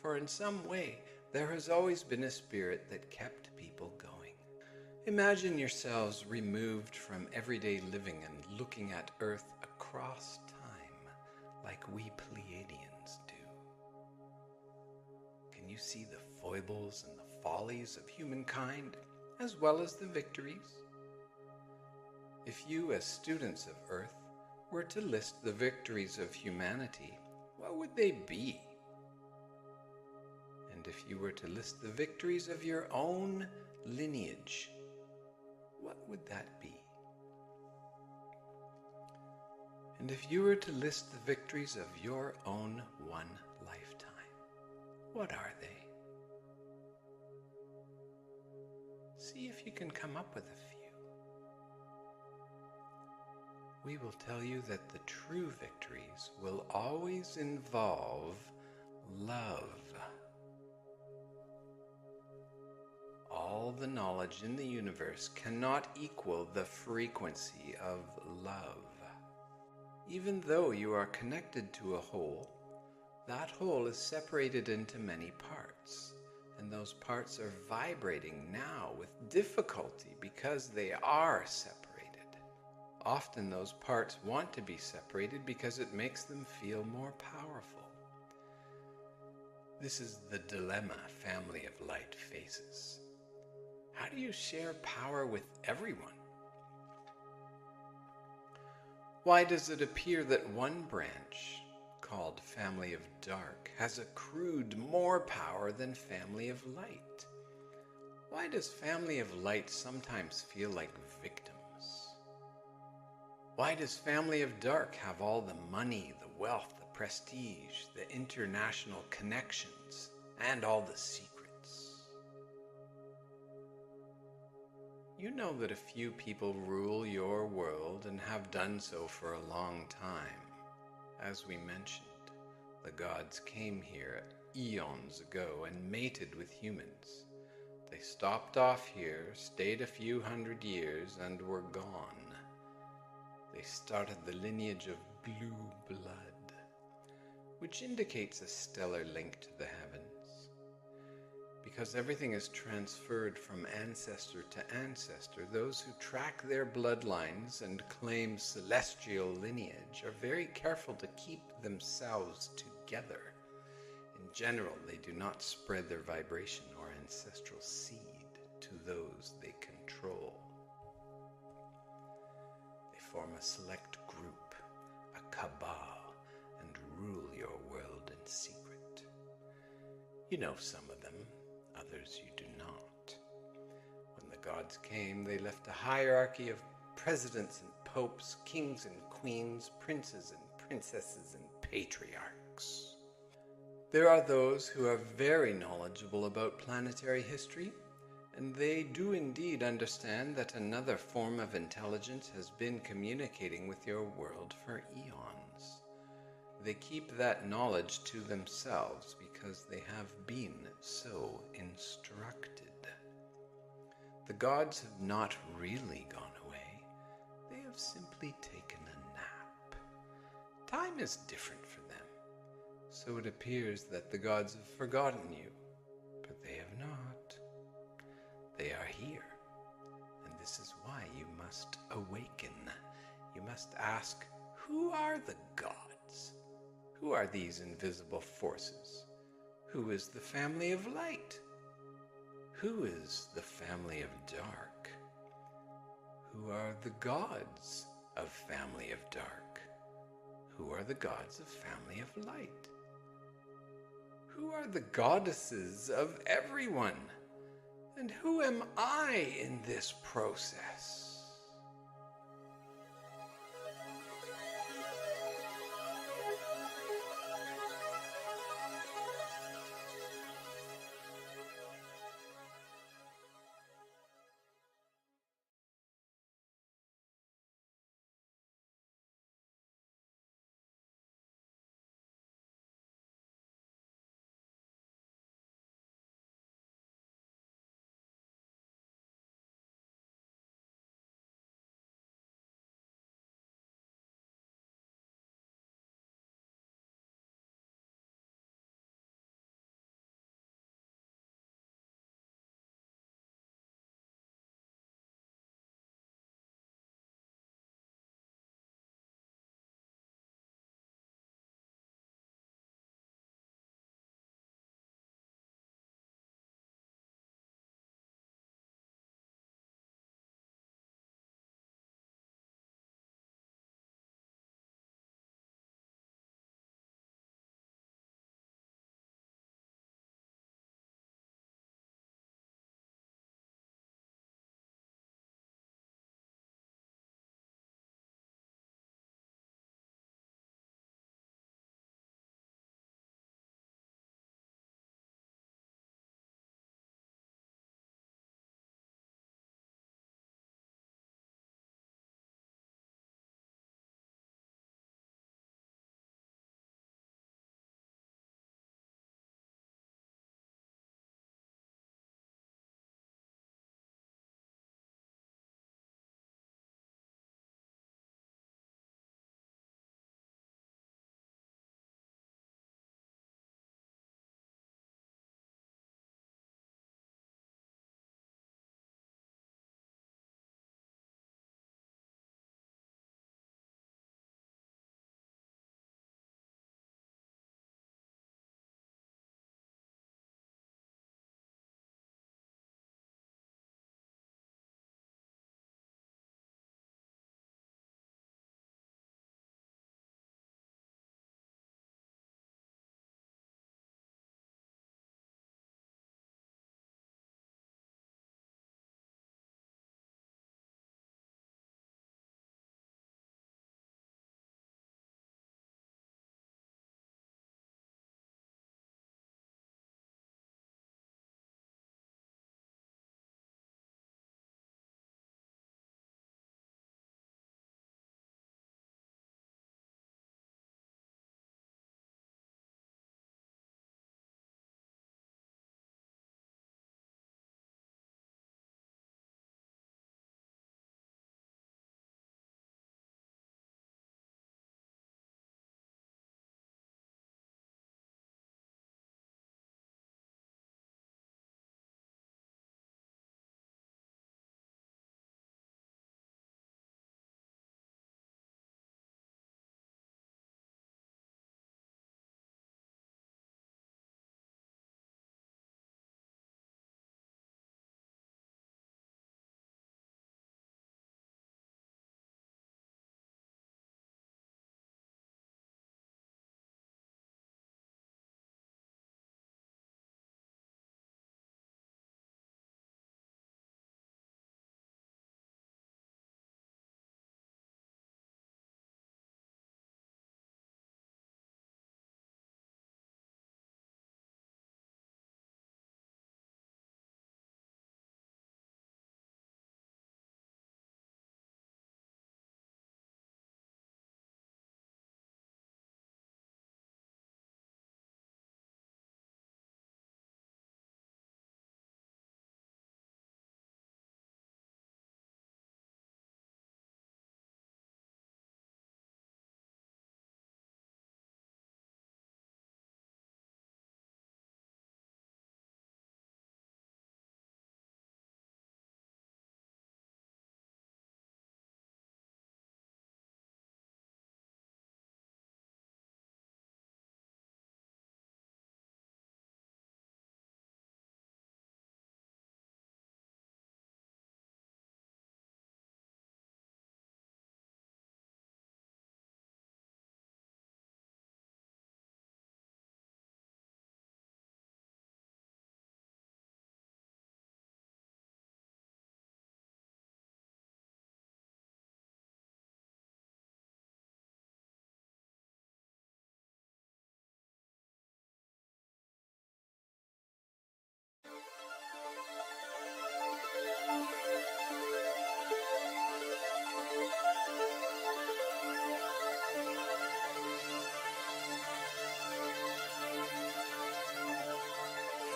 for in some way there has always been a spirit that kept people going. Imagine yourselves removed from everyday living and looking at Earth across time, like we Pleiadians do. Can you see the foibles and the follies of humankind, as well as the victories? If you, as students of Earth, were to list the victories of humanity, what would they be? And if you were to list the victories of your own lineage, what would that be? And if you were to list the victories of your own one lifetime, what are they? See if you can come up with a few. We will tell you that the true victories will always involve love. All the knowledge in the universe cannot equal the frequency of love. Even though you are connected to a whole, that whole is separated into many parts, and those parts are vibrating now with difficulty because they are separated. Often those parts want to be separated because it makes them feel more powerful. This is the dilemma Family of Light faces. How do you share power with everyone? Why does it appear that one branch, called Family of Dark, has accrued more power than Family of Light? Why does Family of Light sometimes feel like victims? Why does Family of Dark have all the money, the wealth, the prestige, the international connections, and all the secrets? You know that a few people rule your world and have done so for a long time. As we mentioned, the gods came here eons ago and mated with humans. They stopped off here, stayed a few hundred years, and were gone. They started the lineage of blue blood, which indicates a stellar link to the heavens. Because everything is transferred from ancestor to ancestor, those who track their bloodlines and claim celestial lineage are very careful to keep themselves together. In general, they do not spread their vibration or ancestral seed to those they control. They form a select group, a cabal, and rule your world in secret. You know some of them. Others you do not. When the gods came, they left a hierarchy of presidents and popes, kings and queens, princes and princesses and patriarchs. There are those who are very knowledgeable about planetary history, and they do indeed understand that another form of intelligence has been communicating with your world for eons. They keep that knowledge to themselves because they have been so instructed. The gods have not really gone away. They have simply taken a nap. Time is different for them, so it appears that the gods have forgotten you, but they have not. They are here, and this is why you must awaken. You must ask, who are the gods? Who are these invisible forces? Who is the Family of Light? Who is the Family of Dark? Who are the gods of Family of Dark? Who are the gods of Family of Light? Who are the goddesses of everyone? And who am I in this process?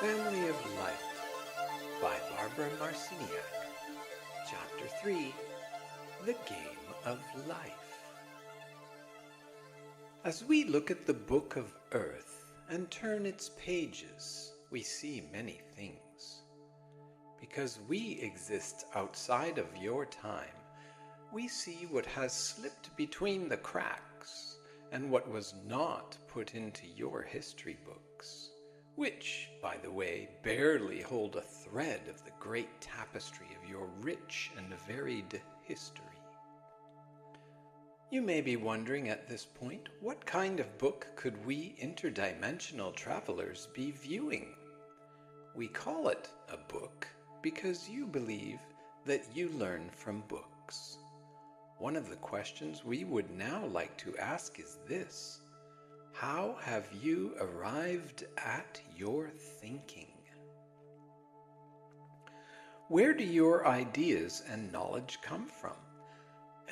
Family of Light by Barbara Marciniak. Chapter 3, The Game of Life. As we look at the book of Earth and turn its pages, we see many things. Because we exist outside of your time, we see what has slipped between the cracks and what was not put into your history books, which, by the way, barely hold a thread of the great tapestry of your rich and varied history. You may be wondering at this point, what kind of book could we interdimensional travelers be viewing? We call it a book because you believe that you learn from books. One of the questions we would now like to ask is this: how have you arrived at your thinking? Where do your ideas and knowledge come from?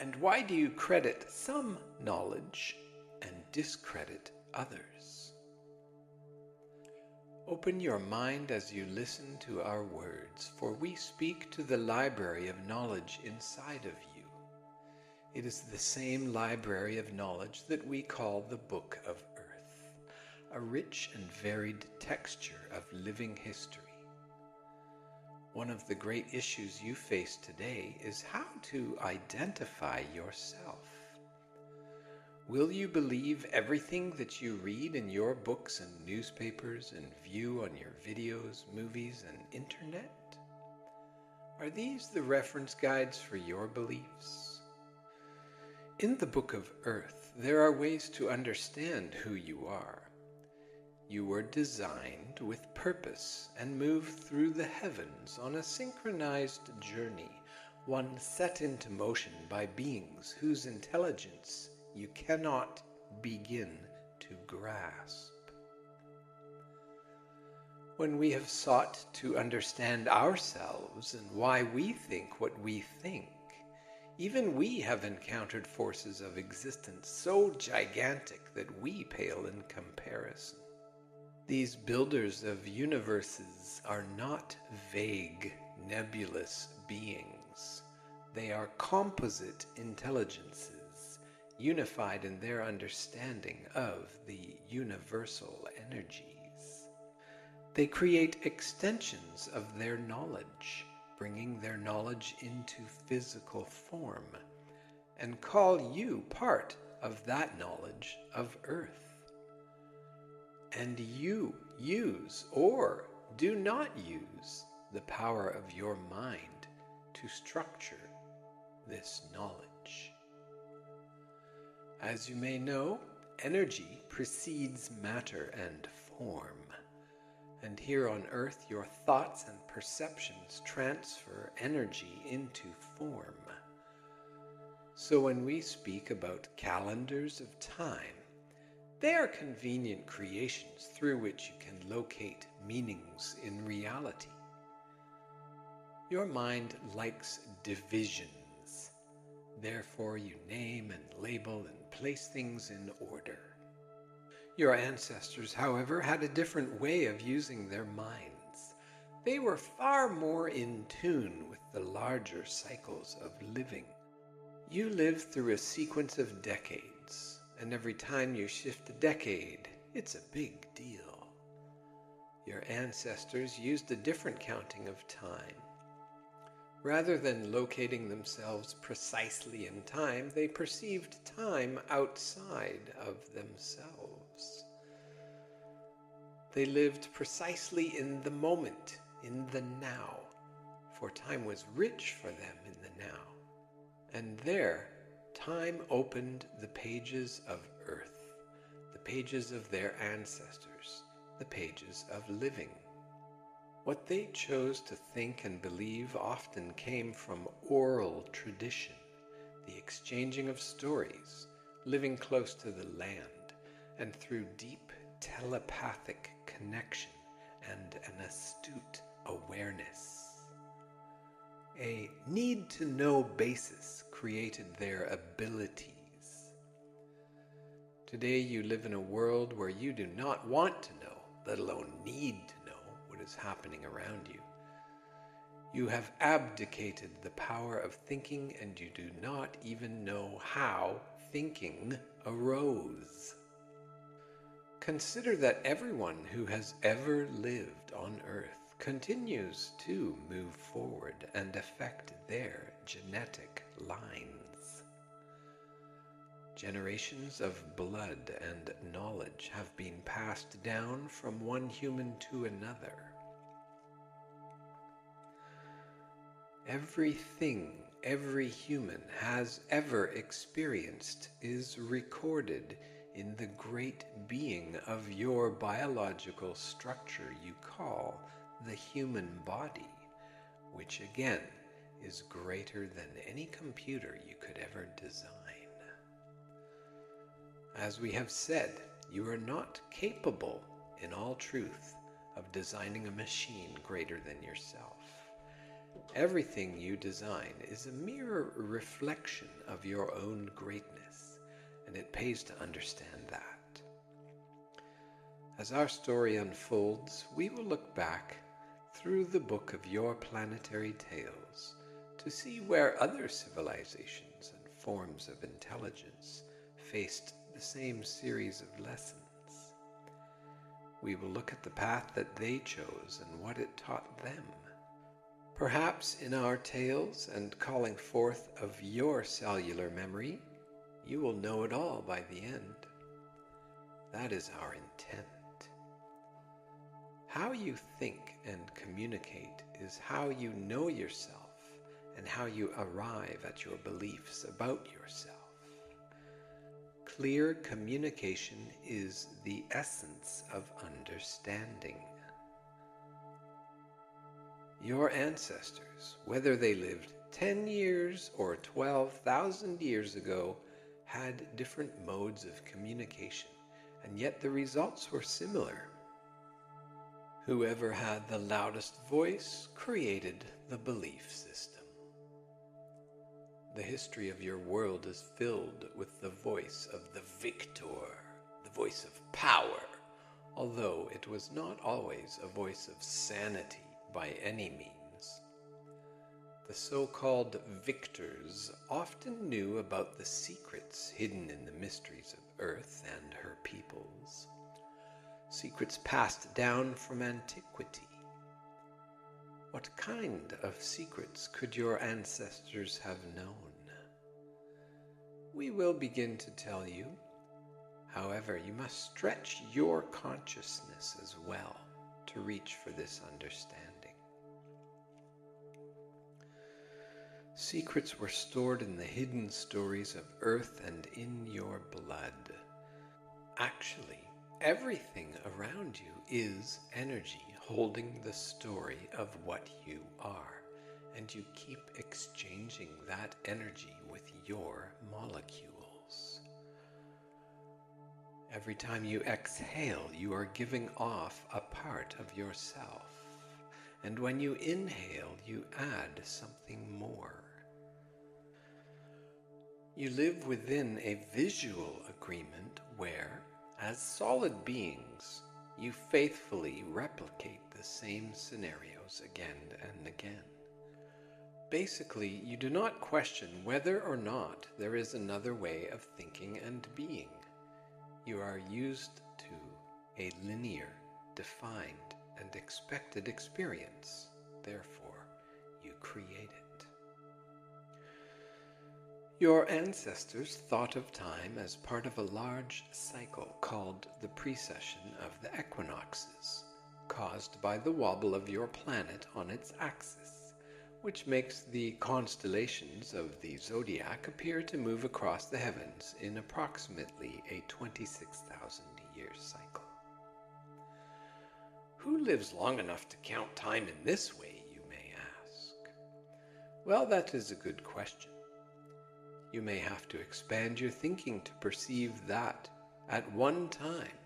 And why do you credit some knowledge and discredit others? Open your mind as you listen to our words, for we speak to the library of knowledge inside of you. It is the same library of knowledge that we call the Book of Earth, a rich and varied texture of living history. One of the great issues you face today is how to identify yourself. Will you believe everything that you read in your books and newspapers and view on your videos, movies, and internet? Are these the reference guides for your beliefs? In the Book of Earth, there are ways to understand who you are. You were designed with purpose and move through the heavens on a synchronized journey, one set into motion by beings whose intelligence you cannot begin to grasp. When we have sought to understand ourselves and why we think what we think, even we have encountered forces of existence so gigantic that we pale in comparison. These builders of universes are not vague, nebulous beings. They are composite intelligences, unified in their understanding of the universal energies. They create extensions of their knowledge, bringing their knowledge into physical form, and call you part of that knowledge of Earth. And you use or do not use the power of your mind to structure this knowledge. As you may know, energy precedes matter and form. And here on Earth, your thoughts and perceptions transfer energy into form. So when we speak about calendars of time, they are convenient creations through which you can locate meanings in reality. Your mind likes divisions. Therefore, you name and label and place things in order. Your ancestors, however, had a different way of using their minds. They were far more in tune with the larger cycles of living. You live through a sequence of decades, and every time you shift a decade, it's a big deal. Your ancestors used a different counting of time. Rather than locating themselves precisely in time, they perceived time outside of themselves. They lived precisely in the moment, in the now, for time was rich for them in the now. And there, time opened the pages of Earth, the pages of their ancestors, the pages of living. What they chose to think and believe often came from oral tradition, the exchanging of stories, living close to the land, and through deep telepathic connection and an astute awareness. A need-to-know basis created their abilities. Today you live in a world where you do not want to know, let alone need to know, what is happening around you. You have abdicated the power of thinking, and you do not even know how thinking arose. Consider that everyone who has ever lived on Earth continues to move forward and affect their genetic lines. Generations of blood and knowledge have been passed down from one human to another. Everything every human has ever experienced is recorded in the great being of your biological structure you call the human body, which again is greater than any computer you could ever design. As we have said, you are not capable, in all truth, of designing a machine greater than yourself. Everything you design is a mere reflection of your own greatness, and it pays to understand that. As our story unfolds, we will look back through the book of your planetary tales to see where other civilizations and forms of intelligence faced the same series of lessons. We will look at the path that they chose and what it taught them. Perhaps in our tales and calling forth of your cellular memory, you will know it all by the end. That is our intent. How you think and communicate is how you know yourself and how you arrive at your beliefs about yourself. Clear communication is the essence of understanding. Your ancestors, whether they lived 10 years or 12,000 years ago, had different modes of communication, and yet the results were similar. Whoever had the loudest voice created the belief system. The history of your world is filled with the voice of the victor, the voice of power, although it was not always a voice of sanity by any means. The so-called victors often knew about the secrets hidden in the mysteries of Earth and her peoples. Secrets passed down from antiquity. What kind of secrets could your ancestors have known? We will begin to tell you. However, you must stretch your consciousness as well to reach for this understanding. Secrets were stored in the hidden stories of Earth and in your blood. Actually, everything around you is energy holding the story of what you are, and you keep exchanging that energy with your molecules. Every time you exhale, you are giving off a part of yourself, and when you inhale, you add something more. You live within a visual agreement where, as solid beings, you faithfully replicate the same scenarios again and again. Basically, you do not question whether or not there is another way of thinking and being. You are used to a linear, defined, and expected experience. Therefore, you create it. Your ancestors thought of time as part of a large cycle called the precession of the equinoxes, caused by the wobble of your planet on its axis, which makes the constellations of the zodiac appear to move across the heavens in approximately a 26,000-year cycle. Who lives long enough to count time in this way, you may ask? Well, that is a good question. You may have to expand your thinking to perceive that, at one time,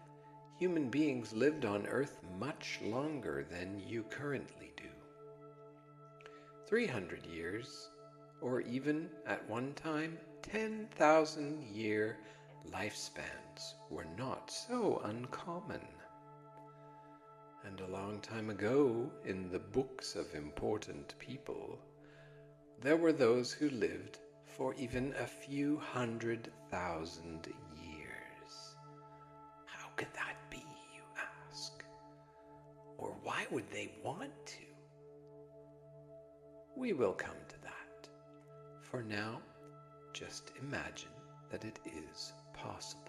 human beings lived on Earth much longer than you currently do. 300 years, or even, at one time, 10,000-year lifespans were not so uncommon. And a long time ago, in the books of important people, there were those who lived for even a few 100,000 years. How could that be, you ask? Or why would they want to? We will come to that. For now, just imagine that it is possible.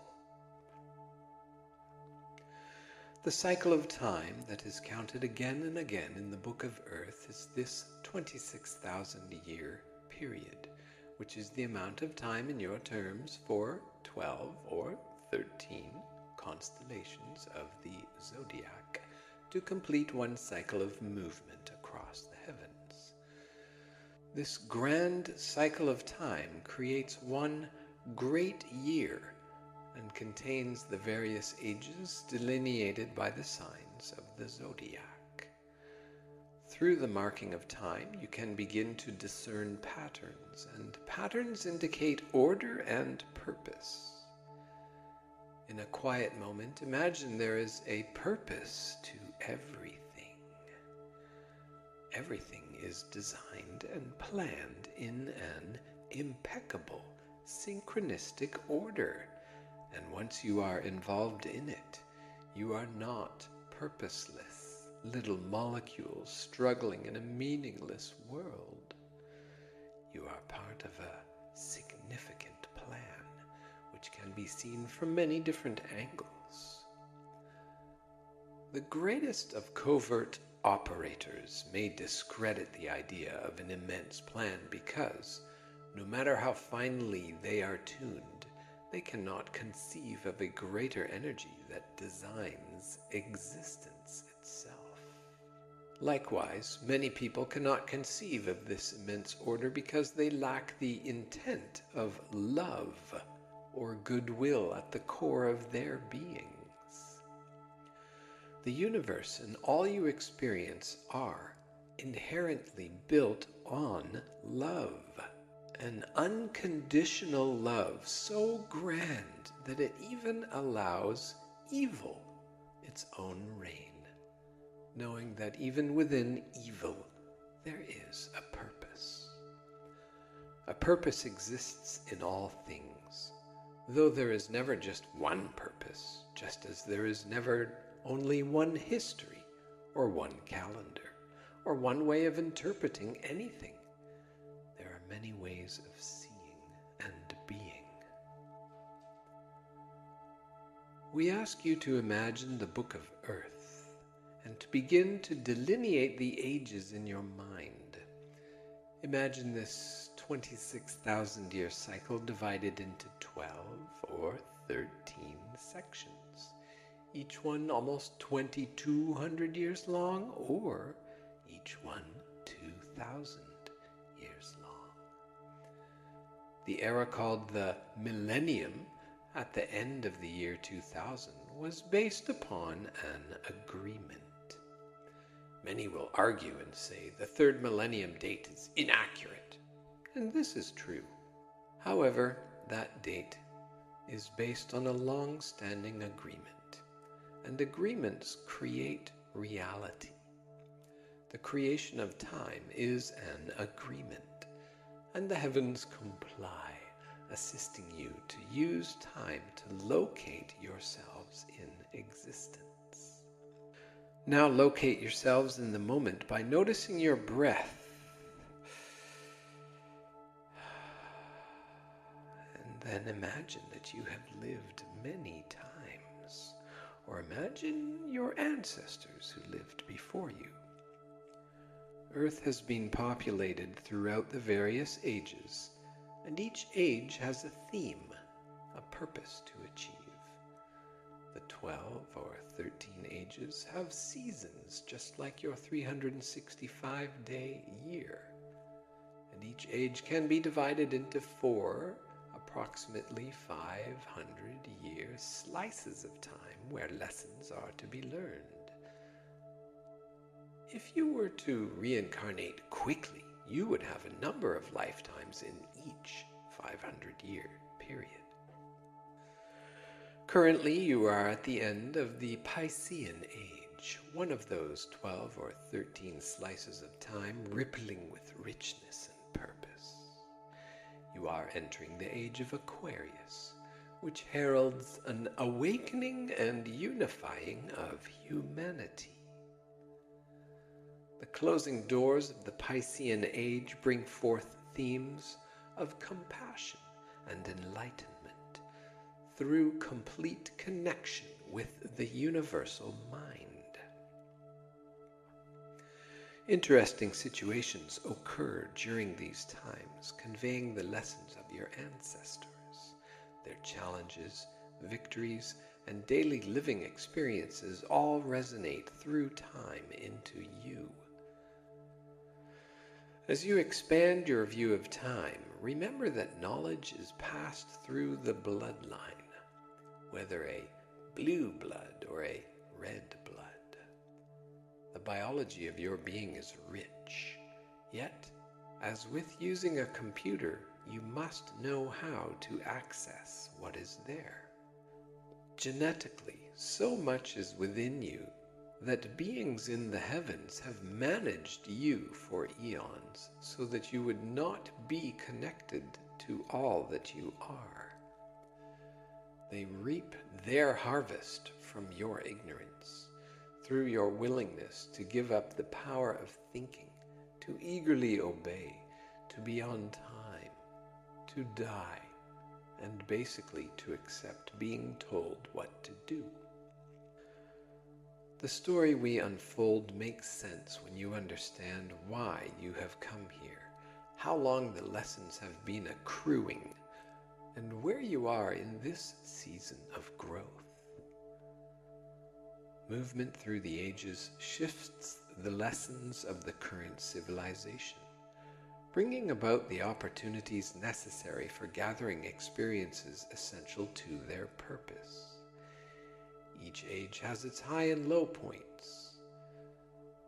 The cycle of time that is counted again and again in the Book of Earth is this 26,000-year period, which is the amount of time in your terms for 12 or 13 constellations of the zodiac to complete one cycle of movement across the heavens. This grand cycle of time creates one great year and contains the various ages delineated by the signs of the zodiac. Through the marking of time, you can begin to discern patterns, and patterns indicate order and purpose. In a quiet moment, imagine there is a purpose to everything. Everything is designed and planned in an impeccable, synchronistic order. And once you are involved in it, you are not purposeless, little molecules struggling in a meaningless world. You are part of a significant plan, which can be seen from many different angles. The greatest of covert operators may discredit the idea of an immense plan because, no matter how finely they are tuned, they cannot conceive of a greater energy that designs existence itself. Likewise, many people cannot conceive of this immense order because they lack the intent of love or goodwill at the core of their beings. The universe and all you experience are inherently built on love. An unconditional love so grand that it even allows evil its own reign, knowing that even within evil there is a purpose. A purpose exists in all things, though there is never just one purpose, just as there is never only one history, or one calendar, or one way of interpreting anything. Many ways of seeing and being. We ask you to imagine the Book of Earth and to begin to delineate the ages in your mind. Imagine this 26,000-year cycle divided into 12 or 13 sections, each one almost 2,200 years long, or each one 2,000 years long. The era called the Millennium, at the end of the year 2000, was based upon an agreement. Many will argue and say the third millennium date is inaccurate, and this is true. However, that date is based on a long-standing agreement, and agreements create reality. The creation of time is an agreement, and the heavens comply, assisting you to use time to locate yourselves in existence. Now locate yourselves in the moment by noticing your breath, and then imagine that you have lived many times, or imagine your ancestors who lived before you. Earth has been populated throughout the various ages, and each age has a theme, a purpose to achieve. The 12 or 13 ages have seasons just like your 365-day year, and each age can be divided into 4 approximately 500-year slices of time where lessons are to be learned. If you were to reincarnate quickly, you would have a number of lifetimes in each 500-year period. Currently, you are at the end of the Piscean age. age, one of those 12 or 13 slices of time rippling with richness and purpose. You are entering the age of Aquarius, which heralds an awakening and unifying of humanity. The closing doors of the Piscean age bring forth themes of compassion and enlightenment through complete connection with the universal mind. Interesting situations occur during these times, conveying the lessons of your ancestors. Their challenges, victories, and daily living experiences all resonate through time into you. As you expand your view of time, remember that knowledge is passed through the bloodline, whether a blue blood or a red blood. The biology of your being is rich, yet, as with using a computer, you must know how to access what is there. Genetically, so much is within you that beings in the heavens have managed you for eons so that you would not be connected to all that you are. They reap their harvest from your ignorance, through your willingness to give up the power of thinking, to eagerly obey, to be on time, to die, and basically to accept being told what to do. The story we unfold makes sense when you understand why you have come here, how long the lessons have been accruing, and where you are in this season of growth. Movement through the ages shifts the lessons of the current civilization, bringing about the opportunities necessary for gathering experiences essential to their purpose. Each age has its high and low points.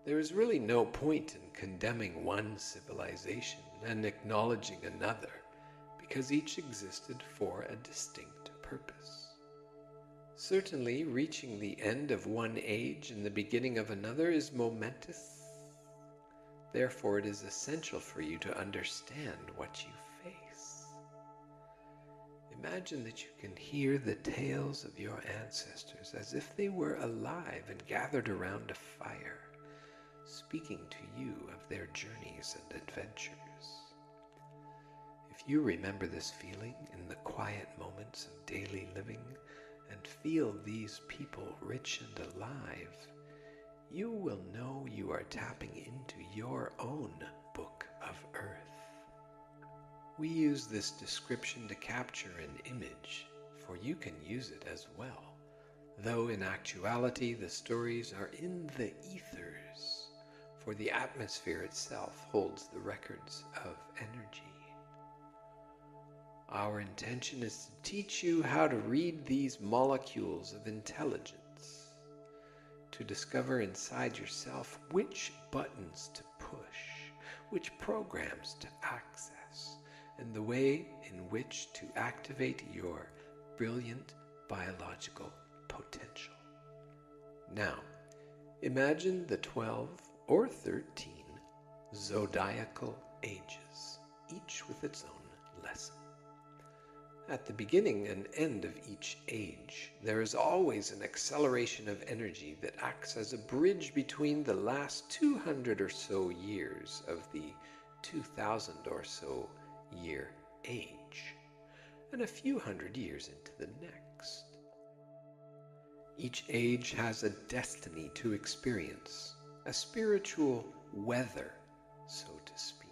There is really no point in condemning one civilization and acknowledging another, because each existed for a distinct purpose. Certainly, reaching the end of one age and the beginning of another is momentous. Therefore, it is essential for you to understand what you face. Imagine that you can hear the tales of your ancestors as if they were alive and gathered around a fire, speaking to you of their journeys and adventures. If you remember this feeling in the quiet moments of daily living and feel these people rich and alive, you will know you are tapping into your own book of Earth. We use this description to capture an image, for you can use it as well, though in actuality the stories are in the ethers, for the atmosphere itself holds the records of energy. Our intention is to teach you how to read these molecules of intelligence, to discover inside yourself which buttons to push, which programs to access, and the way in which to activate your brilliant biological potential. Now, imagine the 12 or 13 zodiacal ages, each with its own lesson. At the beginning and end of each age, there is always an acceleration of energy that acts as a bridge between the last 200 or so years of the 2000 or so year age, and a few hundred years into the next. Each age has a destiny to experience, a spiritual weather, so to speak.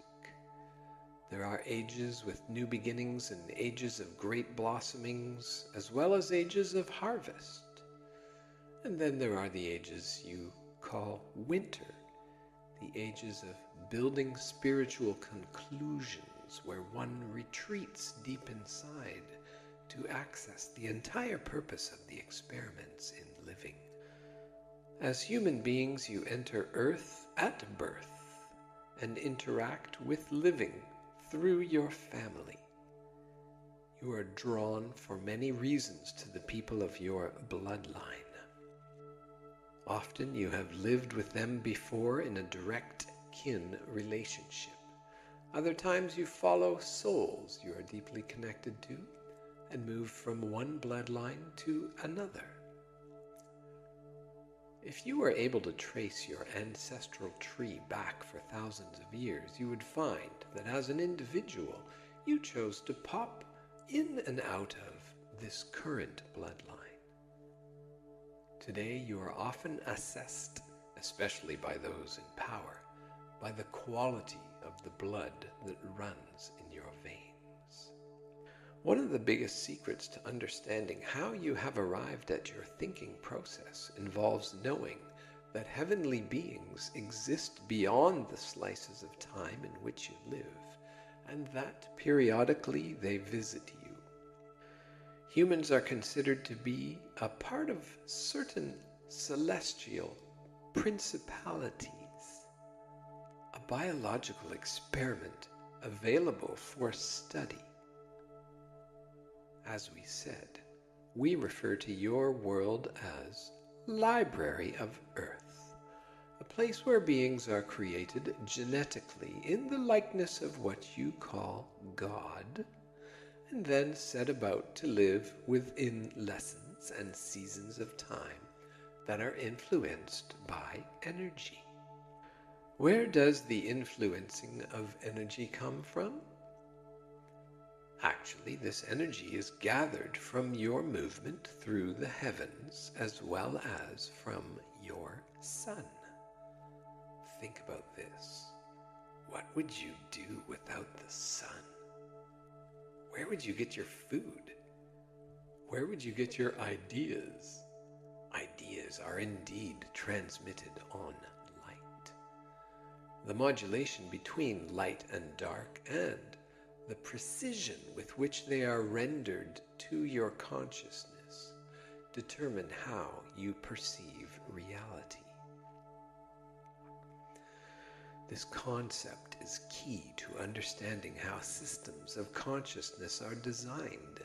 There are ages with new beginnings and ages of great blossomings, as well as ages of harvest. And then there are the ages you call winter, the ages of building spiritual conclusions, where one retreats deep inside to access the entire purpose of the experiments in living. As human beings, you enter Earth at birth and interact with living through your family. You are drawn for many reasons to the people of your bloodline. Often you have lived with them before in a direct kin relationship. Other times you follow souls you are deeply connected to and move from one bloodline to another. If you were able to trace your ancestral tree back for thousands of years, you would find that as an individual, you chose to pop in and out of this current bloodline. Today, you are often assessed, especially by those in power, by the quality of the blood that runs in your veins. One of the biggest secrets to understanding how you have arrived at your thinking process involves knowing that heavenly beings exist beyond the slices of time in which you live, and that periodically they visit you. Humans are considered to be a part of certain celestial principalities, a biological experiment available for study. As we said, we refer to your world as Library of Earth, a place where beings are created genetically in the likeness of what you call God, and then set about to live within lessons and seasons of time that are influenced by energy. Where does the influencing of energy come from? Actually, this energy is gathered from your movement through the heavens as well as from your sun. Think about this. What would you do without the sun? Where would you get your food? Where would you get your ideas? Ideas are indeed transmitted on light. The modulation between light and dark and the precision with which they are rendered to your consciousness determine how you perceive reality. This concept is key to understanding how systems of consciousness are designed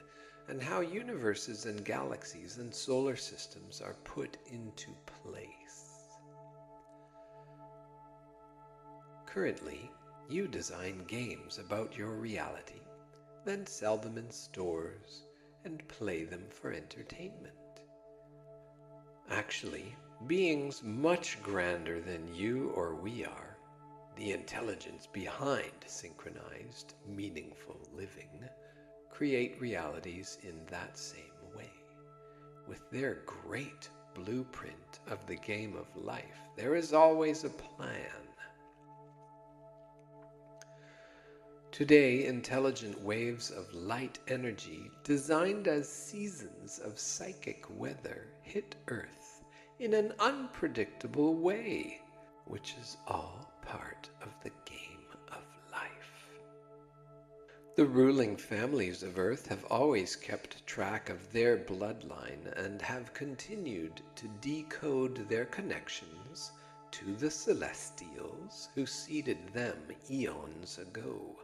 and how universes and galaxies and solar systems are put into place. Currently, you design games about your reality, then sell them in stores and play them for entertainment. Actually, beings much grander than you or we are, the intelligence behind synchronized, meaningful living, create realities in that same way. With their great blueprint of the game of life, there is always a plan. Today, intelligent waves of light energy designed as seasons of psychic weather hit Earth in an unpredictable way, which is all part of the game of life. The ruling families of Earth have always kept track of their bloodline and have continued to decode their connections to the Celestials who seeded them eons ago.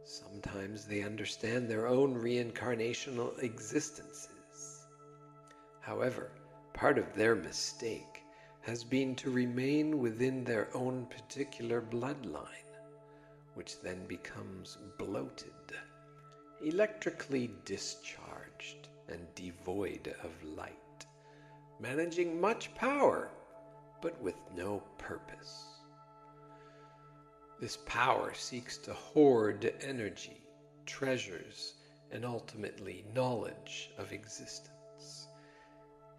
Sometimes they understand their own reincarnational existences. However, part of their mistake has been to remain within their own particular bloodline, which then becomes bloated, electrically discharged, and devoid of light, managing much power, but with no purpose. This power seeks to hoard energy, treasures, and ultimately knowledge of existence.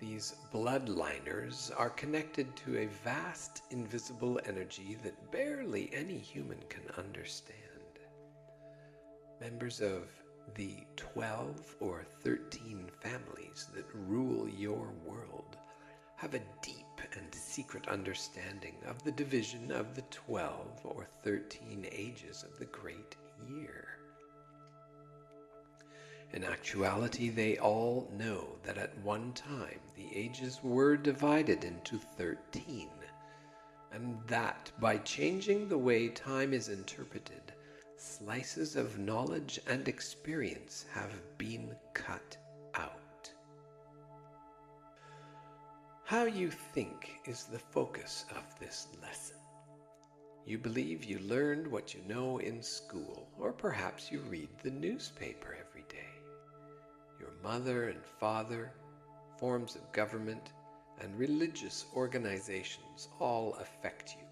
These bloodliners are connected to a vast invisible energy that barely any human can understand. Members of the 12 or 13 families that rule your world have a deep and secret understanding of the division of the 12 or 13 ages of the great year. In actuality, they all know that at one time the ages were divided into 13, and that by changing the way time is interpreted, slices of knowledge and experience have been cut out. How you think is the focus of this lesson. You believe you learned what you know in school, or perhaps you read the newspaper every day. Your mother and father, forms of government, and religious organizations all affect you.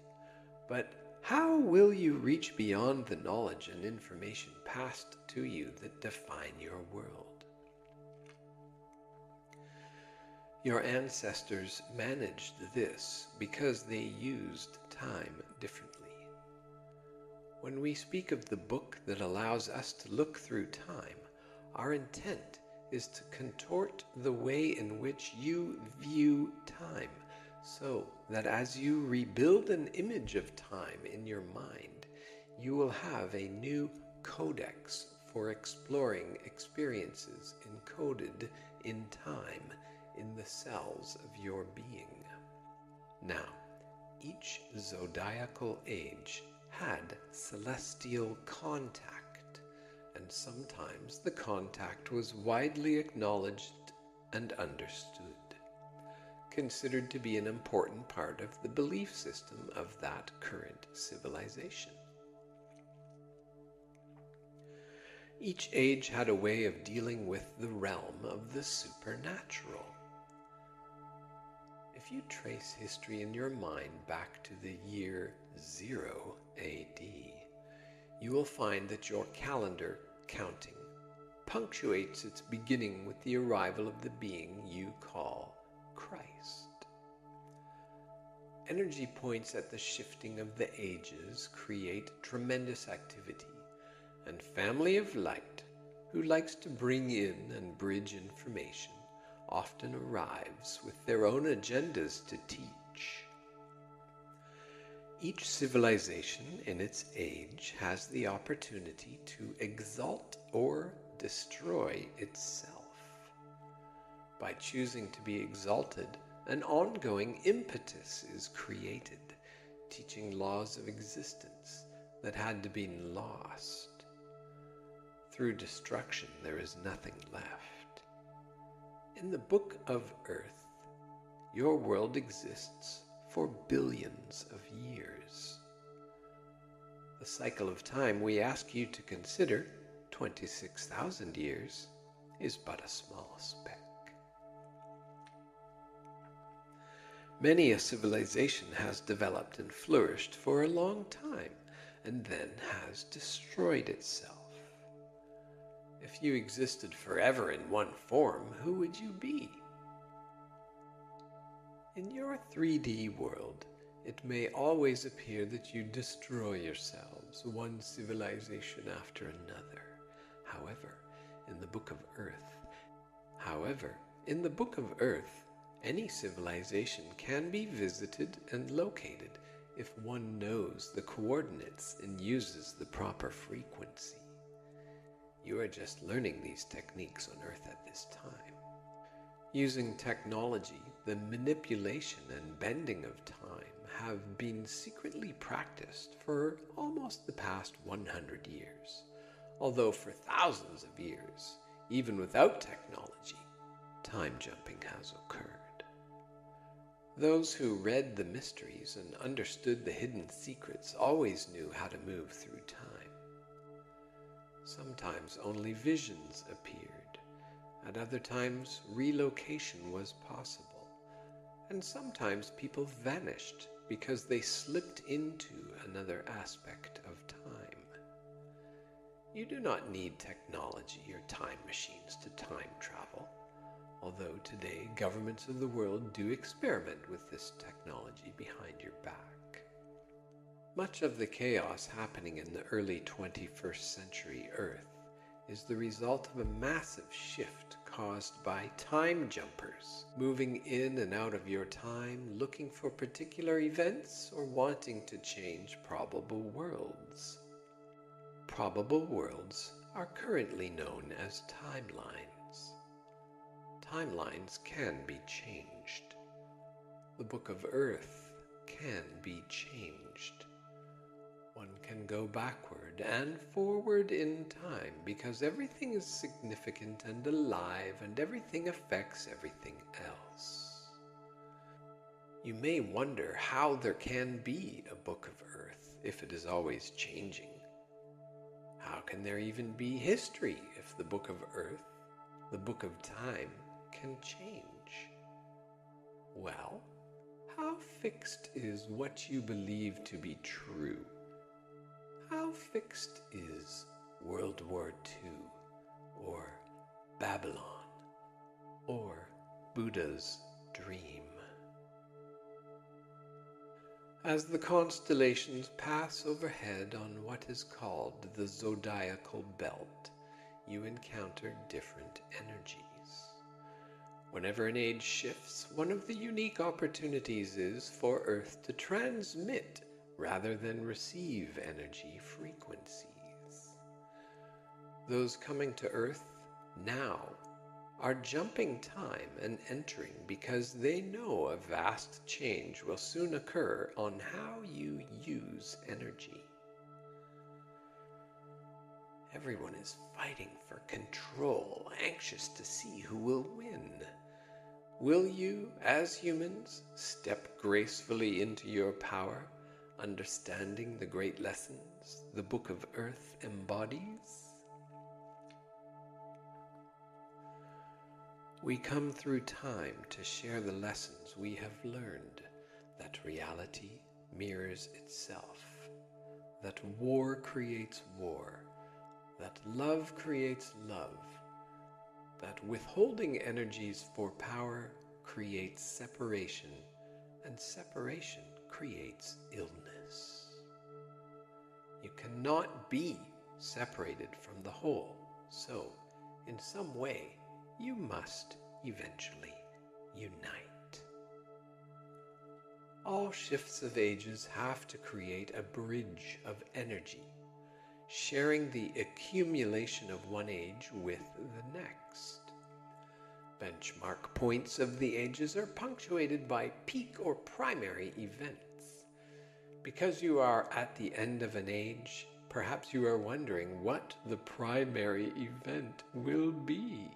But how will you reach beyond the knowledge and information passed to you that define your world? Your ancestors managed this because they used time differently. When we speak of the book that allows us to look through time, our intent is to contort the way in which you view time, so that as you rebuild an image of time in your mind, you will have a new codex for exploring experiences encoded in time in the cells of your being. Now, each zodiacal age had celestial contact, and sometimes the contact was widely acknowledged and understood, considered to be an important part of the belief system of that current civilization. Each age had a way of dealing with the realm of the supernatural. If you trace history in your mind back to the year 0 AD, you will find that your calendar counting punctuates its beginning with the arrival of the being you call Christ. Energy points at the shifting of the ages create tremendous activity, and family of light, who likes to bring in and bridge information, often arrives with their own agendas to teach. Each civilization in its age has the opportunity to exalt or destroy itself. By choosing to be exalted, an ongoing impetus is created, teaching laws of existence that had to be lost. Through destruction, there is nothing left. In the Book of Earth, your world exists for billions of years. The cycle of time we ask you to consider, 26,000 years, is but a small speck. Many a civilization has developed and flourished for a long time, and then has destroyed itself. If you existed forever in one form, who would you be? In your 3D world, it may always appear that you destroy yourselves, one civilization after another. However, in the Book of Earth, any civilization can be visited and located if one knows the coordinates and uses the proper frequency. You are just learning these techniques on Earth at this time. Using technology, the manipulation and bending of time have been secretly practiced for almost the past 100 years, although for thousands of years, even without technology, time jumping has occurred. Those who read the mysteries and understood the hidden secrets always knew how to move through time. Sometimes only visions appeared. At other times, relocation was possible. And sometimes people vanished because they slipped into another aspect of time. You do not need technology or time machines to time travel, although today governments of the world do experiment with this technology behind your back. Much of the chaos happening in the early 21st century Earth is the result of a massive shift caused by time jumpers, moving in and out of your time, looking for particular events or wanting to change probable worlds. Probable worlds are currently known as timelines. Timelines can be changed. The Book of Earth can be changed. One can go backward and forward in time because everything is significant and alive and everything affects everything else. You may wonder how there can be a book of Earth if it is always changing. How can there even be history if the book of Earth, the book of time, can change? Well, how fixed is what you believe to be true? How fixed is World War II, or Babylon, or Buddha's dream? As the constellations pass overhead on what is called the zodiacal belt, you encounter different energies. Whenever an age shifts, one of the unique opportunities is for Earth to transmit rather than receive energy frequencies. Those coming to Earth now are jumping time and entering because they know a vast change will soon occur on how you use energy. Everyone is fighting for control, anxious to see who will win. Will you, as humans, step gracefully into your power, understanding the great lessons the Book of Earth embodies? We come through time to share the lessons we have learned, that reality mirrors itself, that war creates war, that love creates love, that withholding energies for power creates separation, and separation creates illness. You cannot be separated from the whole, so in some way, you must eventually unite. All shifts of ages have to create a bridge of energy, sharing the accumulation of one age with the next. Benchmark points of the ages are punctuated by peak or primary events. Because you are at the end of an age, perhaps you are wondering what the primary event will be.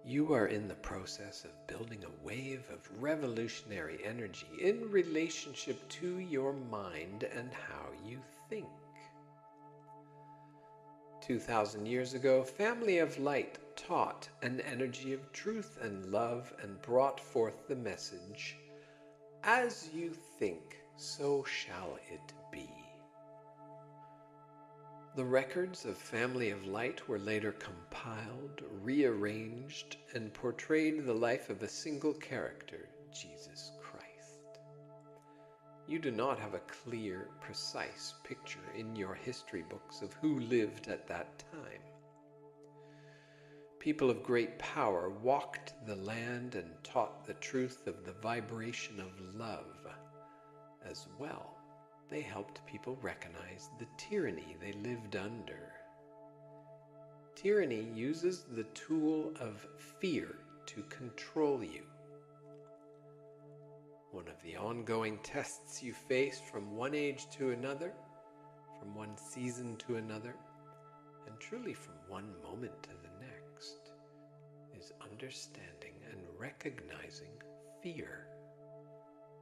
You are in the process of building a wave of revolutionary energy in relationship to your mind and how you think. 2,000 years ago, Family of Light taught an energy of truth and love and brought forth the message, "As you think, so shall it be." The records of Family of Light were later compiled, rearranged, and portrayed the life of a single character, Jesus Christ. You do not have a clear, precise picture in your history books of who lived at that time. People of great power walked the land and taught the truth of the vibration of love. As well, they helped people recognize the tyranny they lived under. Tyranny uses the tool of fear to control you. One of the ongoing tests you face from one age to another, from one season to another, and truly from one moment to the next, is understanding and recognizing fear.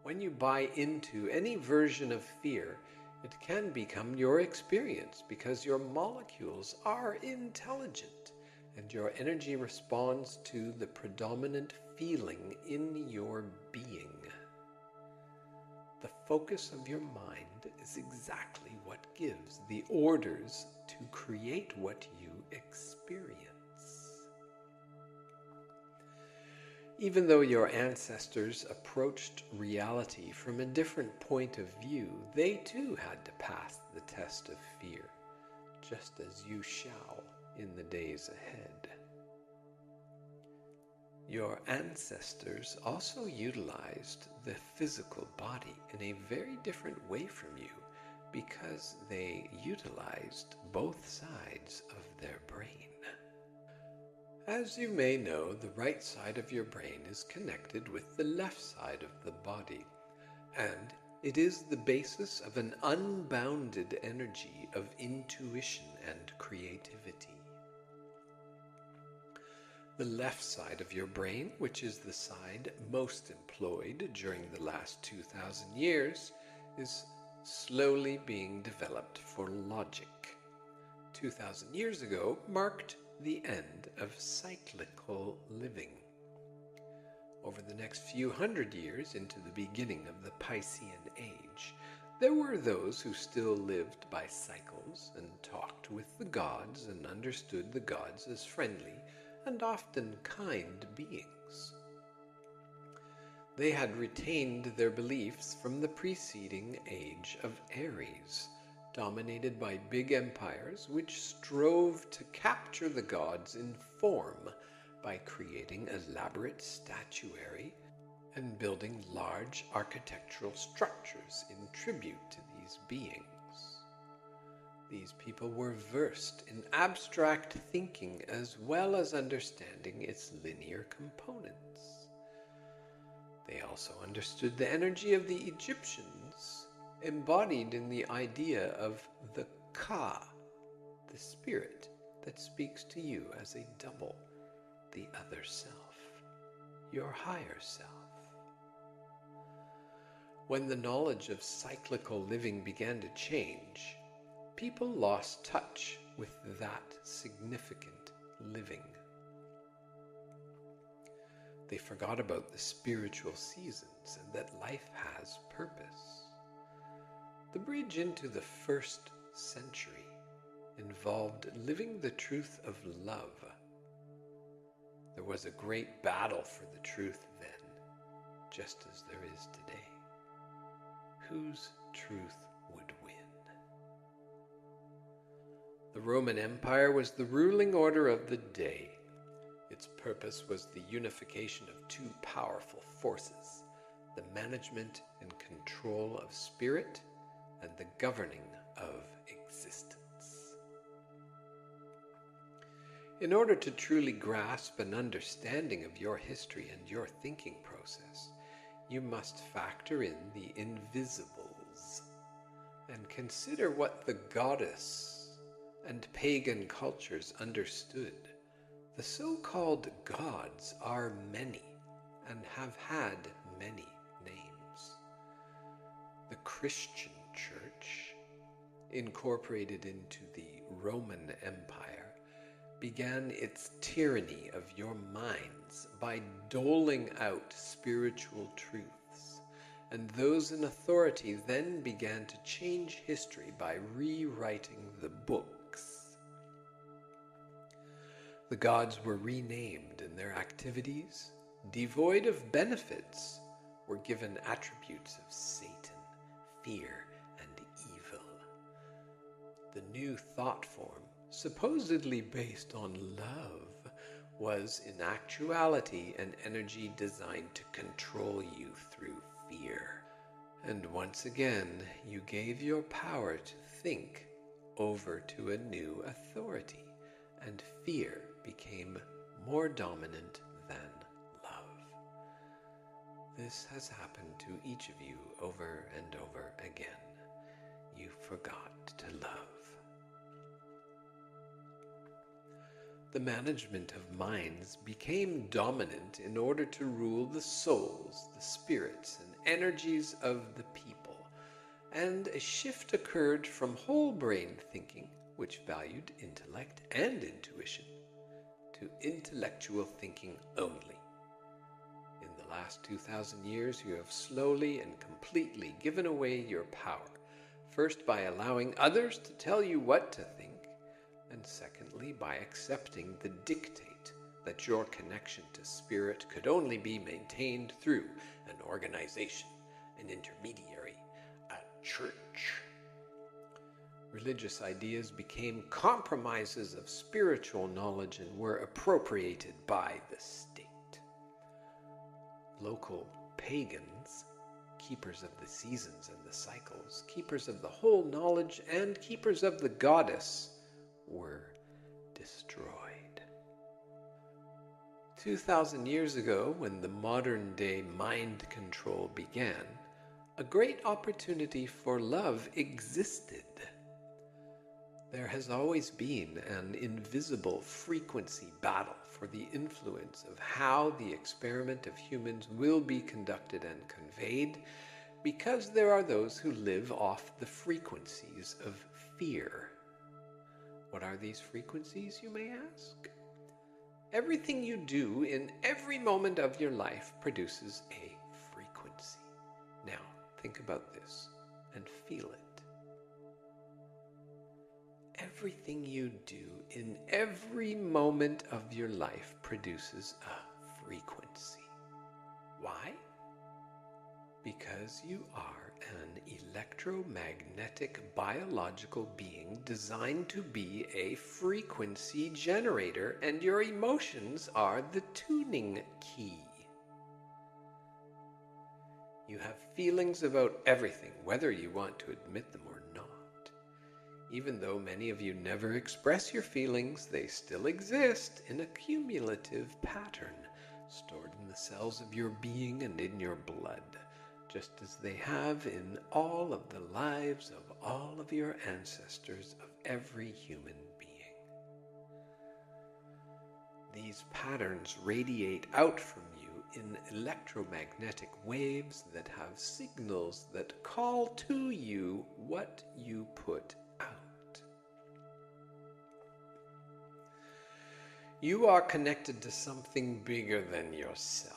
When you buy into any version of fear, it can become your experience because your molecules are intelligent and your energy responds to the predominant feeling in your being. The focus of your mind is exactly what gives the orders to create what you experience. Even though your ancestors approached reality from a different point of view, they too had to pass the test of fear, just as you shall in the days ahead. Your ancestors also utilized the physical body in a very different way from you because they utilized both sides of their brain. As you may know, the right side of your brain is connected with the left side of the body, and it is the basis of an unbounded energy of intuition and creativity. The left side of your brain, which is the side most employed during the last 2,000 years, is slowly being developed for logic. 2,000 years ago marked the end of cyclical living. Over the next few hundred years into the beginning of the Piscean Age, there were those who still lived by cycles and talked with the gods and understood the gods as friendly and often kind beings. They had retained their beliefs from the preceding age of Aries, dominated by big empires which strove to capture the gods in form by creating elaborate statuary and building large architectural structures in tribute to these beings. These people were versed in abstract thinking as well as understanding its linear components. They also understood the energy of the Egyptians, embodied in the idea of the Ka, the spirit that speaks to you as a double, the other self, your higher self. When the knowledge of cyclical living began to change, people lost touch with that significant living. They forgot about the spiritual seasons and that life has purpose. The bridge into the first century involved living the truth of love. There was a great battle for the truth then, just as there is today. Whose truth would win? The Roman Empire was the ruling order of the day. Its purpose was the unification of two powerful forces, the management and control of spirit and the governing of existence. In order to truly grasp an understanding of your history and your thinking process, you must factor in the invisibles and consider what the goddess and pagan cultures understood. The so-called gods are many and have had many names. The Christian Church, incorporated into the Roman Empire, began its tyranny of your minds by doling out spiritual truths, and those in authority then began to change history by rewriting the books. The gods were renamed, and their activities, devoid of benefits, were given attributes of Satan, fear, and evil. The new thought form, supposedly based on love, was in actuality an energy designed to control you through fear. And once again, you gave your power to think over to a new authority, and fear became more dominant than love. This has happened to each of you over and over again. You forgot to love. The management of minds became dominant in order to rule the souls, the spirits, and energies of the people, and a shift occurred from whole brain thinking, which valued intellect and intuition, to intellectual thinking only. In the last 2,000 years, you have slowly and completely given away your power, first by allowing others to tell you what to think, and secondly by accepting the dictate that your connection to spirit could only be maintained through an organization, an intermediary, a church. Religious ideas became compromises of spiritual knowledge and were appropriated by the state. Local pagans, keepers of the seasons and the cycles, keepers of the whole knowledge, and keepers of the goddess, were destroyed. 2,000 years ago, when the modern-day mind control began, a great opportunity for love existed. There has always been an invisible frequency battle for the influence of how the experiment of humans will be conducted and conveyed, because there are those who live off the frequencies of fear. What are these frequencies, you may ask? Everything you do in every moment of your life produces a frequency. Now, think about this and feel it. Everything you do in every moment of your life produces a frequency. Why? Because you are an electromagnetic biological being designed to be a frequency generator, and your emotions are the tuning key. You have feelings about everything, whether you want to admit them or not. Even though many of you never express your feelings, they still exist in a cumulative pattern, stored in the cells of your being and in your blood, just as they have in all of the lives of all of your ancestors, of every human being. These patterns radiate out from you in electromagnetic waves that have signals that call to you what you put out. You are connected to something bigger than yourself.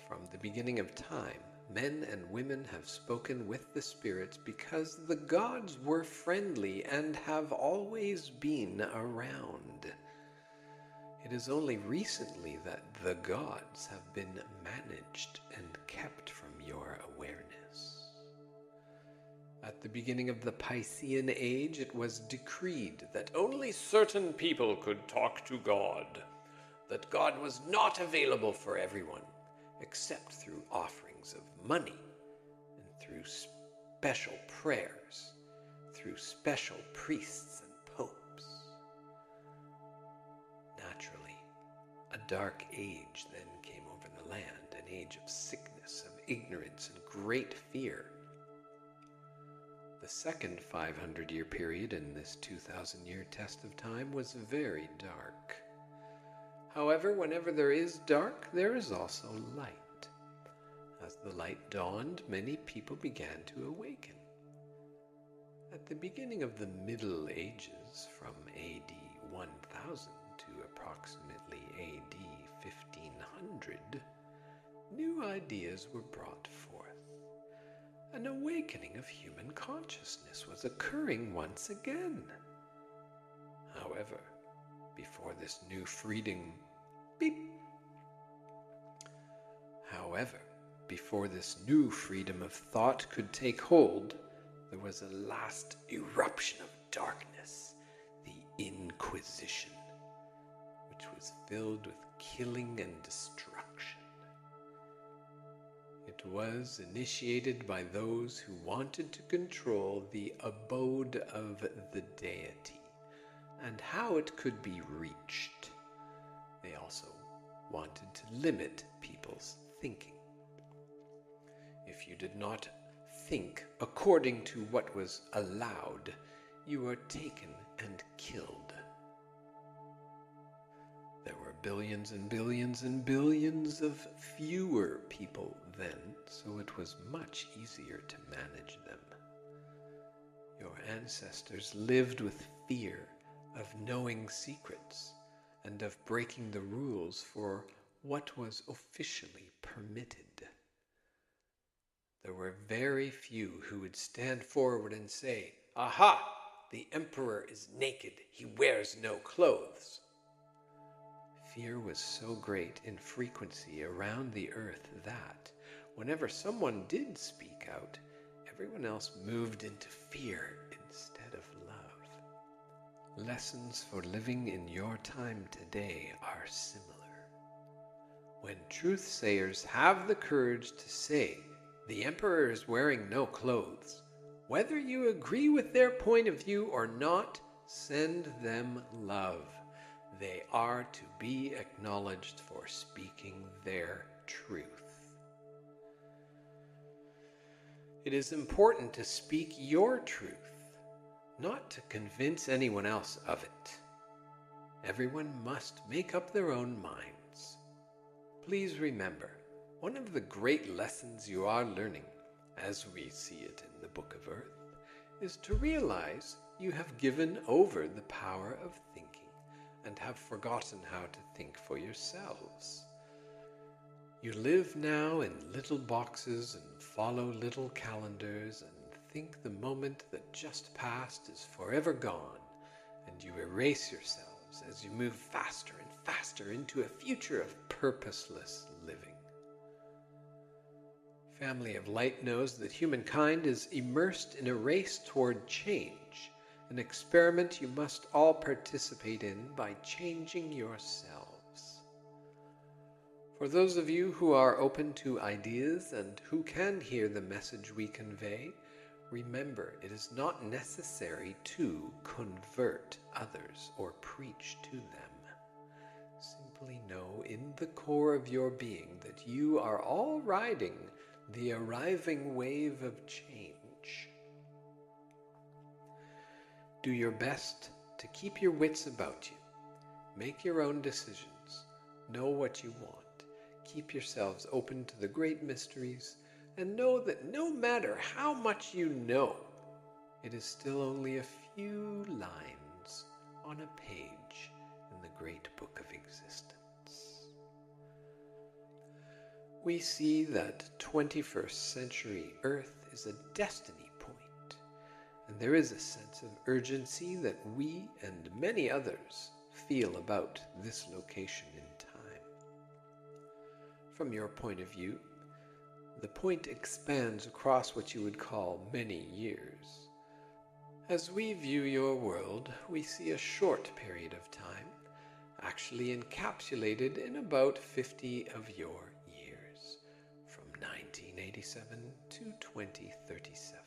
From the beginning of time, men and women have spoken with the spirits because the gods were friendly and have always been around. It is only recently that the gods have been managed and kept from your awareness. At the beginning of the Piscean Age, it was decreed that only certain people could talk to God, that God was not available for everyone, except through offerings of money and through special prayers, through special priests and popes. Naturally, a dark age then came over the land, an age of sickness, of ignorance, and great fear. The second 500-year period in this 2,000-year test of time was very dark. However, whenever there is dark, there is also light. As the light dawned, many people began to awaken. At the beginning of the Middle Ages, from AD 1000 to approximately AD 1500, new ideas were brought forth. An awakening of human consciousness was occurring once again. However, before this new freedom of thought could take hold, there was a last eruption of darkness, the Inquisition, which was filled with killing and destruction. It was initiated by those who wanted to control the abode of the deity and how it could be reached. They also wanted to limit people's thinking. If you did not think according to what was allowed, you were taken and killed. There were billions and billions and billions of fewer people then, so it was much easier to manage them. Your ancestors lived with fear of knowing secrets and of breaking the rules for what was officially permitted. There were very few who would stand forward and say, "Aha! The emperor is naked. He wears no clothes." Fear was so great in frequency around the earth that, whenever someone did speak out, everyone else moved into fear instead of love. Lessons for living in your time today are similar. When truth-sayers have the courage to say, "The emperor is wearing no clothes," whether you agree with their point of view or not, send them love. They are to be acknowledged for speaking their truth. It is important to speak your truth. not to convince anyone else of it. Everyone must make up their own minds. Please remember, one of the great lessons you are learning, as we see it in the Book of Earth, is to realize you have given over the power of thinking and have forgotten how to think for yourselves. You live now in little boxes and follow little calendars and think the moment that just passed is forever gone, and you erase yourselves as you move faster and faster into a future of purposeless living. Family of Light knows that humankind is immersed in a race toward change, an experiment you must all participate in by changing yourselves. For those of you who are open to ideas and who can hear the message we convey, remember it is not necessary to convert others or preach to them. Simply know in the core of your being that you are all riding the arriving wave of change. Do your best to keep your wits about you. Make your own decisions. Know what you want. Keep yourselves open to the great mysteries, and know that no matter how much you know, it is still only a few lines on a page in the great book of existence. We see that 21st century Earth is a destiny point, and there is a sense of urgency that we and many others feel about this location in time. From your point of view, the point expands across what you would call many years. As we view your world, we see a short period of time, actually encapsulated in about 50 of your years, from 1987 to 2037,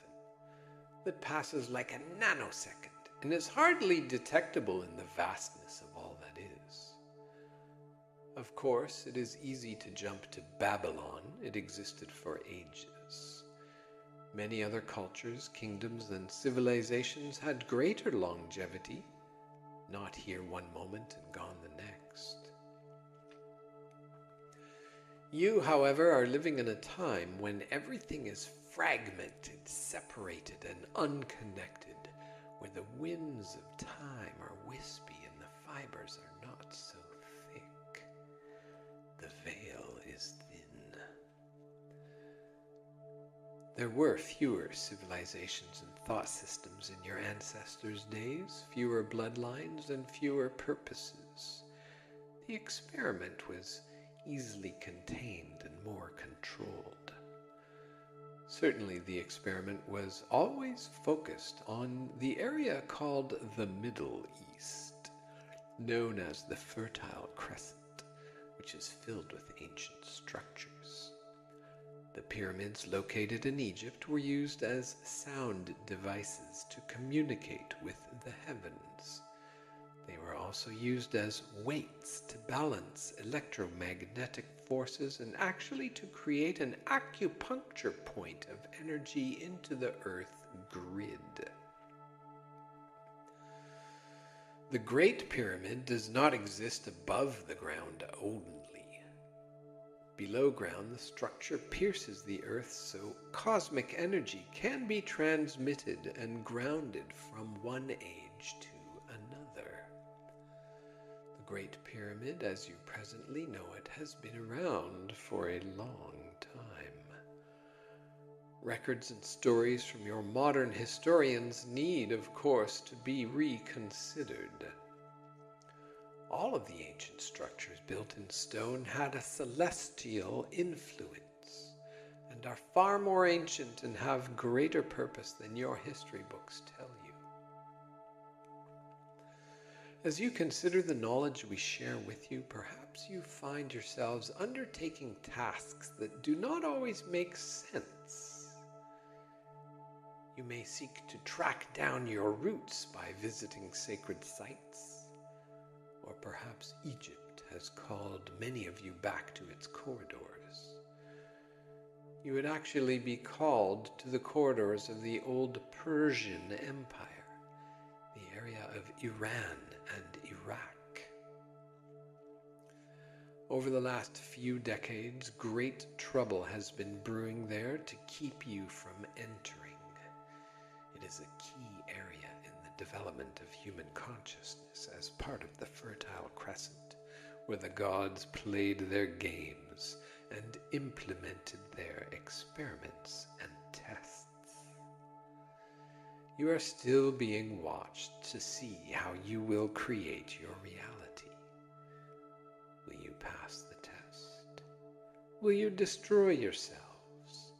that passes like a nanosecond and is hardly detectable in the vastness of all that is. Of course, it is easy to jump to Babylon. It existed for ages. Many other cultures, kingdoms, and civilizations had greater longevity, not here one moment and gone the next. You, however, are living in a time when everything is fragmented, separated, and unconnected, where the winds of time are wispy and the fibers are not so thick. The veil is thin. There were fewer civilizations and thought systems in your ancestors' days, fewer bloodlines, and fewer purposes. The experiment was easily contained and more controlled. Certainly the experiment was always focused on the area called the Middle East, known as the Fertile Crescent, which is filled with ancient structures. The pyramids located in Egypt were used as sound devices to communicate with the heavens. They were also used as weights to balance electromagnetic forces and actually to create an acupuncture point of energy into the Earth grid. The Great Pyramid does not exist above the ground only. Below ground, the structure pierces the Earth so cosmic energy can be transmitted and grounded from one age to another. The Great Pyramid, as you presently know it, has been around for a long time. Records and stories from your modern historians need, of course, to be reconsidered. All of the ancient structures built in stone had a celestial influence and are far more ancient and have greater purpose than your history books tell you. As you consider the knowledge we share with you, perhaps you find yourselves undertaking tasks that do not always make sense. You may seek to track down your roots by visiting sacred sites. Or perhaps Egypt has called many of you back to its corridors. You would actually be called to the corridors of the old Persian Empire, area of Iran and Iraq. Over the last few decades, great trouble has been brewing there to keep you from entering. It is a key area in the development of human consciousness as part of the Fertile Crescent, where the gods played their games and implemented their experiments and tests. You are still being watched to see how you will create your reality. Will you pass the test? Will you destroy yourselves?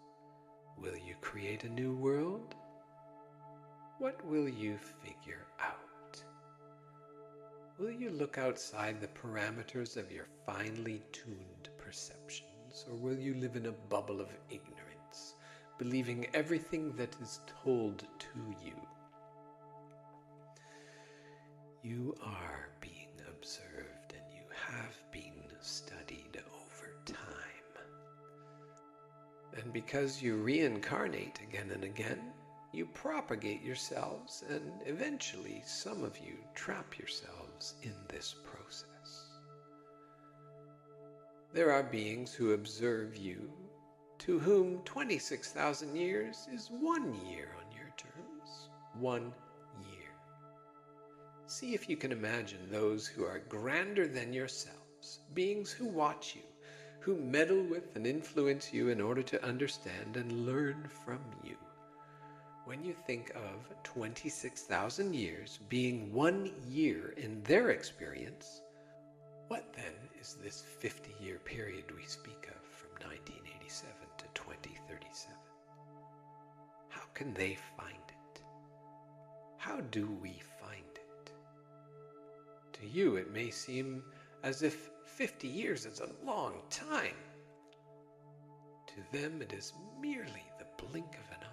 Will you create a new world? What will you figure out? Will you look outside the parameters of your finely tuned perceptions, or will you live in a bubble of ignorance, believing everything that is told to you? You are being observed, and you have been studied over time. And because you reincarnate again and again, you propagate yourselves, and eventually some of you trap yourselves in this process. There are beings who observe you, to whom 26,000 years is 1 year on your terms. 1 year. See if you can imagine those who are grander than yourselves, beings who watch you, who meddle with and influence you in order to understand and learn from you. When you think of 26,000 years being 1 year in their experience, what then is this 50-year period we speak of from 1987 to 2037? How can they find it? How do we find it? To you it may seem as if 50 years is a long time. To them it is merely the blink of an eye.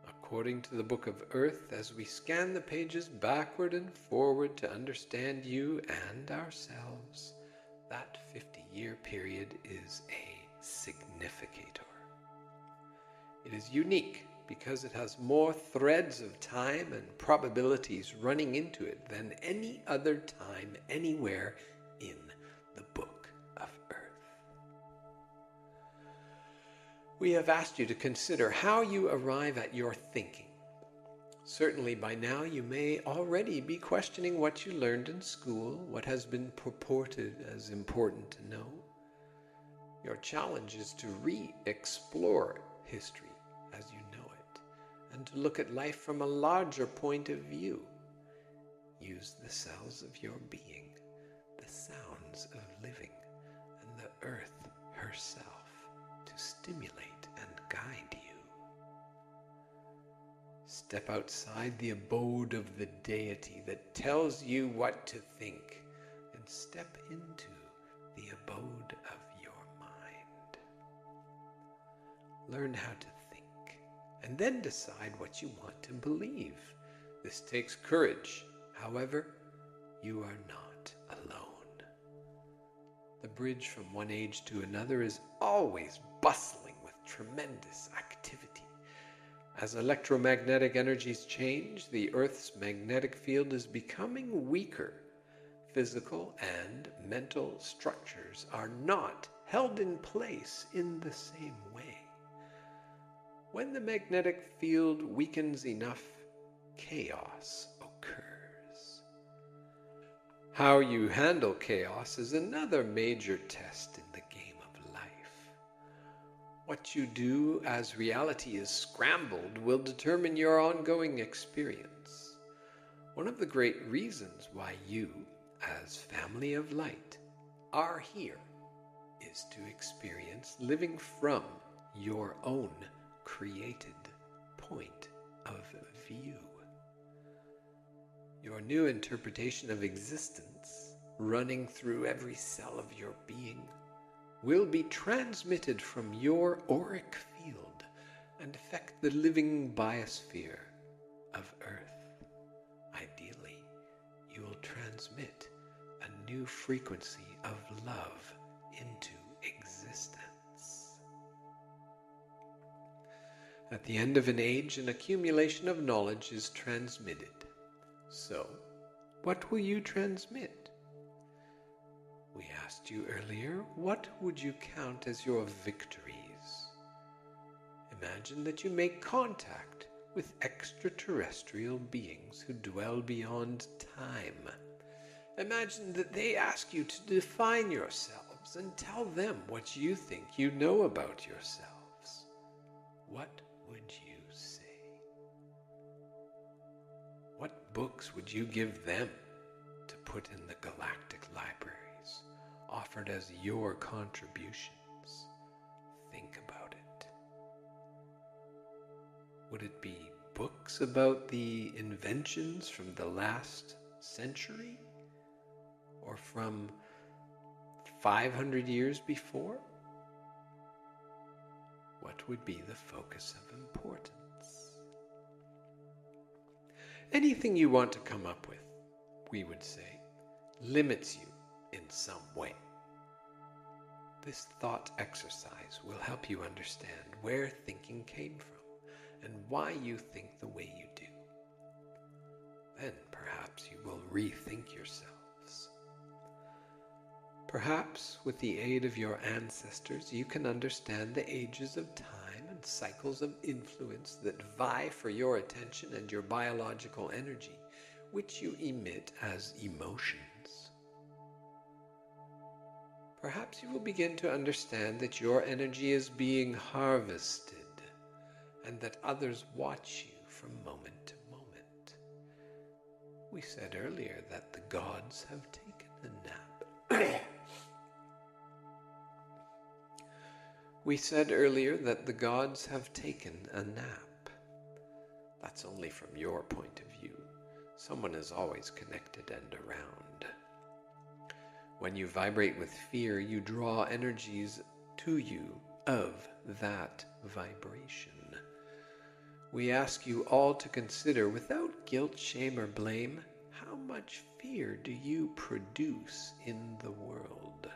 According to the Book of Earth, as we scan the pages backward and forward to understand you and ourselves, that 50-year period is a significator. It is unique because it has more threads of time and probabilities running into it than any other time anywhere in the Book of Earth. We have asked you to consider how you arrive at your thinking. Certainly by now you may already be questioning what you learned in school, what has been purported as important to know. Your challenge is to re-explore history as you know it, and to look at life from a larger point of view. Use the cells of your being, the sounds of living, and the earth herself to stimulate and guide you. Step outside the abode of the deity that tells you what to think, and step into the abode of your mind. Learn how to think, and then decide what you want to believe. This takes courage. However, you are not alone. The bridge from one age to another is always bustling with tremendous activity. As electromagnetic energies change, the Earth's magnetic field is becoming weaker. Physical and mental structures are not held in place in the same way. When the magnetic field weakens enough, chaos occurs. How you handle chaos is another major test in the game of life. What you do as reality is scrambled will determine your ongoing experience. One of the great reasons why you, as family of light, are here is to experience living from your own created point of view. Your new interpretation of existence, running through every cell of your being, will be transmitted from your auric field and affect the living biosphere of Earth. Ideally, you will transmit a new frequency of love into existence. At the end of an age, an accumulation of knowledge is transmitted. So, what will you transmit? We asked you earlier, what would you count as your victories? Imagine that you make contact with extraterrestrial beings who dwell beyond time. Imagine that they ask you to define yourselves and tell them what you think you know about yourselves. What would you say? What books would you give them to put in the galactic libraries, offered as your contributions? Think about it. Would it be books about the inventions from the last century? Or from 500 years before? What would be the focus of importance? Anything you want to come up with, we would say, limits you in some way. This thought exercise will help you understand where thinking came from and why you think the way you do. Then perhaps you will rethink yourselves. Perhaps with the aid of your ancestors, you can understand the ages of time and cycles of influence that vie for your attention and your biological energy, which you emit as emotions. Perhaps you will begin to understand that your energy is being harvested and that others watch you from moment to moment. We said earlier that the gods have taken a nap. We said earlier that the gods have taken a nap. That's only from your point of view. Someone is always connected and around. When you vibrate with fear, you draw energies to you of that vibration. We ask you all to consider, without guilt, shame, or blame, how much fear do you produce in the world?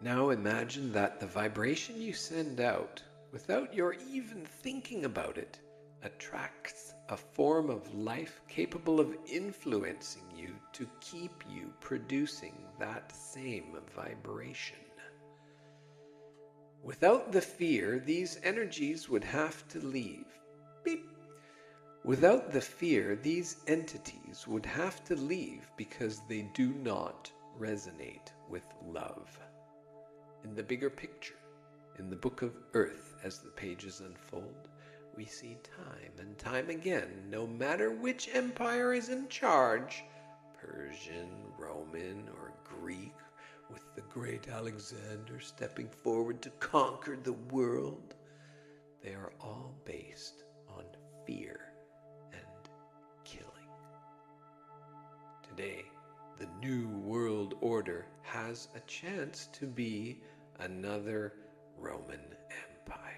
Now imagine that the vibration you send out, without your even thinking about it, attracts a form of life capable of influencing you to keep you producing that same vibration. Without the fear, these energies would have to leave. Beep. Without the fear, these entities would have to leave because they do not resonate with love. In the bigger picture, in the book of Earth, as the pages unfold, we see time and time again, no matter which empire is in charge, Persian, Roman, or Greek, with the great Alexander stepping forward to conquer the world, they are all based on fear and killing. Today, the New World Order has a chance to be another Roman Empire.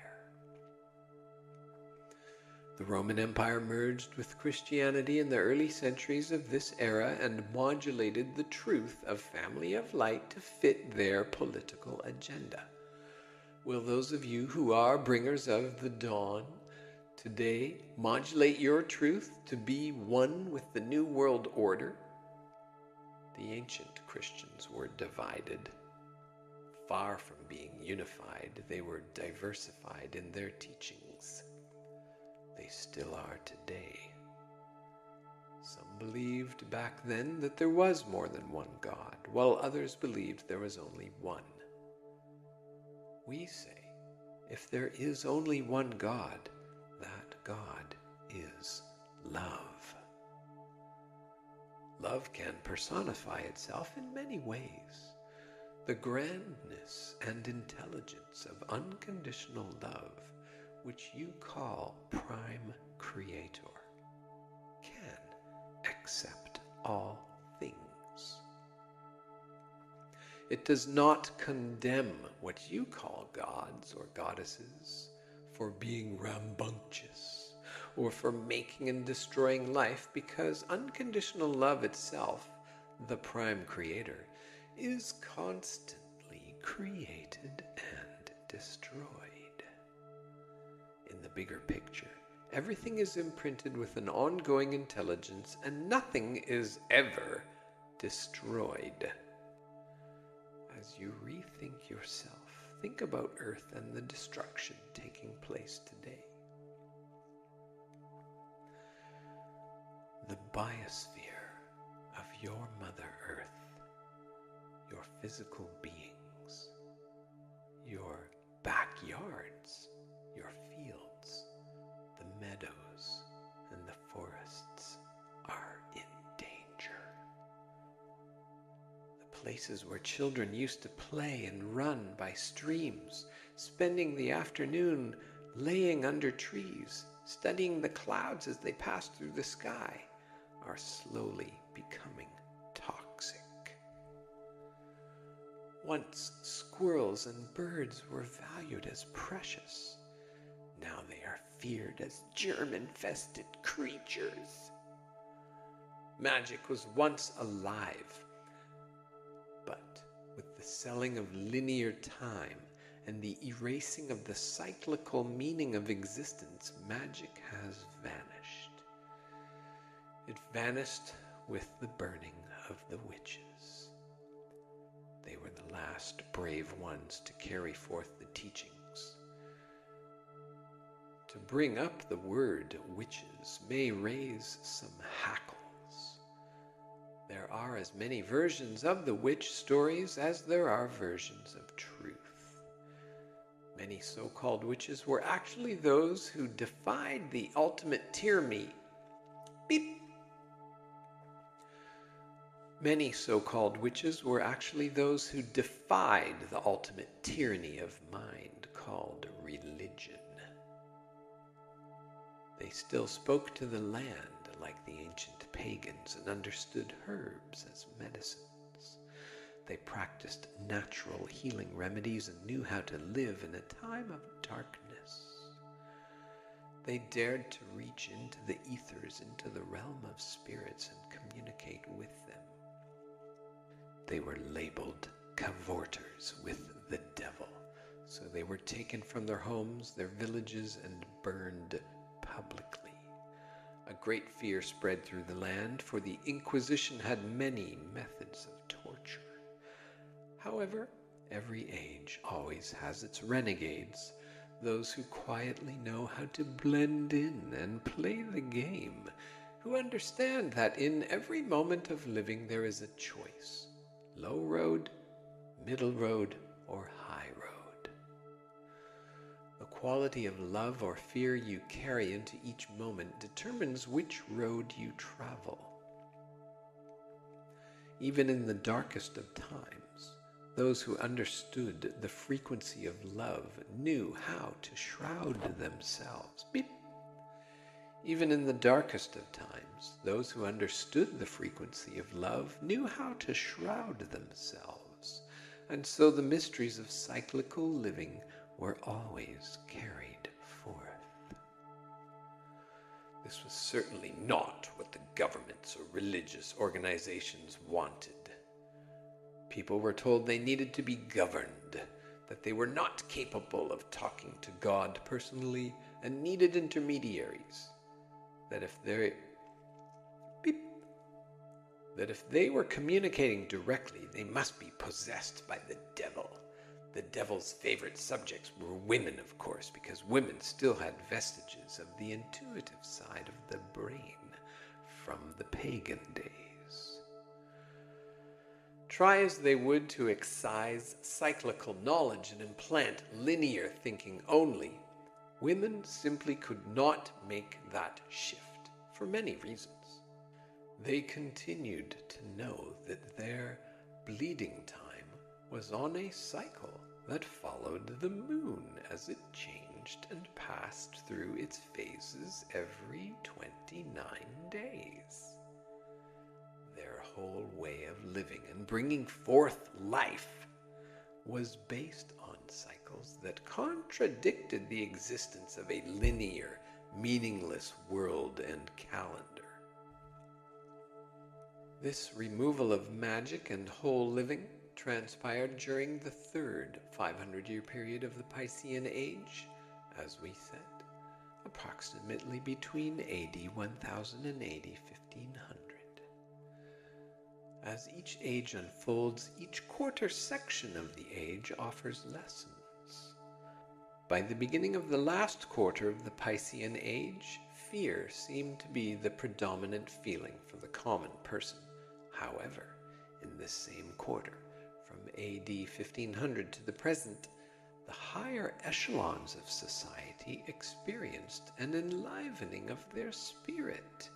The Roman Empire merged with Christianity in the early centuries of this era and modulated the truth of family of light to fit their political agenda. Will those of you who are bringers of the dawn today modulate your truth to be one with the New World Order? The ancient Christians were divided. Far from being unified, they were diversified in their teachings. They still are today. Some believed back then that there was more than one God, while others believed there was only one. We say, if there is only one God, that God is love. Love can personify itself in many ways. The grandness and intelligence of unconditional love, which you call Prime Creator, can accept all things. It does not condemn what you call gods or goddesses for being rambunctious or for making and destroying life, because unconditional love itself, the Prime Creator, is constantly created and destroyed. In the bigger picture, everything is imprinted with an ongoing intelligence, and nothing is ever destroyed. As you rethink yourself, think about Earth and the destruction taking place today. The biosphere of your Mother Earth, your physical beings, your backyards, your fields, the meadows, and the forests are in danger. The places where children used to play and run by streams, spending the afternoon laying under trees, studying the clouds as they passed through the sky, are slowly becoming toxic. Once squirrels and birds were valued as precious. Now they are feared as germ-infested creatures. Magic was once alive, but with the selling of linear time and the erasing of the cyclical meaning of existence, magic has vanished. It vanished with the burning of the witches. They were the last brave ones to carry forth the teachings. To bring up the word witches may raise some hackles. There are as many versions of the witch stories as there are versions of truth. Many so-called witches were actually those who defied the ultimate tyranny. Beep. Many so-called witches were actually those who defied the ultimate tyranny of mind called religion. They still spoke to the land like the ancient pagans and understood herbs as medicines. They practiced natural healing remedies and knew how to live in a time of darkness. They dared to reach into the ethers, into the realm of spirits, and communicate with them. They were labeled cavorters with the devil, so they were taken from their homes, their villages, and burned publicly. A great fear spread through the land, for the Inquisition had many methods of torture. However, every age always has its renegades, those who quietly know how to blend in and play the game, who understand that in every moment of living there is a choice. Low road, middle road, or high road. The quality of love or fear you carry into each moment determines which road you travel. Even in the darkest of times, those who understood the frequency of love knew how to shroud themselves. Beep. Even in the darkest of times, those who understood the frequency of love knew how to shroud themselves, and so the mysteries of cyclical living were always carried forth. This was certainly not what the governments or religious organizations wanted. People were told they needed to be governed, that they were not capable of talking to God personally and needed intermediaries. That if they were communicating directly, they must be possessed by the devil. The devil's favorite subjects were women, of course, because women still had vestiges of the intuitive side of the brain from the pagan days. Try as they would to excise cyclical knowledge and implant linear thinking only, women simply could not make that shift for many reasons. They continued to know that their bleeding time was on a cycle that followed the moon as it changed and passed through its phases every 29 days. Their whole way of living and bringing forth life was based on cycles that contradicted the existence of a linear, meaningless world and calendar. This removal of magic and whole living transpired during the third 500-year period of the Piscean Age, as we said, approximately between AD 1000 and AD 1500. As each age unfolds, each quarter section of the age offers lessons. By the beginning of the last quarter of the Piscean Age, fear seemed to be the predominant feeling for the common person. However, in this same quarter, from AD 1500 to the present, the higher echelons of society experienced an enlivening of their spirit.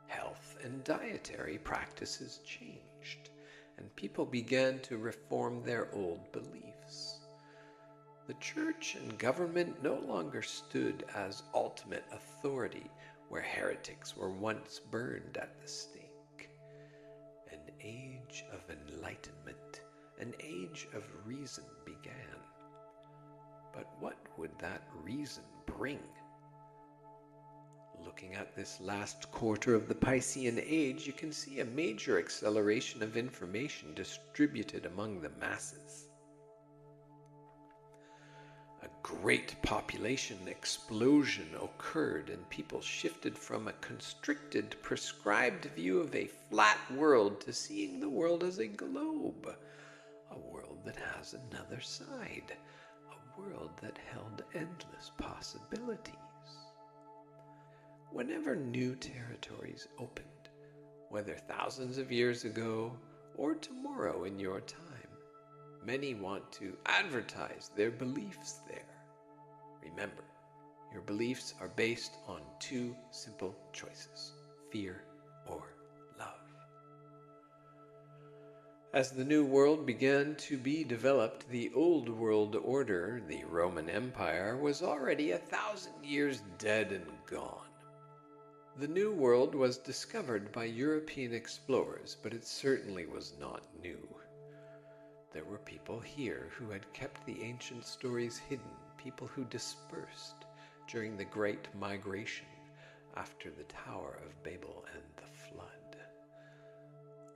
Health and dietary practices changed, and people began to reform their old beliefs. The church and government no longer stood as ultimate authority where heretics were once burned at the stake. An age of enlightenment, an age of reason began. But what would that reason bring? Looking at this last quarter of the Piscean Age, you can see a major acceleration of information distributed among the masses. A great population explosion occurred, and people shifted from a constricted, prescribed view of a flat world to seeing the world as a globe, a world that has another side, a world that held endless possibilities. Whenever new territories opened, whether thousands of years ago or tomorrow in your time, many want to advertise their beliefs there. Remember, your beliefs are based on two simple choices: fear or love. As the New World began to be developed, the Old World Order, the Roman Empire, was already 1,000 years dead and gone. The New World was discovered by European explorers, but it certainly was not new. There were people here who had kept the ancient stories hidden, people who dispersed during the Great Migration after the Tower of Babel and the Flood.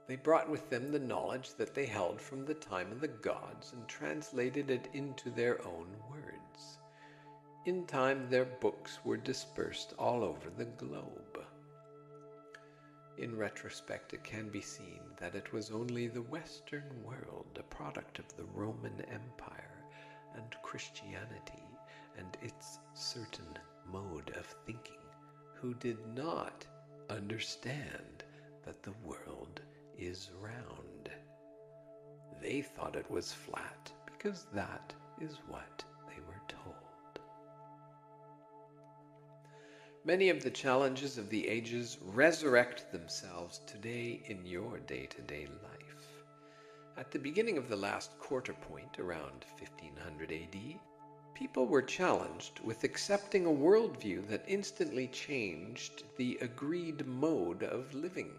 They brought with them the knowledge that they held from the time of the gods and translated it into their own words. In time, their books were dispersed all over the globe. In retrospect, it can be seen that it was only the Western world, a product of the Roman Empire and Christianity and its certain mode of thinking, who did not understand that the world is round. They thought it was flat because that is what they were told. Many of the challenges of the ages resurrect themselves today in your day-to-day life. At the beginning of the last quarter point, around 1500 AD, people were challenged with accepting a worldview that instantly changed the agreed mode of living.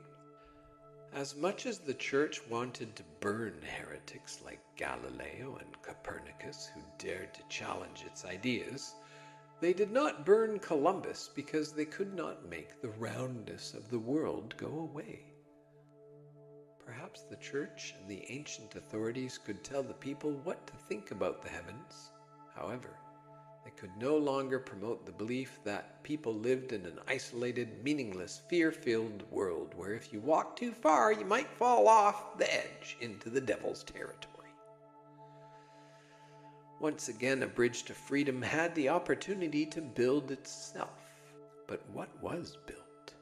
As much as the church wanted to burn heretics like Galileo and Copernicus who dared to challenge its ideas, they did not burn Columbus because they could not make the roundness of the world go away. Perhaps the church and the ancient authorities could tell the people what to think about the heavens. However, they could no longer promote the belief that people lived in an isolated, meaningless, fear-filled world where if you walk too far, you might fall off the edge into the devil's territory. Once again, a bridge to freedom had the opportunity to build itself. But what was built?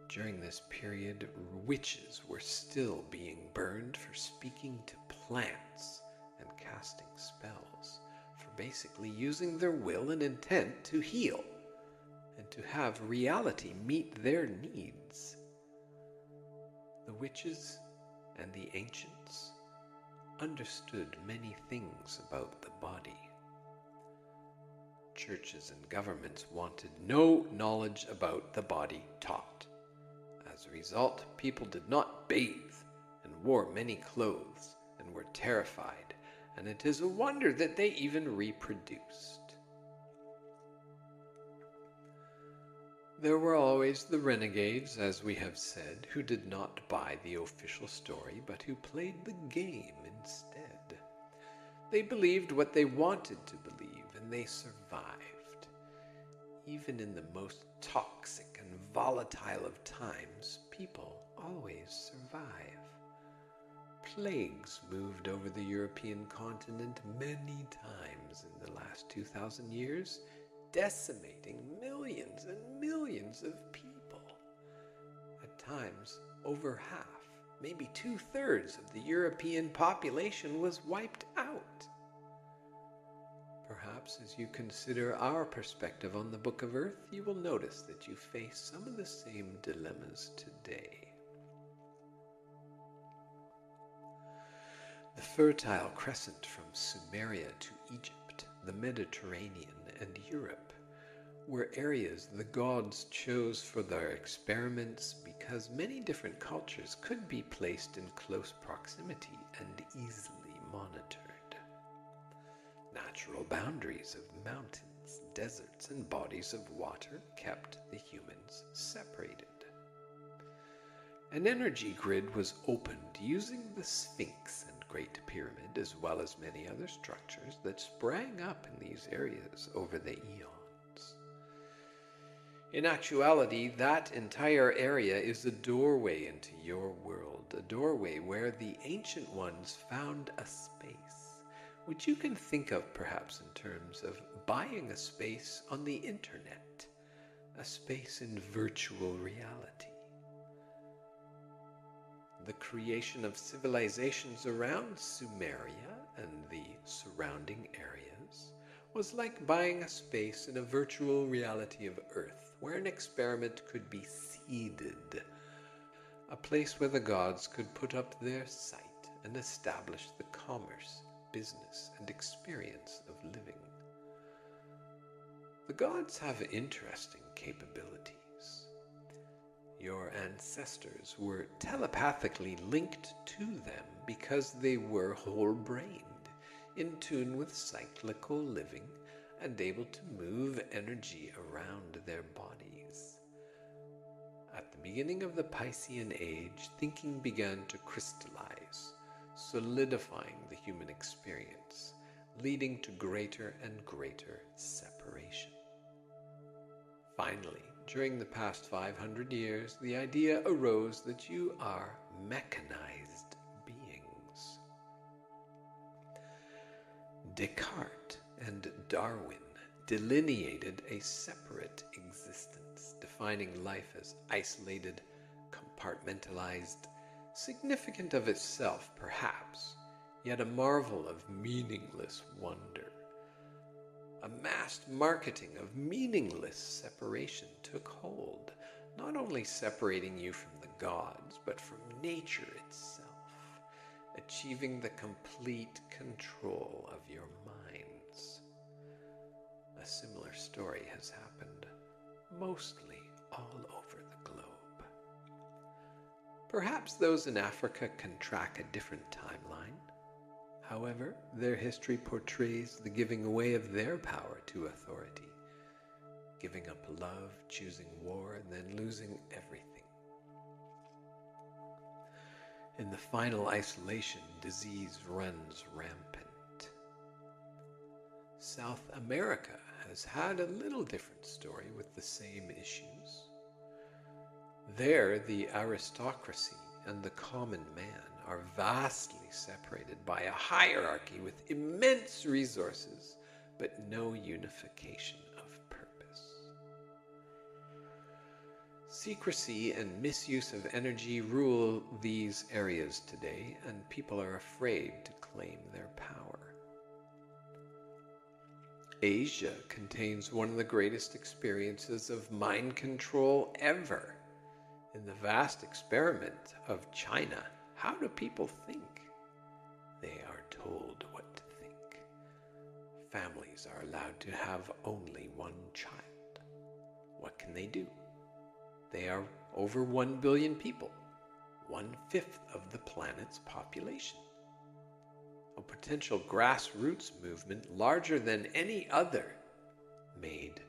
During this period, witches were still being burned for speaking to plants and casting spells, for basically using their will and intent to heal and to have reality meet their needs. The witches and the ancients understood many things about the body. Churches and governments wanted no knowledge about the body taught. As a result, people did not bathe and wore many clothes and were terrified, and it is a wonder that they even reproduced. There were always the renegades, as we have said, who did not buy the official story, but who played the game instead. They believed what they wanted to believe, and they survived. Even in the most toxic and volatile of times, people always survive. Plagues moved over the European continent many times in the last 2,000 years, decimating millions and millions of people. At times, over half, maybe 2/3 of the European population was wiped out. Perhaps as you consider our perspective on the Book of Earth, you will notice that you face some of the same dilemmas today. The Fertile Crescent from Sumeria to Egypt, the Mediterranean, and Europe were areas the gods chose for their experiments because many different cultures could be placed in close proximity and easily monitored. Natural boundaries of mountains, deserts, and bodies of water kept the humans separated. An energy grid was opened using the Sphinx and Great Pyramid, as well as many other structures that sprang up in these areas over the eons. In actuality, that entire area is a doorway into your world, a doorway where the ancient ones found a space, which you can think of perhaps in terms of buying a space on the internet, a space in virtual reality. The creation of civilizations around Sumeria and the surrounding areas was like buying a space in a virtual reality of Earth, where an experiment could be seeded, a place where the gods could put up their site and establish the commerce, business, and experience of living. The gods have interesting capabilities. Your ancestors were telepathically linked to them because they were whole-brained, in tune with cyclical living, and able to move energy around their bodies. At the beginning of the Piscean Age, thinking began to crystallize, solidifying the human experience, leading to greater and greater separation. Finally, during the past 500 years, the idea arose that you are mechanized beings. Descartes and Darwin delineated a separate existence, defining life as isolated, compartmentalized, significant of itself perhaps, yet a marvel of meaningless wonder. A mass marketing of meaningless separation took hold, not only separating you from the gods, but from nature itself, achieving the complete control of your minds. A similar story has happened mostly all over the globe. Perhaps those in Africa can track a different timeline. However, their history portrays the giving away of their power to authority, giving up love, choosing war, and then losing everything. In the final isolation, disease runs rampant. South America has had a little different story with the same issues. There, the aristocracy and the common man are vastly separated by a hierarchy with immense resources, but no unification of purpose. Secrecy and misuse of energy rule these areas today, and people are afraid to claim their power. Asia contains one of the greatest experiences of mind control ever. In the vast experiment of China, how do people think? They are told what to think. Families are allowed to have only one child. What can they do? They are over 1 billion people, 1/5 of the planet's population. A potential grassroots movement larger than any other, made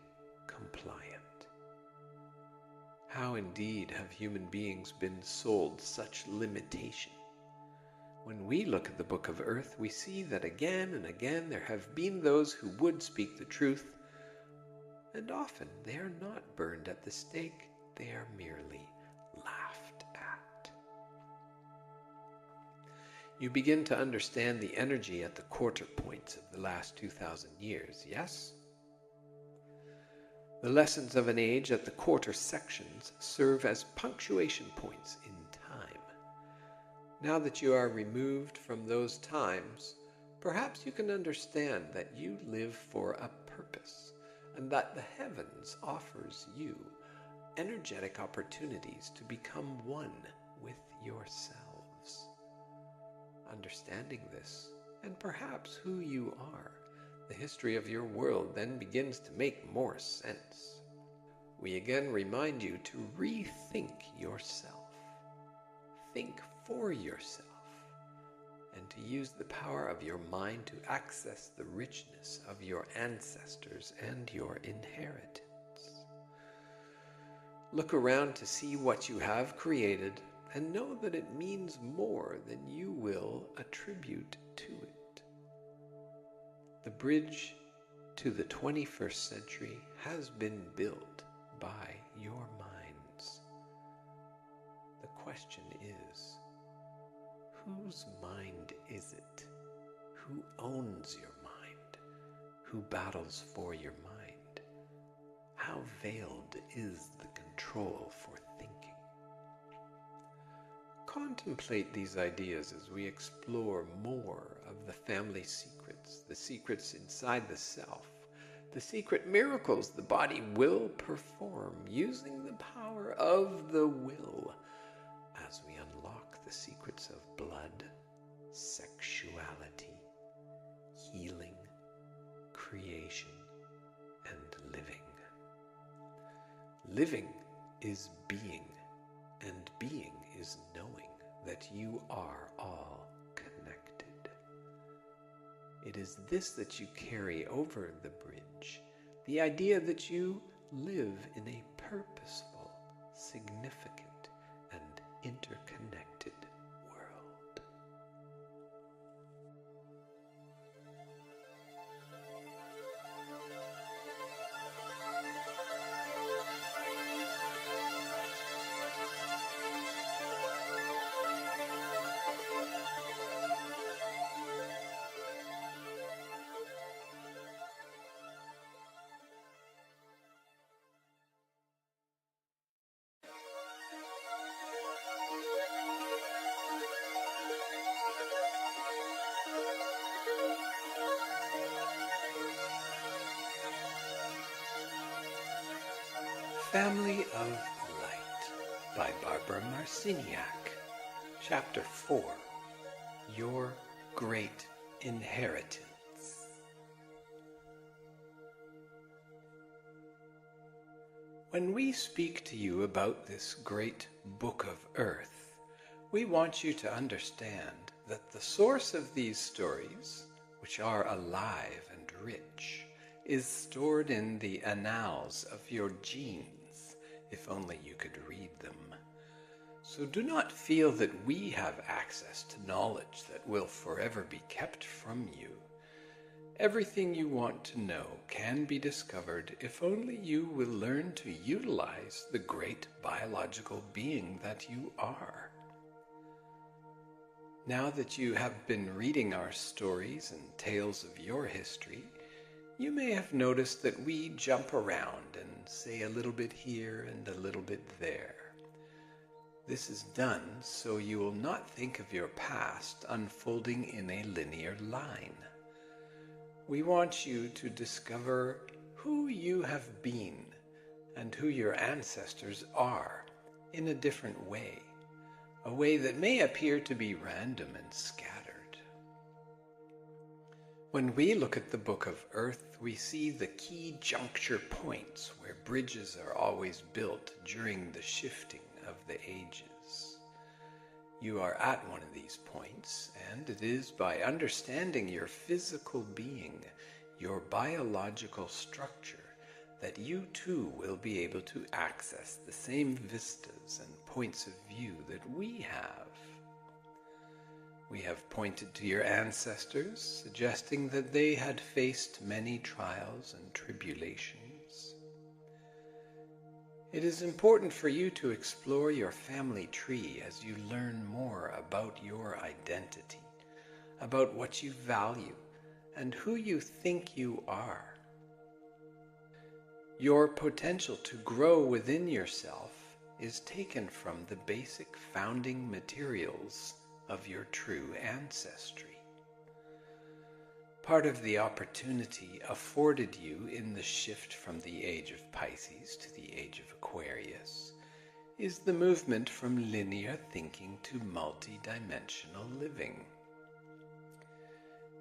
compliant. How indeed have human beings been sold such limitation? When we look at the Book of Earth, we see that again and again there have been those who would speak the truth, and often they are not burned at the stake, they are merely laughed at. You begin to understand the energy at the quarter points of the last 2,000 years, yes? The lessons of an age at the quarter sections serve as punctuation points in time. Now that you are removed from those times, perhaps you can understand that you live for a purpose, and that the heavens offers you energetic opportunities to become one with yourselves. Understanding this, and perhaps who you are, the history of your world then begins to make more sense. We again remind you to rethink yourself. Think for yourself, and to use the power of your mind to access the richness of your ancestors and your inheritance. Look around to see what you have created, and know that it means more than you will attribute to it. The bridge to the 21st century has been built by your minds. The question is, whose mind is it? Who owns your mind? Who battles for your mind? How veiled is the control for thinking? Contemplate these ideas as we explore more of the family secrets, the secrets inside the self, the secret miracles the body will perform using the power of the will as we unlock the secrets of blood, sexuality, healing, creation, and living. Living is being, and being is knowing that you are all connected. It is this that you carry over the bridge, the idea that you live in a purposeful, significant, and interconnected world. Family of Light by Barbara Marciniak. Chapter 4, Your Great Inheritance. When we speak to you about this great book of Earth, we want you to understand that the source of these stories, which are alive and rich, is stored in the annals of your genes, if only you could read them. So do not feel that we have access to knowledge that will forever be kept from you. Everything you want to know can be discovered if only you will learn to utilize the great biological being that you are. Now that you have been reading our stories and tales of your history, you may have noticed that we jump around and say a little bit here and a little bit there. This is done so you will not think of your past unfolding in a linear line. We want you to discover who you have been and who your ancestors are in a different way, a way that may appear to be random and scattered. When we look at the Book of Earth, we see the key juncture points where bridges are always built during the shifting of the ages. You are at one of these points, and it is by understanding your physical being, your biological structure, that you too will be able to access the same vistas and points of view that we have. We have pointed to your ancestors, suggesting that they had faced many trials and tribulations. It is important for you to explore your family tree as you learn more about your identity, about what you value, and who you think you are. Your potential to grow within yourself is taken from the basic founding materials of your true ancestry. Part of the opportunity afforded you in the shift from the age of Pisces to the age of Aquarius is the movement from linear thinking to multi-dimensional living.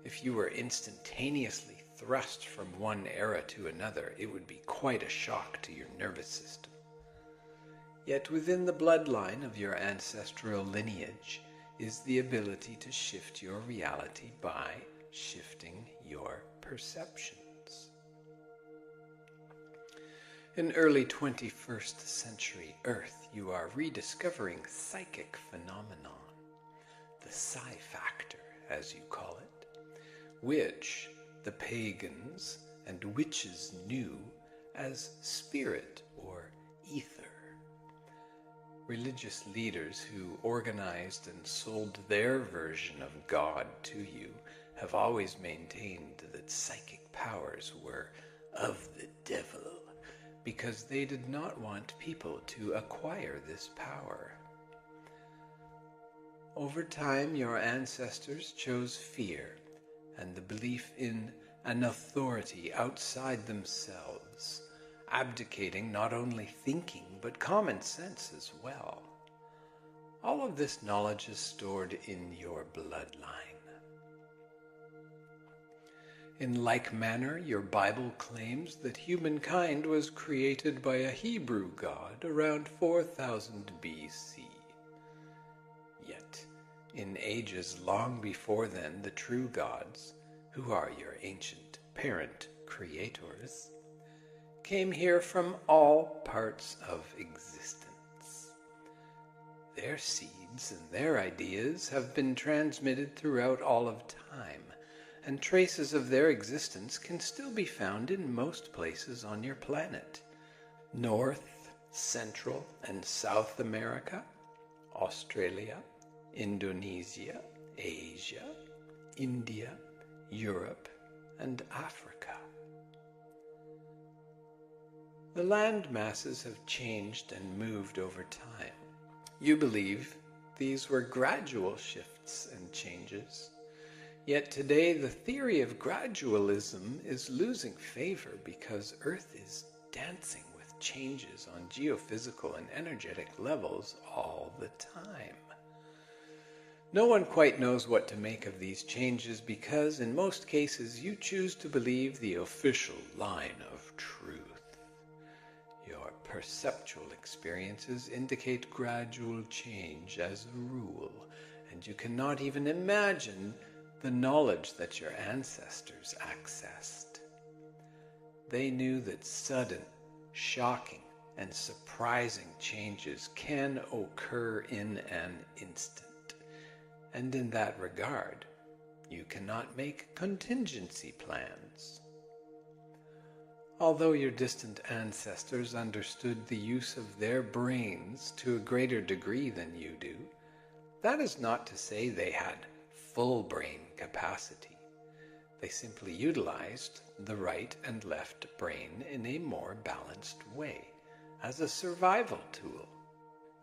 If you were instantaneously thrust from one era to another, it would be quite a shock to your nervous system. Yet within the bloodline of your ancestral lineage is the ability to shift your reality by shifting your perceptions. In early 21st century Earth, you are rediscovering psychic phenomenon, the psi factor, as you call it, which the pagans and witches knew as spirit or ether. Religious leaders who organized and sold their version of God to you have always maintained that psychic powers were of the devil, because they did not want people to acquire this power. Over time, your ancestors chose fear and the belief in an authority outside themselves, abdicating not only thinking but common sense as well. All of this knowledge is stored in your bloodline. In like manner, your Bible claims that humankind was created by a Hebrew god around 4000 BC. Yet, in ages long before then, the true gods, who are your ancient parent creators, came here from all parts of existence. Their seeds and their ideas have been transmitted throughout all of time, and traces of their existence can still be found in most places on your planet. North, Central, and South America, Australia, Indonesia, Asia, India, Europe, and Africa. The land masses have changed and moved over time. You believe these were gradual shifts and changes. Yet today the theory of gradualism is losing favor because Earth is dancing with changes on geophysical and energetic levels all the time. No one quite knows what to make of these changes because in most cases you choose to believe the official line of truth. Your perceptual experiences indicate gradual change as a rule, and you cannot even imagine the knowledge that your ancestors accessed. They knew that sudden, shocking, and surprising changes can occur in an instant. And in that regard, you cannot make contingency plans. Although your distant ancestors understood the use of their brains to a greater degree than you do, that is not to say they had full brain capacity. They simply utilized the right and left brain in a more balanced way, as a survival tool.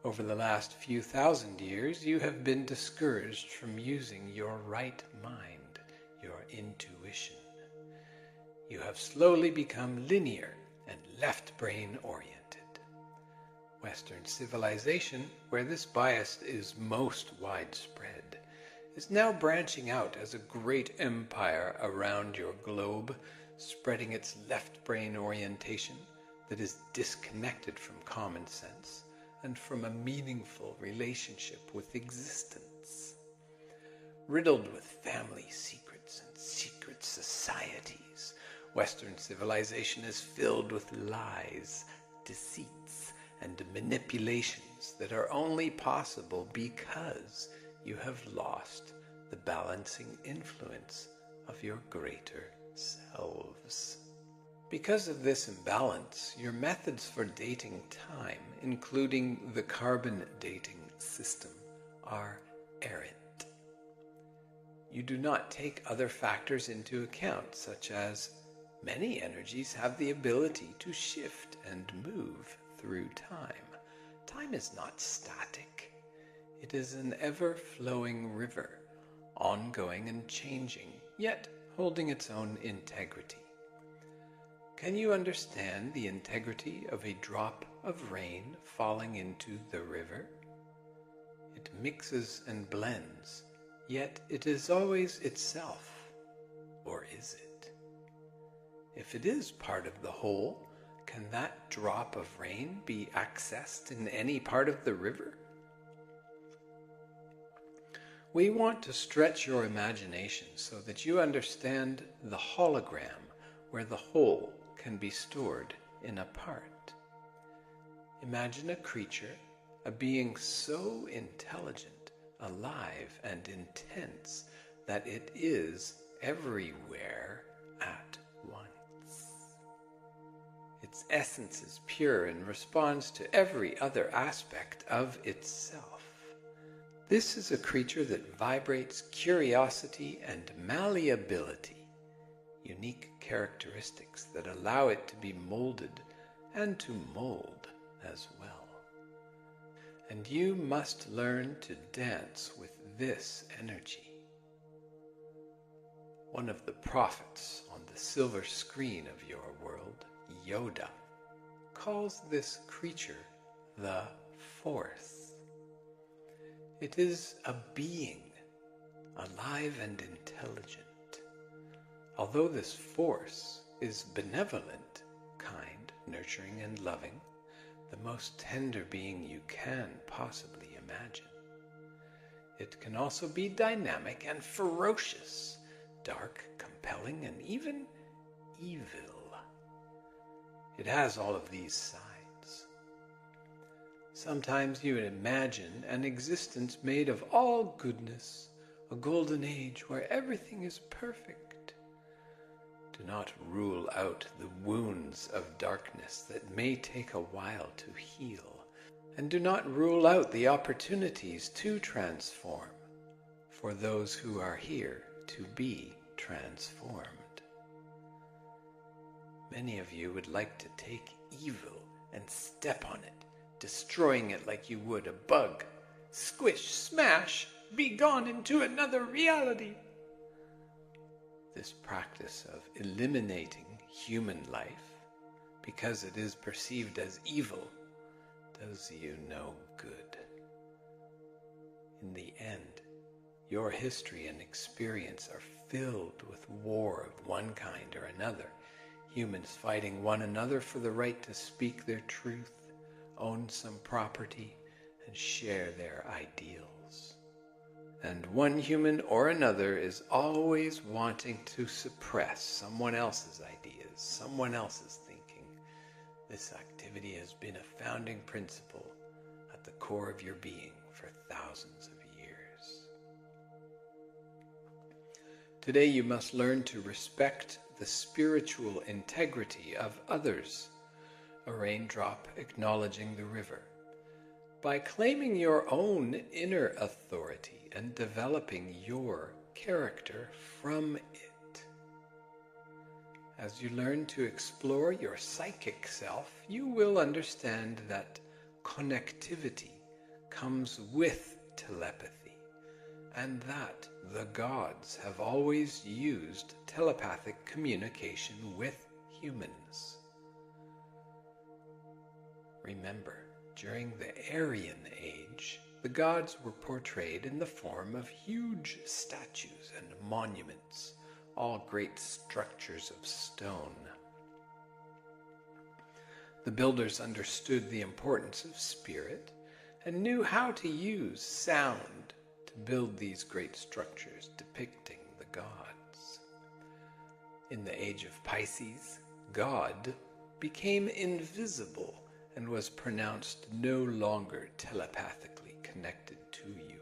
Over the last few thousand years, you have been discouraged from using your right mind, your intuition. You have slowly become linear and left-brain oriented. Western civilization, where this bias is most widespread, is now branching out as a great empire around your globe, spreading its left-brain orientation that is disconnected from common sense and from a meaningful relationship with existence. Riddled with family secrets and secret societies, Western civilization is filled with lies, deceits, and manipulations that are only possible because you have lost the balancing influence of your greater selves. Because of this imbalance, your methods for dating time, including the carbon dating system, are errant. You do not take other factors into account, such as many energies have the ability to shift and move through time. Time is not static. It is an ever-flowing river, ongoing and changing, yet holding its own integrity. Can you understand the integrity of a drop of rain falling into the river? It mixes and blends, yet it is always itself. Or is it? If it is part of the whole, can that drop of rain be accessed in any part of the river? We want to stretch your imagination so that you understand the hologram where the whole can be stored in a part. Imagine a creature, a being so intelligent, alive, and intense that it is everywhere at once. Its essence is pure and responds to every other aspect of itself. This is a creature that vibrates curiosity and malleability, unique characteristics that allow it to be molded and to mold as well. And you must learn to dance with this energy. One of the prophets on the silver screen of your world, Yoda, calls this creature the Force. It is a being, alive and intelligent. Although this force is benevolent, kind, nurturing, and loving, the most tender being you can possibly imagine. It can also be dynamic and ferocious, dark, compelling, and even evil. It has all of these sides. Sometimes you imagine an existence made of all goodness, a golden age where everything is perfect. Do not rule out the wounds of darkness that may take a while to heal, and do not rule out the opportunities to transform for those who are here to be transformed. Many of you would like to take evil and step on it, destroying it like you would a bug. Squish, smash, be gone into another reality. This practice of eliminating human life, because it is perceived as evil, does you no good. In the end, your history and experience are filled with war of one kind or another, humans fighting one another for the right to speak their truth, own some property, and share their ideals. And one human or another is always wanting to suppress someone else's ideas, someone else's thinking. This activity has been a founding principle at the core of your being for thousands of years. Today you must learn to respect the spiritual integrity of others, a raindrop acknowledging the river, by claiming your own inner authority and developing your character from it. As you learn to explore your psychic self, you will understand that connectivity comes with telepathy, and that the gods have always used telepathic communication with humans. Remember, during the Aryan Age, the gods were portrayed in the form of huge statues and monuments, all great structures of stone. The builders understood the importance of spirit and knew how to use sound to build these great structures depicting the gods. In the age of Pisces, God became invisible and was pronounced no longer telepathically connected to you.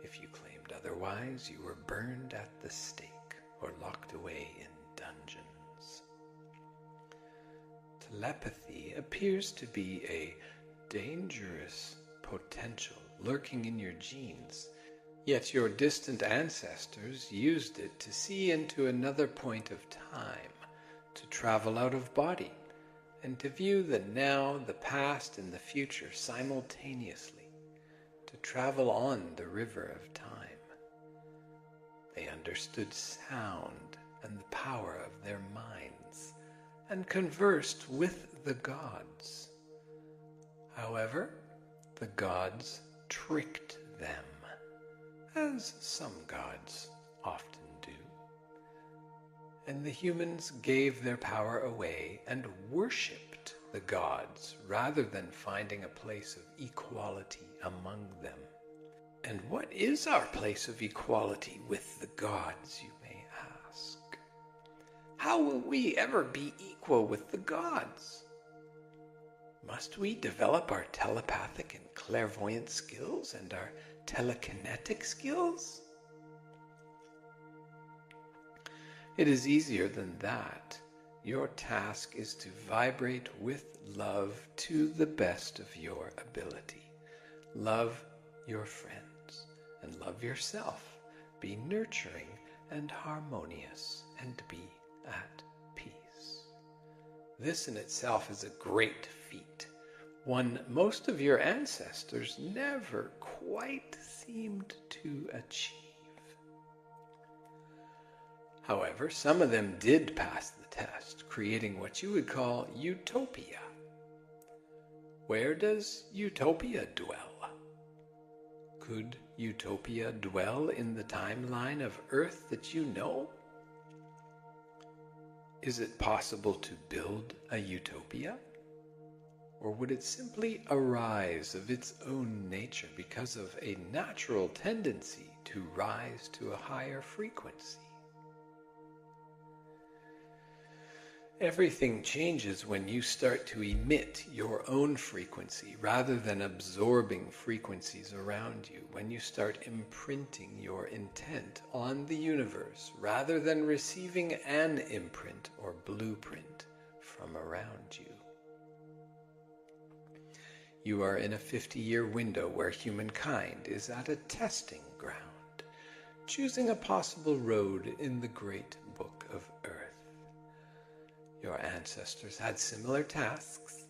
If you claimed otherwise, you were burned at the stake or locked away in dungeons. Telepathy appears to be a dangerous potential lurking in your genes, yet your distant ancestors used it to see into another point of time, to travel out of body, and to view the now, the past, and the future simultaneously, to travel on the river of time. They understood sound and the power of their minds, and conversed with the gods. However, the gods tricked them, as some gods often do, and the humans gave their power away and worshipped the gods rather than finding a place of equality among them. And what is our place of equality with the gods, you may ask? How will we ever be equal with the gods? Must we develop our telepathic and clairvoyant skills and our telekinetic skills? It is easier than that. Your task is to vibrate with love to the best of your ability. Love your friends and love yourself. Be nurturing and harmonious and be at peace. This in itself is a great feat, one most of your ancestors never quite seemed to achieve. However, some of them did pass the test, creating what you would call utopia. Where does utopia dwell? Could utopia dwell in the timeline of Earth that you know? Is it possible to build a utopia? Or would it simply arise of its own nature because of a natural tendency to rise to a higher frequency? Everything changes when you start to emit your own frequency rather than absorbing frequencies around you, when you start imprinting your intent on the universe rather than receiving an imprint or blueprint from around you. You are in a 50-year window where humankind is at a testing ground, choosing a possible road in the great book of Earth. Your ancestors had similar tasks,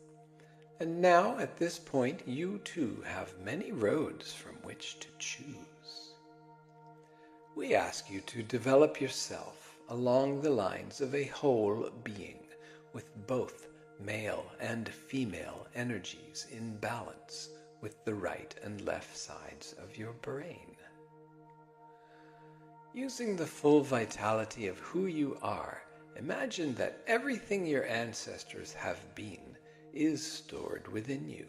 and now at this point you too have many roads from which to choose. We ask you to develop yourself along the lines of a whole being with both male and female energies in balance with the right and left sides of your brain. Using the full vitality of who you are, imagine that everything your ancestors have been is stored within you.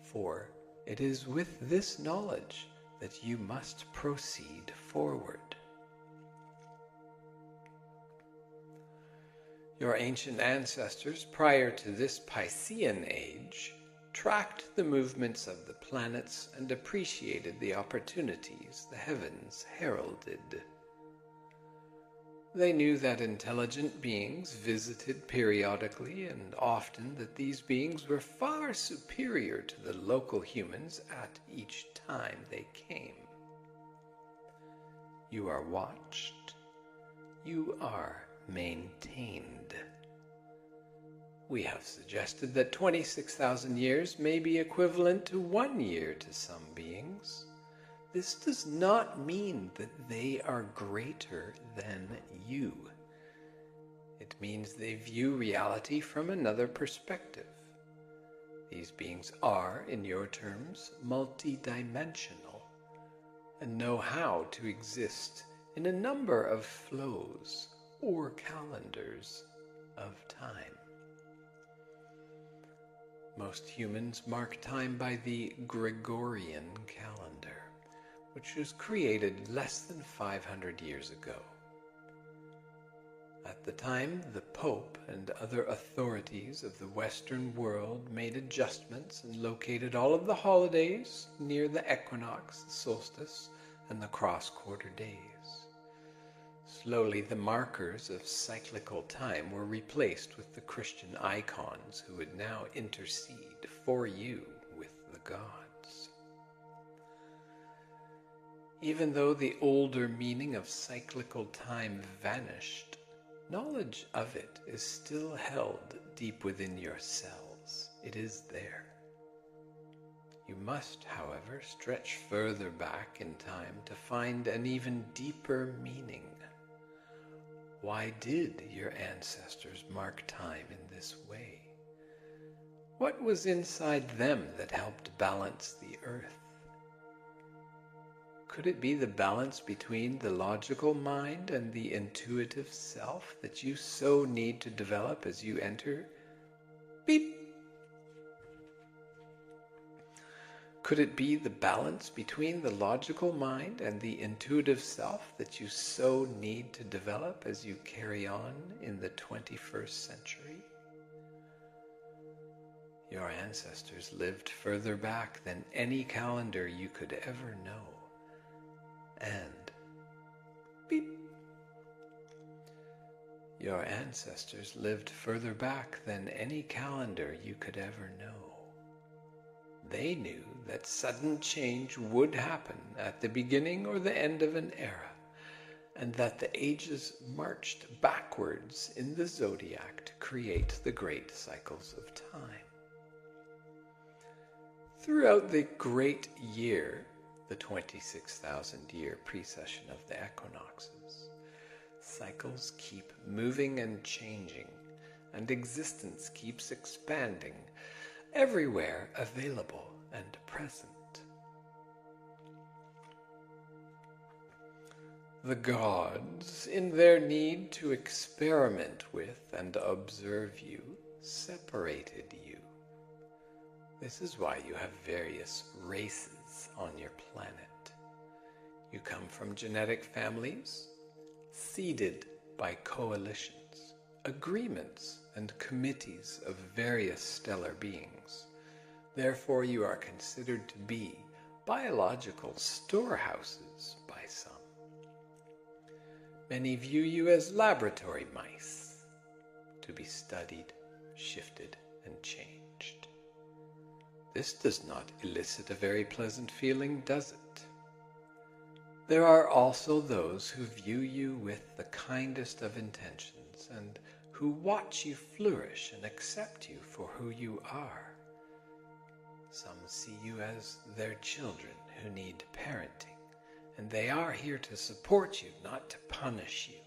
For it is with this knowledge that you must proceed forward. Your ancient ancestors, prior to this Piscean age, tracked the movements of the planets and appreciated the opportunities the heavens heralded. They knew that intelligent beings visited periodically, and often that these beings were far superior to the local humans at each time they came. You are watched. You are maintained. We have suggested that 26,000 years may be equivalent to 1 year to some beings. This does not mean that they are greater than you. It means they view reality from another perspective. These beings are, in your terms, multidimensional and know how to exist in a number of flows or calendars of time. Most humans mark time by the Gregorian calendar, which was created less than 500 years ago. At the time, the Pope and other authorities of the Western world made adjustments and located all of the holidays near the equinox, the solstice, and the cross-quarter days. Slowly, the markers of cyclical time were replaced with the Christian icons who would now intercede for you with the gods. Even though the older meaning of cyclical time vanished, knowledge of it is still held deep within your cells. It is there. You must, however, stretch further back in time to find an even deeper meaning. Why did your ancestors mark time in this way? What was inside them that helped balance the earth? Could it be the balance between the logical mind and the intuitive self that you so need to develop as you enter? Beep! Could it be the balance between the logical mind and the intuitive self that you so need to develop as you carry on in the 21st century? Your ancestors lived further back than any calendar you could ever know. And beep. Your ancestors lived further back than any calendar you could ever know. They knew that sudden change would happen at the beginning or the end of an era, and that the ages marched backwards in the zodiac to create the great cycles of time. Throughout the great year, the 26,000-year precession of the equinoxes, cycles keep moving and changing, and existence keeps expanding, everywhere available and present. The gods, in their need to experiment with and observe you, separated you. This is why you have various races on your planet. You come from genetic families, seeded by coalitions, agreements, and committees of various stellar beings. Therefore, you are considered to be biological storehouses by some. Many view you as laboratory mice, to be studied, shifted, and changed. This does not elicit a very pleasant feeling, does it? There are also those who view you with the kindest of intentions and who watch you flourish and accept you for who you are. Some see you as their children who need parenting, and they are here to support you, not to punish you.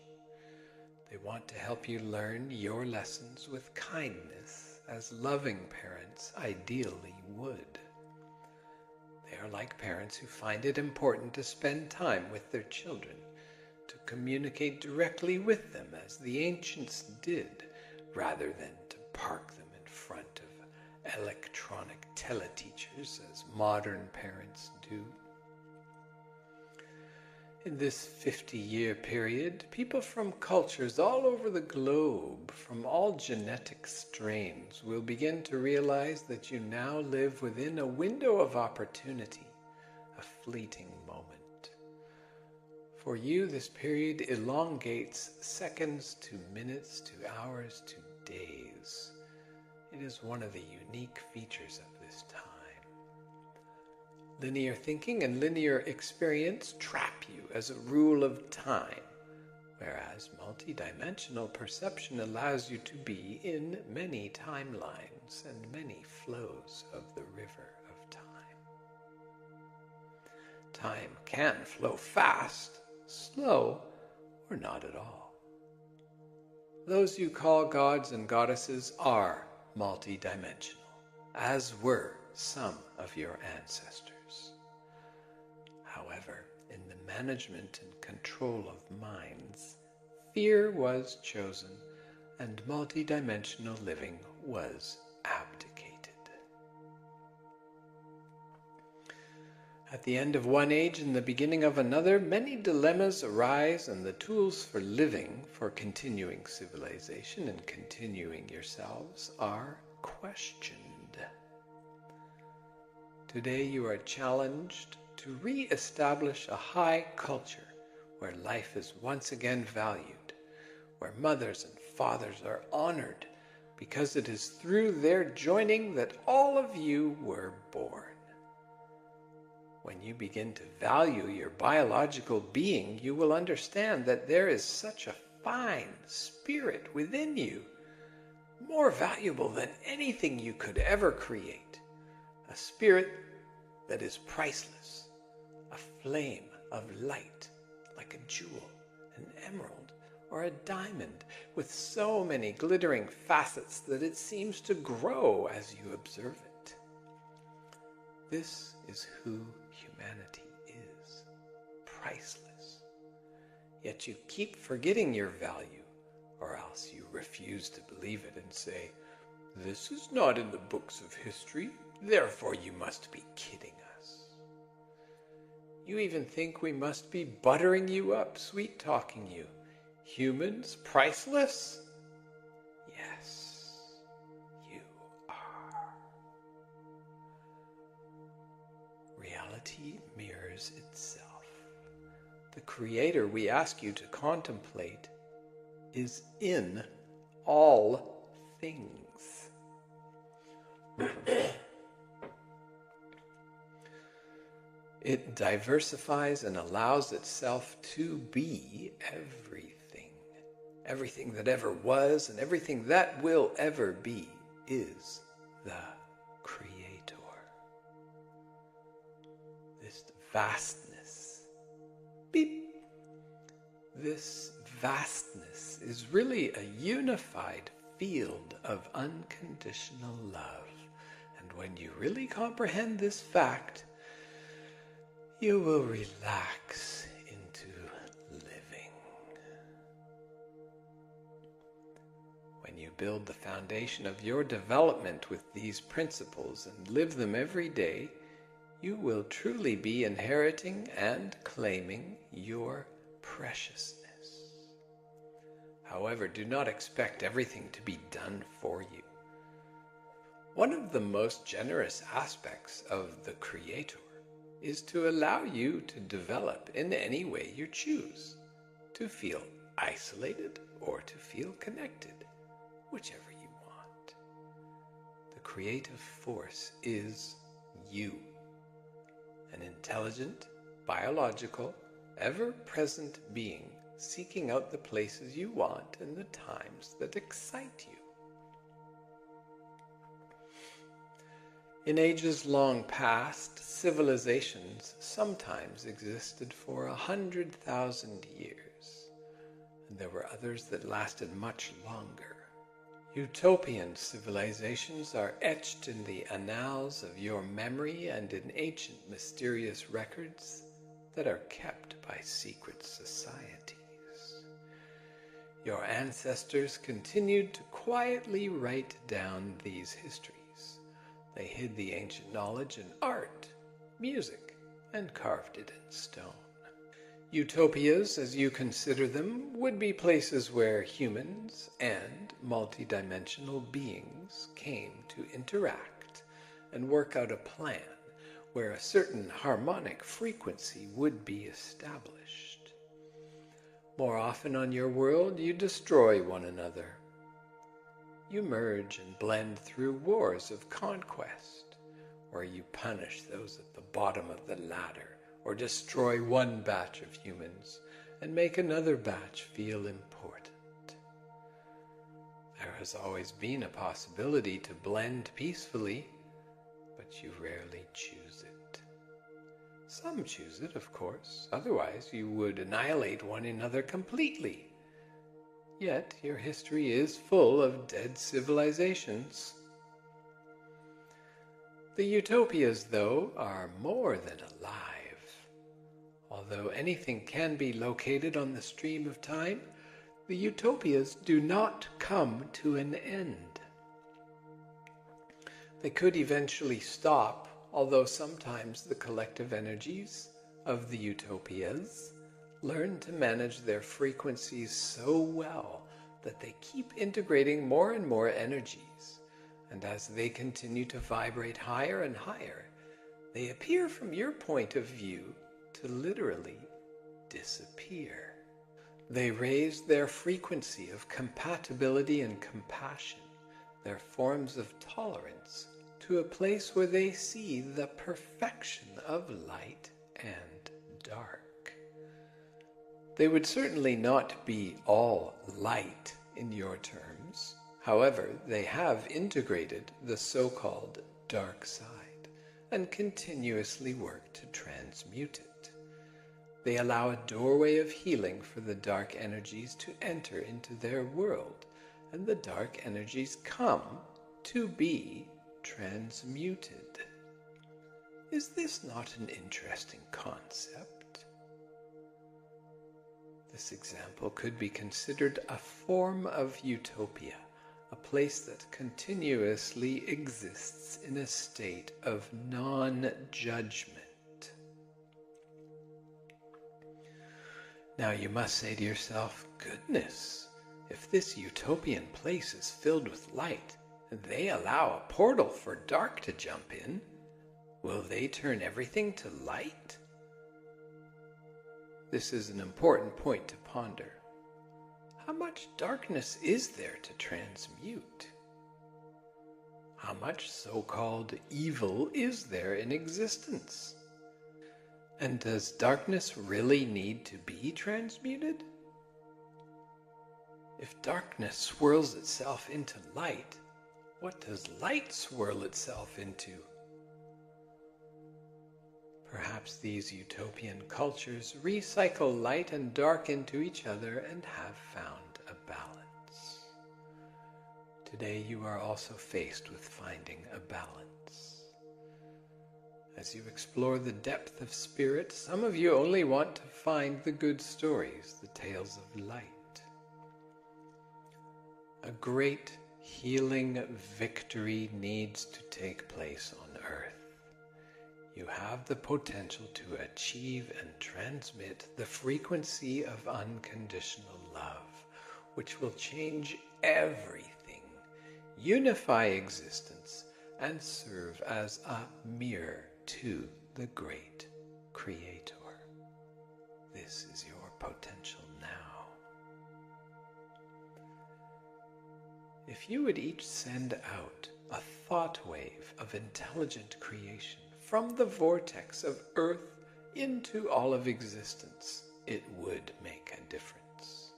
They want to help you learn your lessons with kindness, as loving parents ideally would. They are like parents who find it important to spend time with their children, to communicate directly with them as the ancients did, rather than to park them in front of electronic teleteachers as modern parents do. In this 50-year period, people from cultures all over the globe, from all genetic strains, will begin to realize that you now live within a window of opportunity, a fleeting moment. For you, this period elongates seconds to minutes to hours to days. It is one of the unique features of this time. Linear thinking and linear experience trap you as a rule of time, whereas multidimensional perception allows you to be in many timelines and many flows of the river of time. Time can flow fast, slow, or not at all. Those you call gods and goddesses are multidimensional, as were some of your ancestors. However, in the management and control of minds, fear was chosen and multidimensional living was abdicated. At the end of one age and the beginning of another, many dilemmas arise, and the tools for living, for continuing civilization and continuing yourselves, are questioned. Today you are challenged to re-establish a high culture where life is once again valued, where mothers and fathers are honored, because it is through their joining that all of you were born. When you begin to value your biological being, you will understand that there is such a fine spirit within you, more valuable than anything you could ever create. A spirit that is priceless, a flame of light, like a jewel, an emerald, or a diamond, with so many glittering facets that it seems to grow as you observe it. This is who humanity is, priceless. Yet you keep forgetting your value, or else you refuse to believe it and say, "This is not in the books of history, therefore you must be kidding us." You even think we must be buttering you up, sweet-talking you. Humans priceless? Yes, you are. Reality mirrors itself. The Creator we ask you to contemplate is in all things. It diversifies and allows itself to be everything. Everything that ever was and everything that will ever be is the Creator. This vastness, beep, this vastness is really a unified field of unconditional love. And when you really comprehend this fact, you will relax into living. When you build the foundation of your development with these principles and live them every day, you will truly be inheriting and claiming your preciousness. However, do not expect everything to be done for you. One of the most generous aspects of the Creator is to allow you to develop in any way you choose, to feel isolated or to feel connected, whichever you want. The creative force is you, an intelligent, biological, ever-present being seeking out the places you want and the times that excite you. In ages long past, civilizations sometimes existed for 100,000 years, and there were others that lasted much longer. Utopian civilizations are etched in the annals of your memory and in ancient mysterious records that are kept by secret societies. Your ancestors continued to quietly write down these histories. They hid the ancient knowledge in art, music, and carved it in stone. Utopias, as you consider them, would be places where humans and multidimensional beings came to interact and work out a plan where a certain harmonic frequency would be established. More often on your world, you destroy one another. You merge and blend through wars of conquest, where you punish those at the bottom of the ladder, or destroy one batch of humans and make another batch feel important. There has always been a possibility to blend peacefully, but you rarely choose it. Some choose it, of course, otherwise you would annihilate one another completely. Yet your history is full of dead civilizations. The utopias, though, are more than alive. Although anything can be located on the stream of time, the utopias do not come to an end. They could eventually stop although sometimes the collective energies of the utopias learn to manage their frequencies so well that they keep integrating more and more energies, and as they continue to vibrate higher and higher, they appear from your point of view to literally disappear. They raise their frequency of compatibility and compassion, their forms of tolerance, to a place where they see the perfection of light and dark. They would certainly not be all light in your terms. However, they have integrated the so-called dark side and continuously work to transmute it. They allow a doorway of healing for the dark energies to enter into their world, and the dark energies come to be transmuted. Is this not an interesting concept? This example could be considered a form of utopia, a place that continuously exists in a state of non-judgment. Now you must say to yourself, goodness, if this utopian place is filled with light, and they allow a portal for dark to jump in, will they turn everything to light? This is an important point to ponder. How much darkness is there to transmute? How much so-called evil is there in existence? And does darkness really need to be transmuted? If darkness swirls itself into light, what does light swirl itself into? Perhaps these utopian cultures recycle light and dark into each other and have found a balance. Today you are also faced with finding a balance. As you explore the depth of spirit, some of you only want to find the good stories, the tales of light. A great healing victory needs to take place on earth. You have the potential to achieve and transmit the frequency of unconditional love, which will change everything, unify existence, and serve as a mirror to the great Creator. This is your potential now. If you would each send out a thought wave of intelligent creation from the vortex of Earth into all of existence, it would make a difference.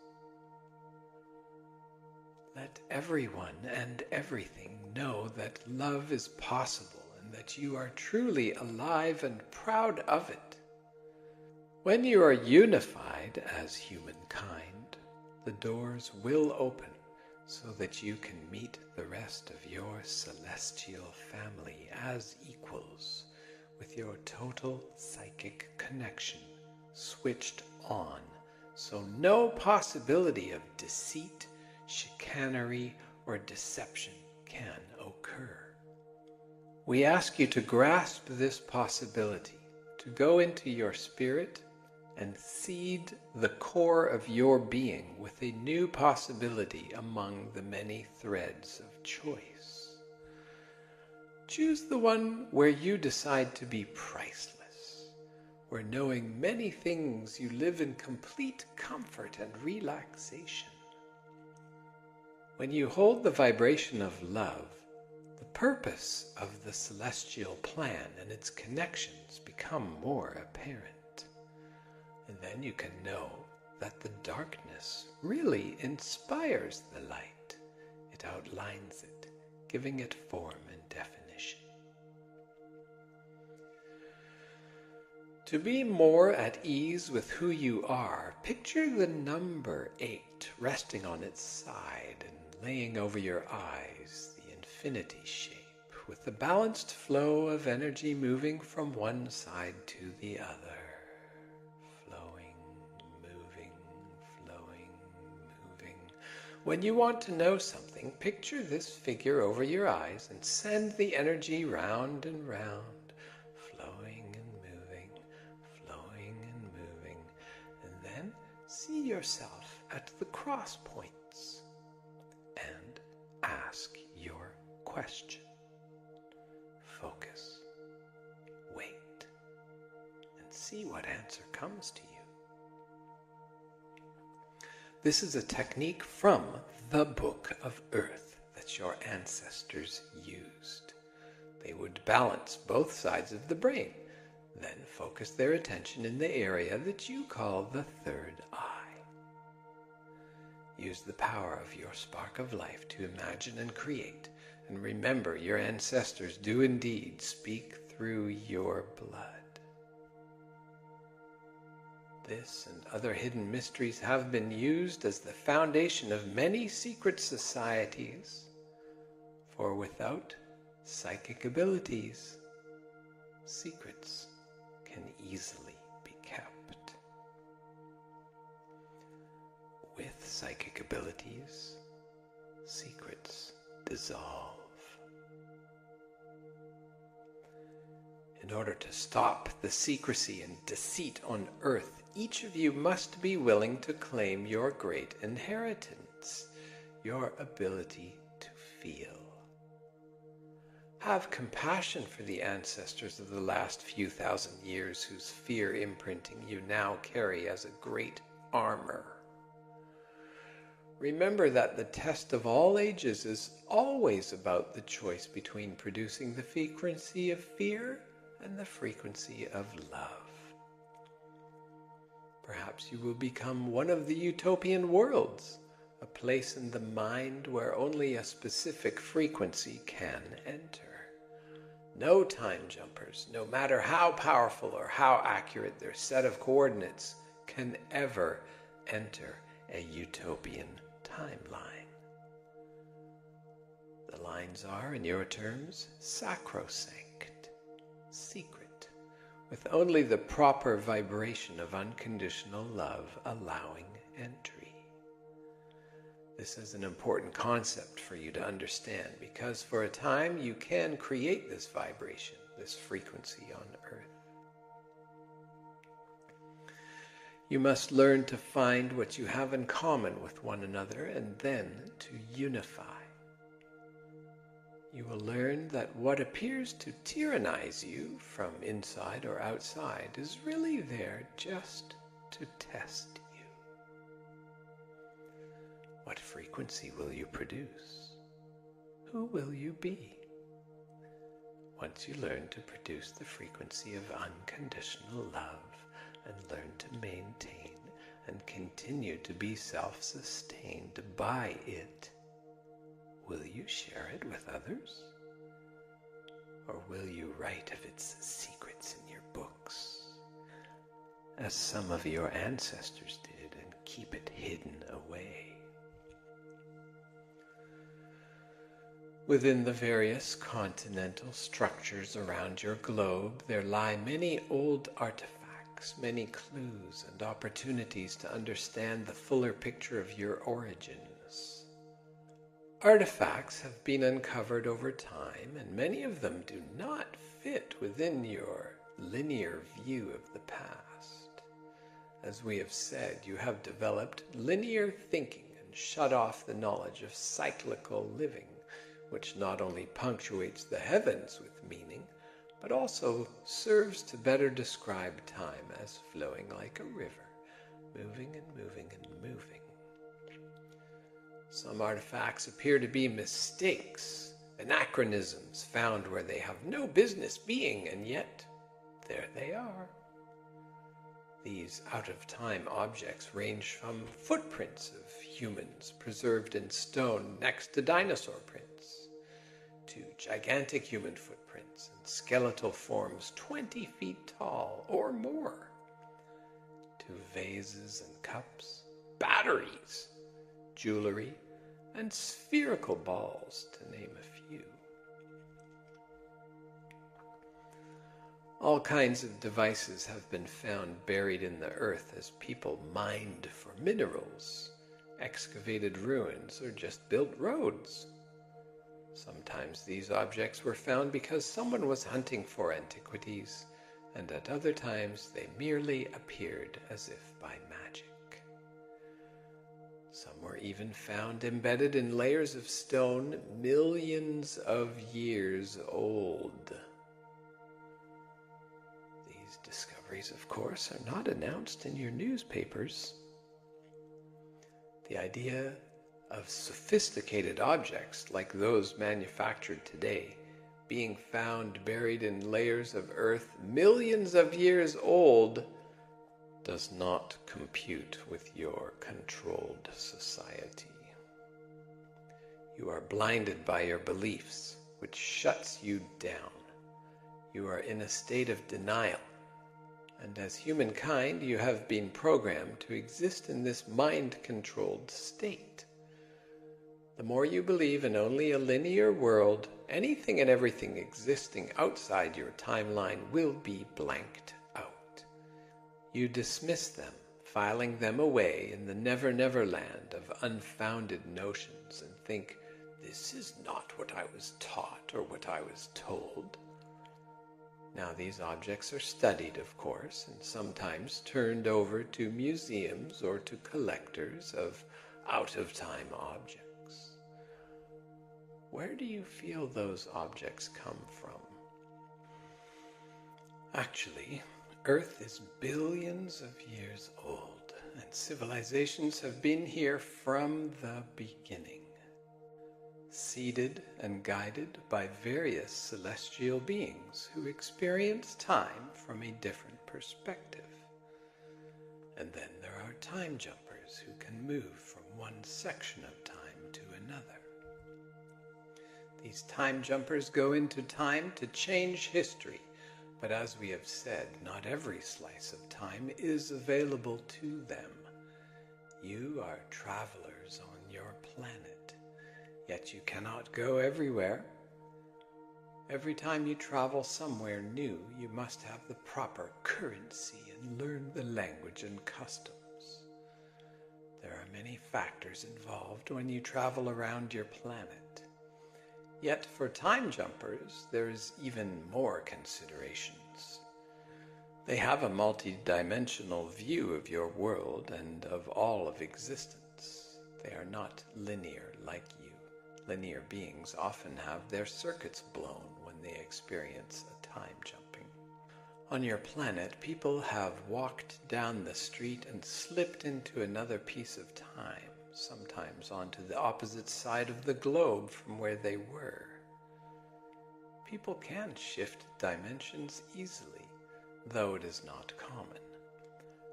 Let everyone and everything know that love is possible and that you are truly alive and proud of it. When you are unified as humankind, the doors will open so that you can meet the rest of your celestial family as equals, with your total psychic connection switched on, so no possibility of deceit, chicanery, or deception can occur. We ask you to grasp this possibility, to go into your spirit and seed the core of your being with a new possibility among the many threads of choice. Choose the one where you decide to be priceless, where knowing many things you live in complete comfort and relaxation. When you hold the vibration of love, the purpose of the celestial plan and its connections become more apparent. And then you can know that the darkness really inspires the light. It outlines it, giving it form and definition. To be more at ease with who you are, picture the number 8 resting on its side and laying over your eyes, the infinity shape, with the balanced flow of energy moving from one side to the other. When you want to know something, picture this figure over your eyes and send the energy round and round, see yourself at the cross points and ask your question. Focus, wait, and see what answer comes to you. This is a technique from the Book of Earth that your ancestors used. They would balance both sides of the brain, then focus their attention in the area that you call the third eye. Use the power of your spark of life to imagine and create, and remember your ancestors do indeed speak through your blood. This and other hidden mysteries have been used as the foundation of many secret societies, for without psychic abilities, secrets can easily be kept. With psychic abilities, secrets dissolve. In order to stop the secrecy and deceit on earth, each of you must be willing to claim your great inheritance, your ability to feel. Have compassion for the ancestors of the last few thousand years whose fear imprinting you now carry as a great armor. Remember that the test of all ages is always about the choice between producing the frequency of fear and the frequency of love. Perhaps you will become one of the utopian worlds, a place in the mind where only a specific frequency can enter. No time jumpers, no matter how powerful or how accurate their set of coordinates, can ever enter a utopian timeline. The lines are, in your terms, sacrosanct, secret, with only the proper vibration of unconditional love allowing entry. This is an important concept for you to understand, because for a time you can create this vibration, this frequency on earth. You must learn to find what you have in common with one another and then to unify. You will learn that what appears to tyrannize you from inside or outside is really there just to test you. What frequency will you produce? Who will you be? Once you learn to produce the frequency of unconditional love and learn to maintain and continue to be self-sustained by it, will you share it with others? Or will you write of its secrets in your books, as some of your ancestors did, and keep it hidden away? Within the various continental structures around your globe, there lie many old artifacts, many clues and opportunities to understand the fuller picture of your origins. Artifacts have been uncovered over time, and many of them do not fit within your linear view of the past. As we have said, you have developed linear thinking and shut off the knowledge of cyclical living, which not only punctuates the heavens with meaning, but also serves to better describe time as flowing like a river, moving and moving and moving. Some artifacts appear to be mistakes, anachronisms found where they have no business being, and yet there they are. These out-of-time objects range from footprints of humans preserved in stone next to dinosaur prints, to gigantic human footprints and skeletal forms 20 feet tall or more, to vases and cups, batteries, jewelry, and spherical balls, to name a few. All kinds of devices have been found buried in the earth as people mined for minerals, excavated ruins, or just built roads. Sometimes these objects were found because someone was hunting for antiquities, and at other times they merely appeared as if by magic. Some were even found embedded in layers of stone millions of years old. These discoveries, of course, are not announced in your newspapers. The idea of sophisticated objects like those manufactured today being found buried in layers of earth millions of years old does not compute with your controlled society. You are blinded by your beliefs, which shuts you down. You are in a state of denial, and as humankind you have been programmed to exist in this mind-controlled state. The more you believe in only a linear world, anything and everything existing outside your timeline will be blanked out. You dismiss them, filing them away in the never-never land of unfounded notions, and think, this is not what I was taught or what I was told. Now these objects are studied, of course, and sometimes turned over to museums or to collectors of out-of-time objects. Where do you feel those objects come from? Actually, Earth is billions of years old, and civilizations have been here from the beginning, seeded and guided by various celestial beings who experience time from a different perspective. And then there are time jumpers who can move from one section of time to another. These time jumpers go into time to change history, but as we have said, not every slice of time is available to them. You are travelers on your planet, yet you cannot go everywhere. Every time you travel somewhere new, you must have the proper currency and learn the language and customs. There are many factors involved when you travel around your planet. Yet for time jumpers, there is even more considerations. They have a multi-dimensional view of your world and of all of existence. They are not linear like you. Linear beings often have their circuits blown when they experience a time jumping. On your planet, people have walked down the street and slipped into another piece of time, sometimes onto the opposite side of the globe from where they were. People can shift dimensions easily, though it is not common.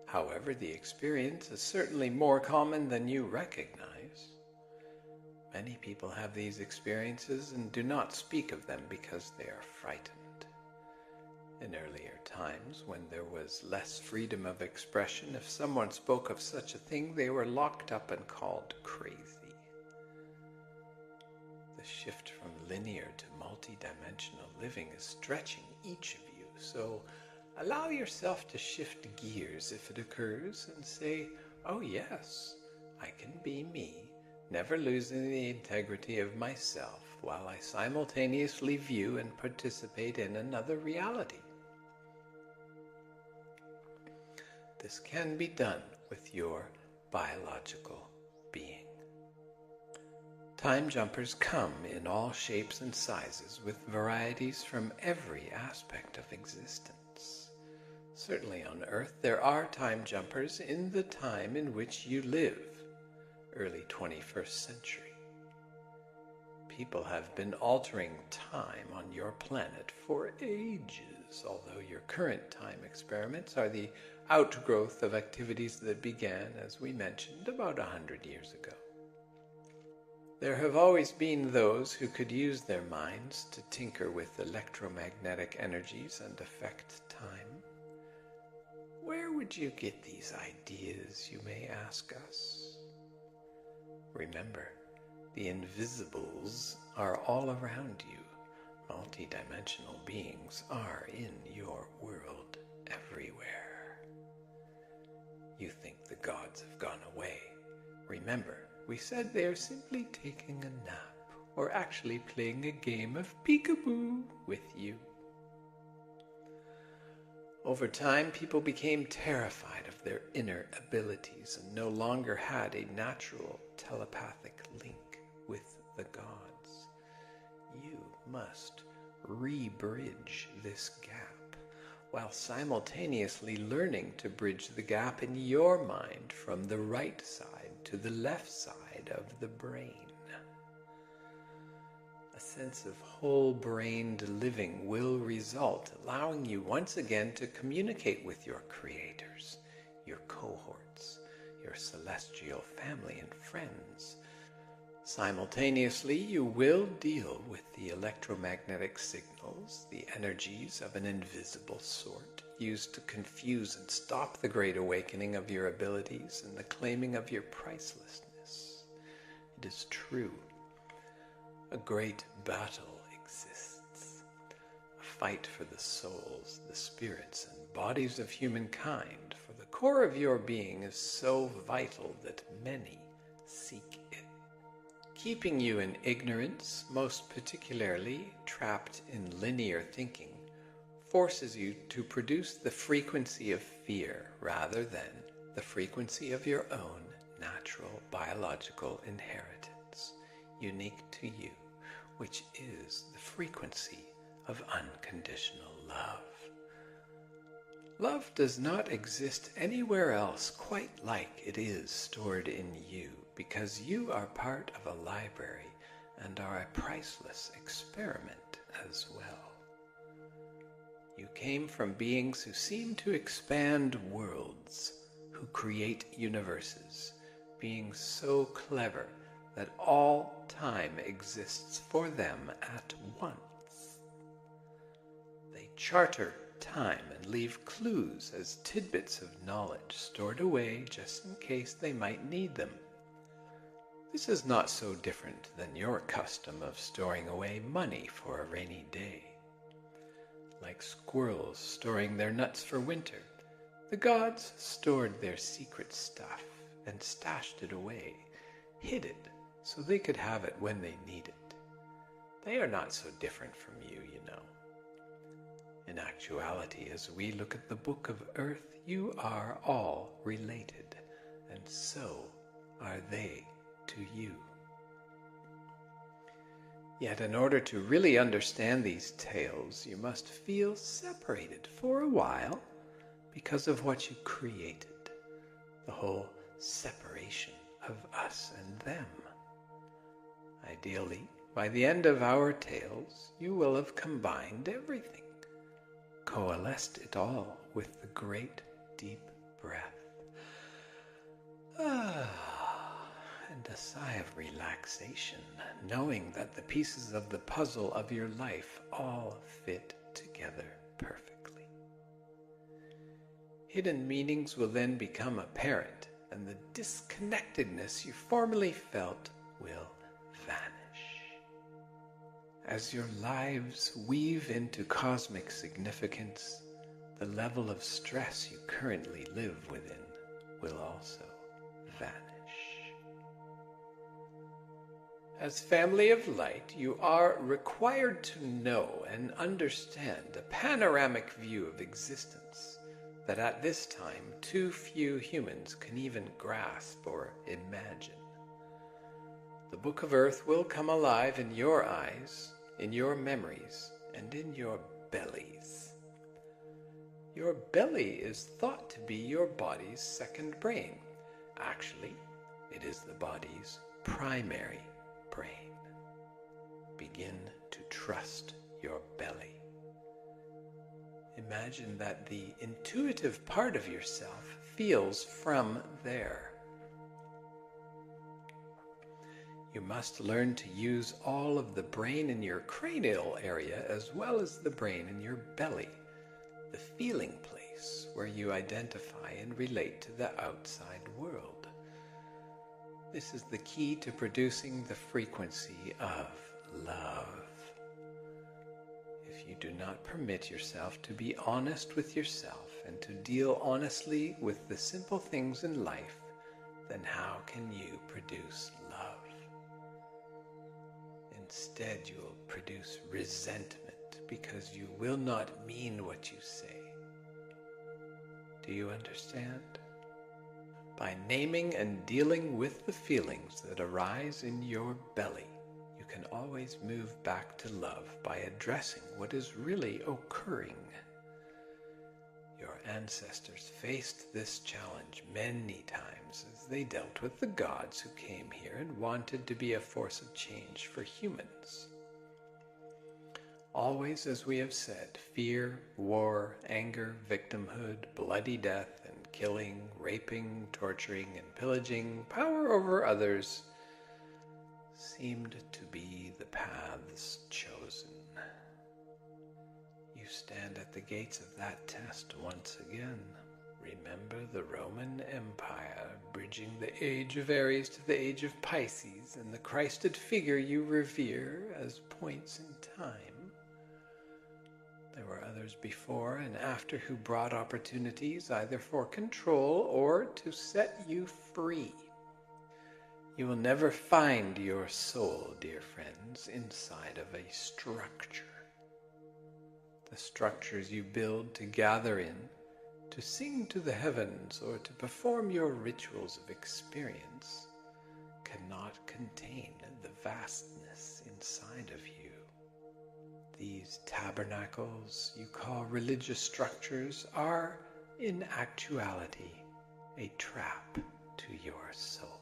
However, the experience is certainly more common than you recognize. Many people have these experiences and do not speak of them because they are frightened. In earlier times, when there was less freedom of expression, if someone spoke of such a thing, they were locked up and called crazy. The shift from linear to multi-dimensional living is stretching each of you, so allow yourself to shift gears if it occurs and say, oh yes, I can be me, never losing the integrity of myself while I simultaneously view and participate in another reality. This can be done with your biological being. Time jumpers come in all shapes and sizes with varieties from every aspect of existence. Certainly on Earth there are time jumpers in the time in which you live, early 21st century. People have been altering time on your planet for ages, although your current time experiments are the outgrowth of activities that began, as we mentioned, about 100 years ago. There have always been those who could use their minds to tinker with electromagnetic energies and affect time. Where would you get these ideas, you may ask us? Remember, the invisibles are all around you. Multi-dimensional beings are in your world everywhere. You think the gods have gone away. Remember, we said they are simply taking a nap, or actually playing a game of peekaboo with you. Over time, people became terrified of their inner abilities and no longer had a natural telepathic link with the gods. You must re-bridge this gap, while simultaneously learning to bridge the gap in your mind from the right side to the left side of the brain. A sense of whole-brained living will result, allowing you once again to communicate with your creators, your cohorts, your celestial family and friends. Simultaneously, you will deal with the electromagnetic signals, the energies of an invisible sort, used to confuse and stop the great awakening of your abilities and the claiming of your pricelessness. It is true. A great battle exists, a fight for the souls, the spirits, and bodies of humankind, for the core of your being is so vital that many seek it. Keeping you in ignorance, most particularly trapped in linear thinking, forces you to produce the frequency of fear rather than the frequency of your own natural biological inheritance, unique to you, which is the frequency of unconditional love. Love does not exist anywhere else quite like it is stored in you, because you are part of a library and are a priceless experiment as well. You came from beings who seem to expand worlds, who create universes, beings so clever that all time exists for them at once. They charter time and leave clues as tidbits of knowledge stored away just in case they might need them. This is not so different than your custom of storing away money for a rainy day. Like squirrels storing their nuts for winter, the gods stored their secret stuff and stashed it away, hid it, so they could have it when they need it. They are not so different from you, you know. In actuality, as we look at the Book of Earth, you are all related, and so are they to you. Yet in order to really understand these tales, you must feel separated for a while because of what you created, the whole separation of us and them. Ideally, by the end of our tales, you will have combined everything, coalesced it all with the great deep breath. And a sigh of relaxation, knowing that the pieces of the puzzle of your life all fit together perfectly. Hidden meanings will then become apparent, and the disconnectedness you formerly felt will vanish. As your lives weave into cosmic significance, the level of stress you currently live within will also vanish. As family of light, you are required to know and understand a panoramic view of existence that at this time too few humans can even grasp or imagine. The Book of Earth will come alive in your eyes, in your memories, and in your bellies. Your belly is thought to be your body's second brain. Actually, it is the body's primary brain. Begin to trust your belly. Imagine that the intuitive part of yourself feels from there. You must learn to use all of the brain in your cranial area as well as the brain in your belly, the feeling place where you identify and relate to the outside world. This is the key to producing the frequency of love. If you do not permit yourself to be honest with yourself and to deal honestly with the simple things in life, then how can you produce love? Instead, you will produce resentment because you will not mean what you say. Do you understand? By naming and dealing with the feelings that arise in your belly, you can always move back to love by addressing what is really occurring. Your ancestors faced this challenge many times as they dealt with the gods who came here and wanted to be a force of change for humans. Always, as we have said, fear, war, anger, victimhood, bloody death, and killing, raping, torturing, and pillaging, power over others, seemed to be the paths chosen. You stand at the gates of that test once again. Remember the Roman Empire, bridging the age of Aries to the age of Pisces, and the Christed figure you revere as points in time. There were others before and after who brought opportunities either for control or to set you free. You will never find your soul, dear friends, inside of a structure. The structures you build to gather in, to sing to the heavens, or to perform your rituals of experience, cannot contain the vastness inside of you. These tabernacles you call religious structures are, in actuality, a trap to your soul.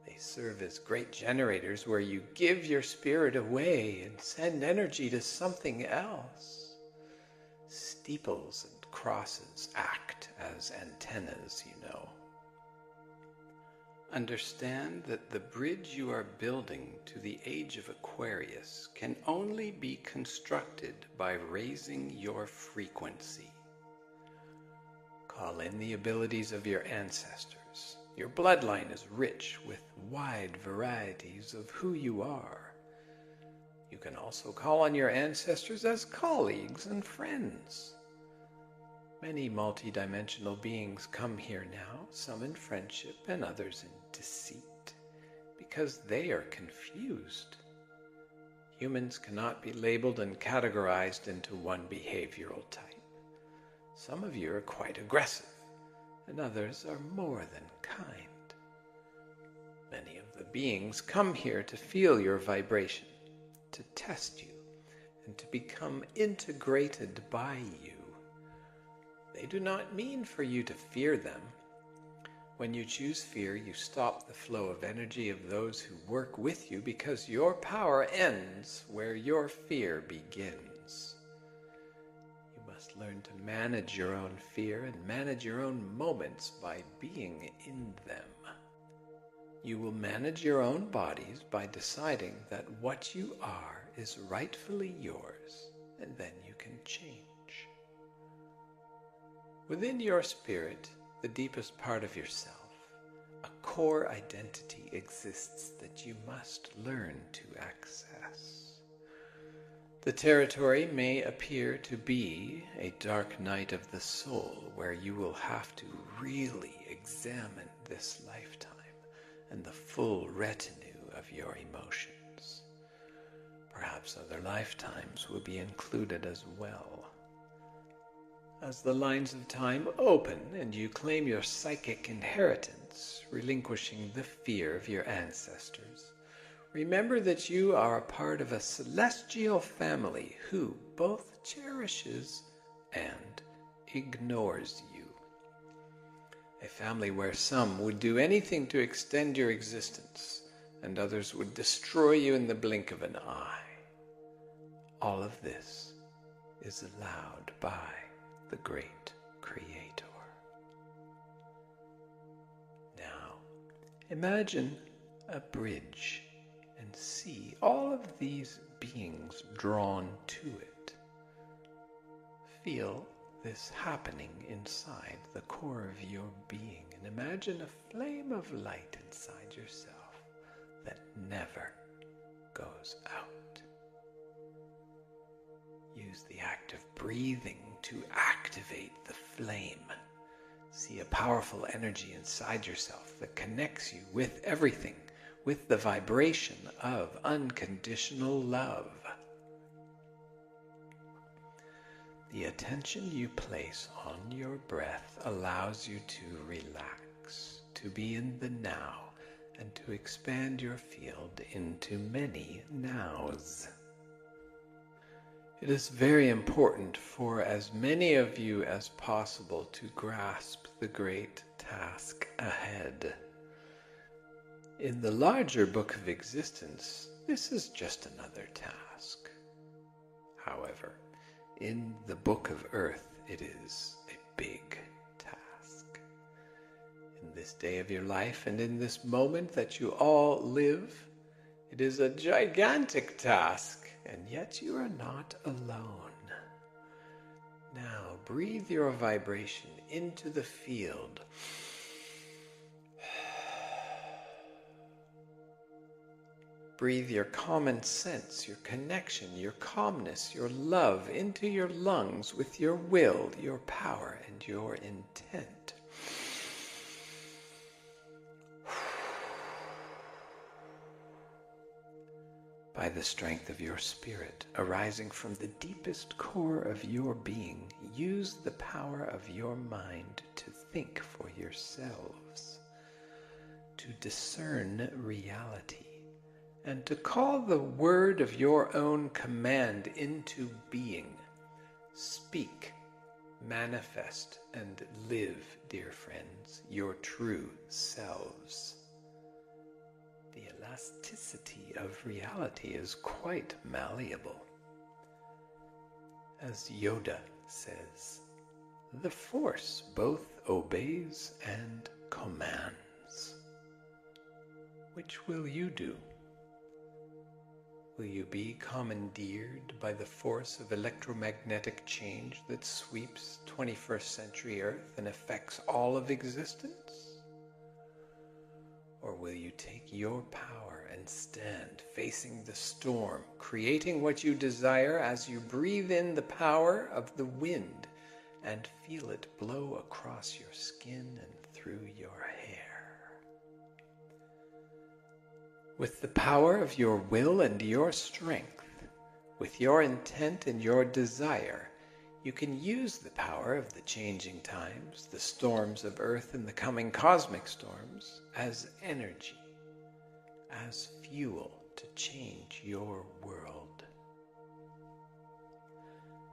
They serve as great generators where you give your spirit away and send energy to something else. Steeples and crosses act as antennas, you know. Understand that the bridge you are building to the age of Aquarius can only be constructed by raising your frequency. Call in the abilities of your ancestors. Your bloodline is rich with wide varieties of who you are. You can also call on your ancestors as colleagues and friends. Many multidimensional beings come here now, some in friendship and others in deceit, because they are confused. Humans cannot be labeled and categorized into one behavioral type. Some of you are quite aggressive, and others are more than kind. Many of the beings come here to feel your vibration, to test you, and to become integrated by you. They do not mean for you to fear them. When you choose fear, you stop the flow of energy of those who work with you because your power ends where your fear begins. You must learn to manage your own fear and manage your own moments by being in them. You will manage your own bodies by deciding that what you are is rightfully yours, and then you can change. Within your spirit, the deepest part of yourself, a core identity exists that you must learn to access. The territory may appear to be a dark night of the soul where you will have to really examine this lifetime and the full retinue of your emotions. Perhaps other lifetimes will be included as well. As the lines of time open and you claim your psychic inheritance, relinquishing the fear of your ancestors, remember that you are a part of a celestial family who both cherishes and ignores you. A family where some would do anything to extend your existence and others would destroy you in the blink of an eye. All of this is allowed by the great Creator. Now, imagine a bridge and see all of these beings drawn to it. Feel this happening inside the core of your being and imagine a flame of light inside yourself that never goes out. Use the act of breathing to activate the flame. See a powerful energy inside yourself that connects you with everything, with the vibration of unconditional love. The attention you place on your breath allows you to relax, to be in the now, and to expand your field into many nows. It is very important for as many of you as possible to grasp the great task ahead. In the larger book of existence, this is just another task. However, in the book of Earth, it is a big task. In this day of your life and in this moment that you all live, it is a gigantic task, and yet you are not alone. Now, breathe your vibration into the field. Breathe your common sense, your connection, your calmness, your love into your lungs with your will, your power, and your intent. By the strength of your spirit, arising from the deepest core of your being, use the power of your mind to think for yourselves, to discern reality, and to call the word of your own command into being. Speak, manifest, and live, dear friends, your true selves. The elasticity of reality is quite malleable. As Yoda says, the Force both obeys and commands. Which will you do? Will you be commandeered by the force of electromagnetic change that sweeps 21st century Earth and affects all of existence? Or will you take your power and stand facing the storm, creating what you desire as you breathe in the power of the wind and feel it blow across your skin and through your hair? With the power of your will and your strength, with your intent and your desire, you can use the power of the changing times, the storms of Earth and the coming cosmic storms, as energy, as fuel to change your world.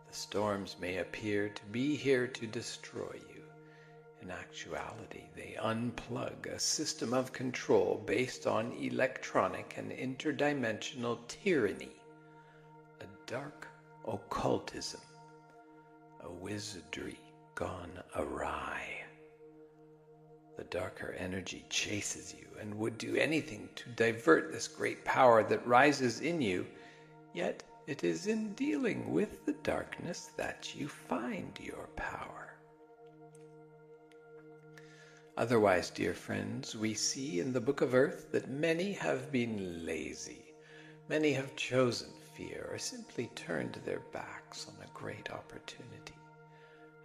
The storms may appear to be here to destroy you. In actuality, they unplug a system of control based on electronic and interdimensional tyranny, a dark occultism, a wizardry gone awry. The darker energy chases you and would do anything to divert this great power that rises in you, yet it is in dealing with the darkness that you find your power. Otherwise, dear friends, we see in the Book of Earth that many have been lazy, many have chosen fear, or simply turned their backs on a great opportunity.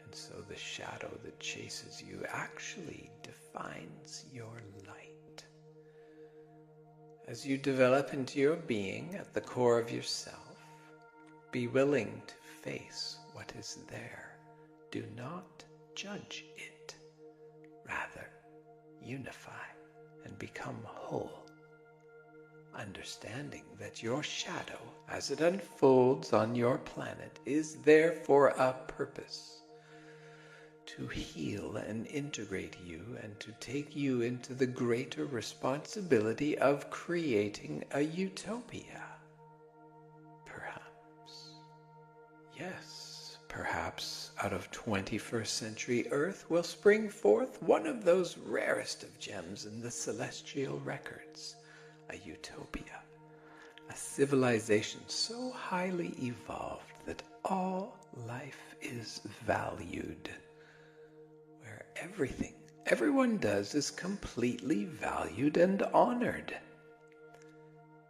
And so the shadow that chases you actually defines your light. As you develop into your being at the core of yourself, be willing to face what is there. Do not judge it. Rather, unify and become whole, understanding that your shadow, as it unfolds on your planet, is there for a purpose, to heal and integrate you and to take you into the greater responsibility of creating a utopia. Perhaps, yes, perhaps out of 21st century Earth will spring forth one of those rarest of gems in the celestial records, a utopia, a civilization so highly evolved that all life is valued, where everything everyone does is completely valued and honored.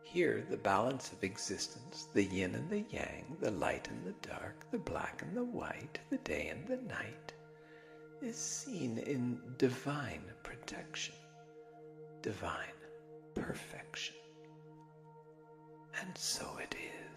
Here, the balance of existence, the yin and the yang, the light and the dark, the black and the white, the day and the night, is seen in divine protection, divine perfection. And so it is.